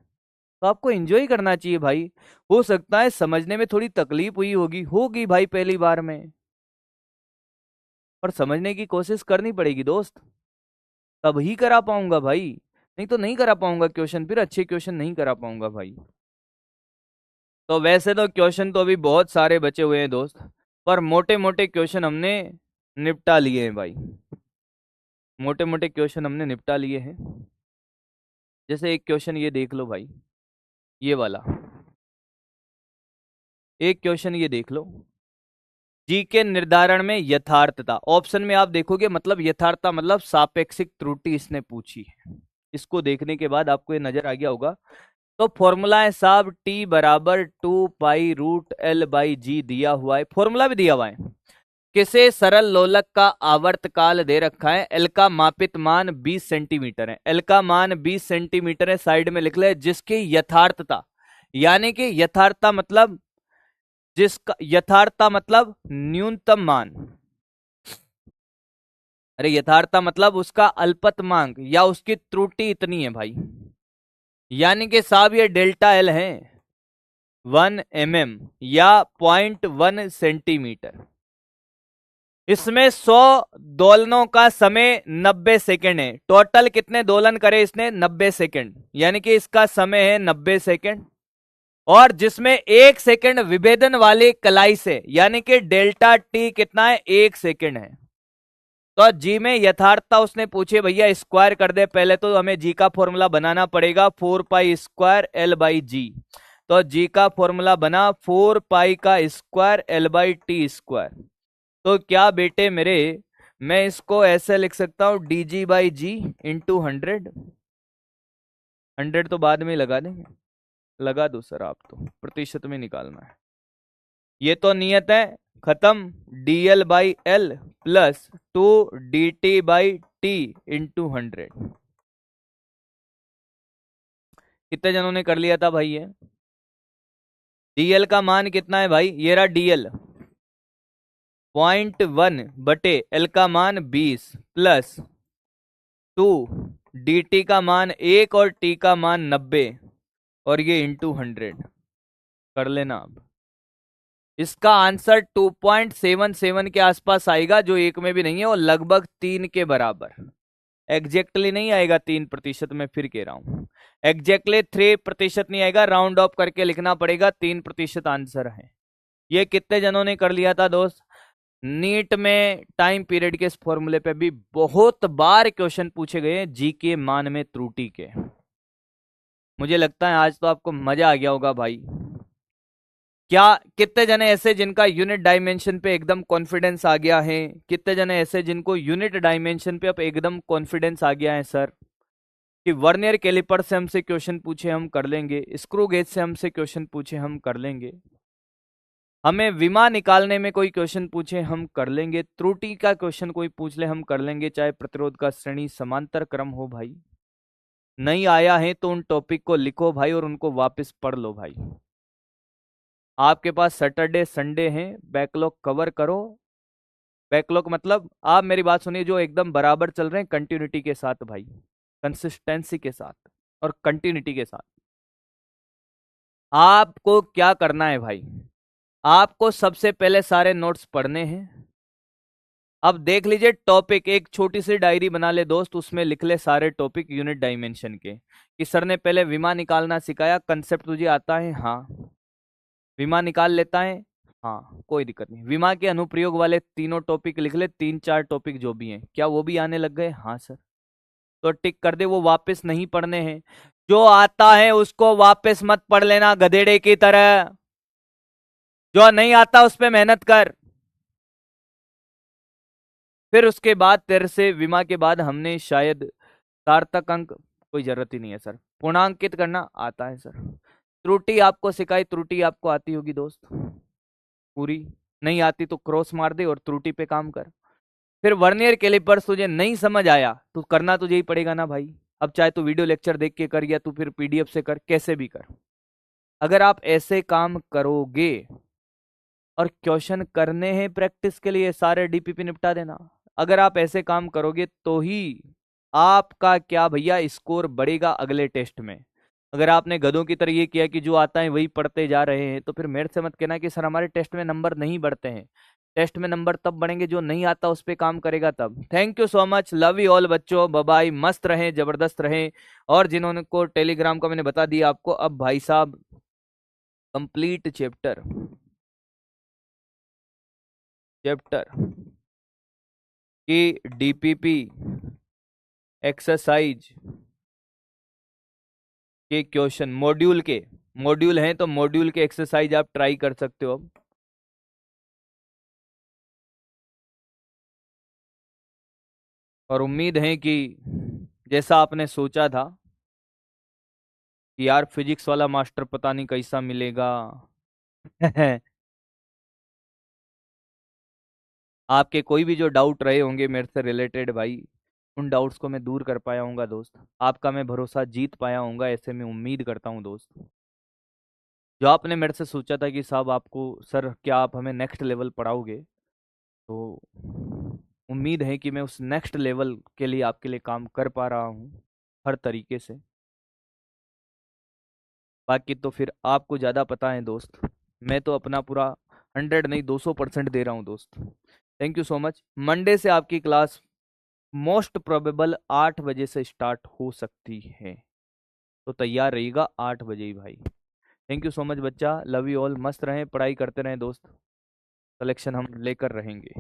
तो आपको एंजॉय करना चाहिए भाई। हो सकता है समझने में थोड़ी तकलीफ हुई होगी, होगी भाई पहली बार में, पर समझने की कोशिश करनी पड़ेगी दोस्त, तब ही करा पाऊंगा भाई। नहीं तो नहीं करा पाऊंगा क्वेश्चन, फिर अच्छे क्वेश्चन नहीं करा पाऊंगा भाई। तो वैसे तो क्वेश्चन तो अभी बहुत सारे बचे हुए हैं दोस्त, पर मोटे मोटे क्वेश्चन हमने निपटा लिए हैं भाई। मोटे मोटे क्वेश्चन हमने निपटा लिए हैं। जैसे एक क्वेश्चन ये देख लो भाई, ये वाला एक क्वेश्चन ये देख लो। जी के निर्धारण में यथार्थता, ऑप्शन में आप देखोगे मतलब यथार्थता मतलब सापेक्षिक त्रुटि इसने पूछी है। इसको देखने के बाद आपको ये नजर आ गया होगा। तो फॉर्मूला है साहब, टी बराबर 2 पाई रूट एल बाई जी दिया हुआ है, फॉर्मूला भी दिया हुआ है। किसे सरल लोलक का आवर्त काल दे रखा है, एल का मापित मान 20 सेंटीमीटर है, एल का मान 20 सेंटीमीटर है, साइड में लिख ले, जिसकी यथार्थता, यानी कि यथार्थता मतलब जिसका, यथार्थता मतलब न्यूनतम मान, अरे यथार्थता मतलब उसका अल्पतमांक या उसकी त्रुटि इतनी है भाई, यानी कि साहब ये डेल्टा एल है 1 mm या 0.1 सेंटीमीटर। इसमें 100 दोलनों का समय 90 सेकेंड है। टोटल कितने दोलन करे इसने, 90 सेकेंड, यानी कि इसका समय है 90 सेकेंड। और जिसमें 1 सेकेंड विभेदन वाली कलाई से, यानी कि डेल्टा टी कितना है, 1 सेकेंड है। तो जी में यथार्थता उसने पूछे भैया, स्क्वायर कर दे पहले, तो हमें जी का फॉर्मूला बनाना पड़ेगा 4 पाई स्क्वायर एल बाई जी। तो जी का फॉर्मूला बना 4 पाई का square L by T square. तो क्या बेटे मेरे, मैं इसको ऐसे लिख सकता हूं D G by G into 100। 100 तो बाद में लगा देंगे, लगा दो सर, आप तो प्रतिशत में निकालना है। ये तो नियत है, खत्म। D L by L plus 2 D T by T into 100। कितने जनों ने कर लिया था भाई ये? डीएल का मान कितना है भाई? ये रहा डीएल 0.1/L का मान 20 प्लस 2 dt का मान 1 और t का मान 90 और ये इंटू 100 कर लेना। अब इसका आंसर 2.77 के आसपास आएगा, जो एक में भी नहीं है, और लगभग 3 के बराबर। एग्जैक्टली नहीं आएगा 3%, मैं फिर कह रहा हूं एग्जैक्टली 3% नहीं आएगा, राउंड ऑफ करके लिखना पड़ेगा। 3% आंसर है। ये कितने जनों ने कर लिया था दोस्त? नीट में टाइम पीरियड के इस फॉर्मूले पे भी बहुत बार क्वेश्चन पूछे गए हैं, जी के मान में त्रुटि के। मुझे लगता है आज तो आपको मजा आ गया होगा भाई। क्या कितने जने ऐसे जिनका यूनिट डायमेंशन पे एकदम कॉन्फिडेंस आ गया है? कितने जने ऐसे जिनको यूनिट डायमेंशन पे अब एकदम कॉन्फिडेंस आ गया है सर, कि वर्नियर कैलिपर से हमसे क्वेश्चन पूछे हम कर लेंगे, स्क्रू गेज से हमसे क्वेश्चन पूछे हम कर लेंगे, हमें विमा निकालने में कोई क्वेश्चन पूछे हम कर लेंगे, त्रुटि का क्वेश्चन कोई पूछ ले हम कर लेंगे, चाहे प्रतिरोध का श्रेणी समांतर क्रम हो भाई। नहीं आया है तो उन टॉपिक को लिखो भाई और उनको वापस पढ़ लो भाई। आपके पास सैटरडे संडे है, बैकलॉग कवर करो। बैकलॉग मतलब आप मेरी बात सुनिए, जो एकदम बराबर चल रहे हैं कंटिन्यूटी के साथ भाई, कंसिस्टेंसी के साथ और कंटिन्यूटी के साथ। आपको क्या करना है भाई? आपको सबसे पहले सारे नोट्स पढ़ने हैं। अब देख लीजिए टॉपिक, एक छोटी सी डायरी बना ले दोस्त, उसमें लिख ले सारे टॉपिक यूनिट डायमेंशन के, कि सर ने पहले विमा निकालना सिखाया, कंसेप्ट तुझे आता है? हाँ। विमा निकाल लेता है? हाँ, कोई दिक्कत नहीं। विमा के अनुप्रयोग वाले तीनों टॉपिक लिख ले, 3-4 टॉपिक जो भी हैं, क्या वो भी आने लग गए? हाँ सर। तो टिक कर दे, वो वापस नहीं पढ़ने हैं। जो आता है उसको वापस मत पढ़ लेना गधेड़े की तरह, जो नहीं आता उस पर मेहनत कर। फिर उसके बाद तेरे से विमा के बाद हमने शायद सार्थक अंक, कोई जरूरत ही नहीं है सर। पूर्णांकित करना आता है सर। त्रुटि आपको सिखाई, त्रुटि आपको आती होगी दोस्त पूरी, नहीं आती तो क्रॉस मार दे और त्रुटि पे काम कर। फिर वर्नियर कैलिपर्स तुझे नहीं समझ आया तो करना तुझे ही पड़ेगा ना भाई। अब चाहे तू वीडियो लेक्चर देख के कर या तू फिर पीडीएफ से कर, कैसे भी कर। अगर आप ऐसे काम करोगे और क्वेश्चन करने हैं प्रैक्टिस के लिए, सारे डीपीपी निपटा देना, अगर आप ऐसे काम करोगे तो ही आपका क्या भैया स्कोर बढ़ेगा अगले टेस्ट में। अगर आपने गधों की तरह ये किया कि जो आता है वही पढ़ते जा रहे हैं, तो फिर मेरे से मत कहना कि सर हमारे टेस्ट में नंबर नहीं बढ़ते हैं। टेस्ट में नंबर तब बढ़ेंगे जो नहीं आता उस पर काम करेगा तब। Thank you so much, love you all बच्चों, बाय बाय, मस्त रहें, जबरदस्त रहें। और जिन्होंने को टेलीग्राम का मैंने बता दिया आपको, अब भाई साहब कंप्लीट चैप्टर चैप्टर की डीपीपी एक्सरसाइज के क्वेश्चन, मॉड्यूल हैं तो मॉड्यूल के एक्सरसाइज आप ट्राई कर सकते हो अब। और उम्मीद है कि जैसा आपने सोचा था कि यार फिजिक्स वाला मास्टर पता नहीं कैसा मिलेगा आपके कोई भी जो डाउट रहे होंगे मेरे से रिलेटेड भाई, उन डाउट्स को मैं दूर कर पाया हूँगा दोस्त। आपका मैं भरोसा जीत पाया हूँगा, ऐसे मैं उम्मीद करता हूँ दोस्त। जो आपने मेरे से सोचा था कि साहब आपको, सर क्या आप हमें नेक्स्ट लेवल पढ़ाओगे, तो उम्मीद है कि मैं उस नेक्स्ट लेवल के लिए आपके लिए काम कर पा रहा हूँ हर तरीके से। बाकी तो फिर आपको ज़्यादा पता है दोस्त, मैं तो अपना पूरा 100 नहीं 200% दे रहा हूँ दोस्त। Thank you so much. Monday से आपकी क्लास मोस्ट प्रोबेबल 8 बजे से स्टार्ट हो सकती है, तो तैयार रहिएगा 8 बजे ही भाई। थैंक यू सो मच बच्चा, लव यू ऑल, मस्त रहें, पढ़ाई करते रहें दोस्त, कलेक्शन हम लेकर रहेंगे।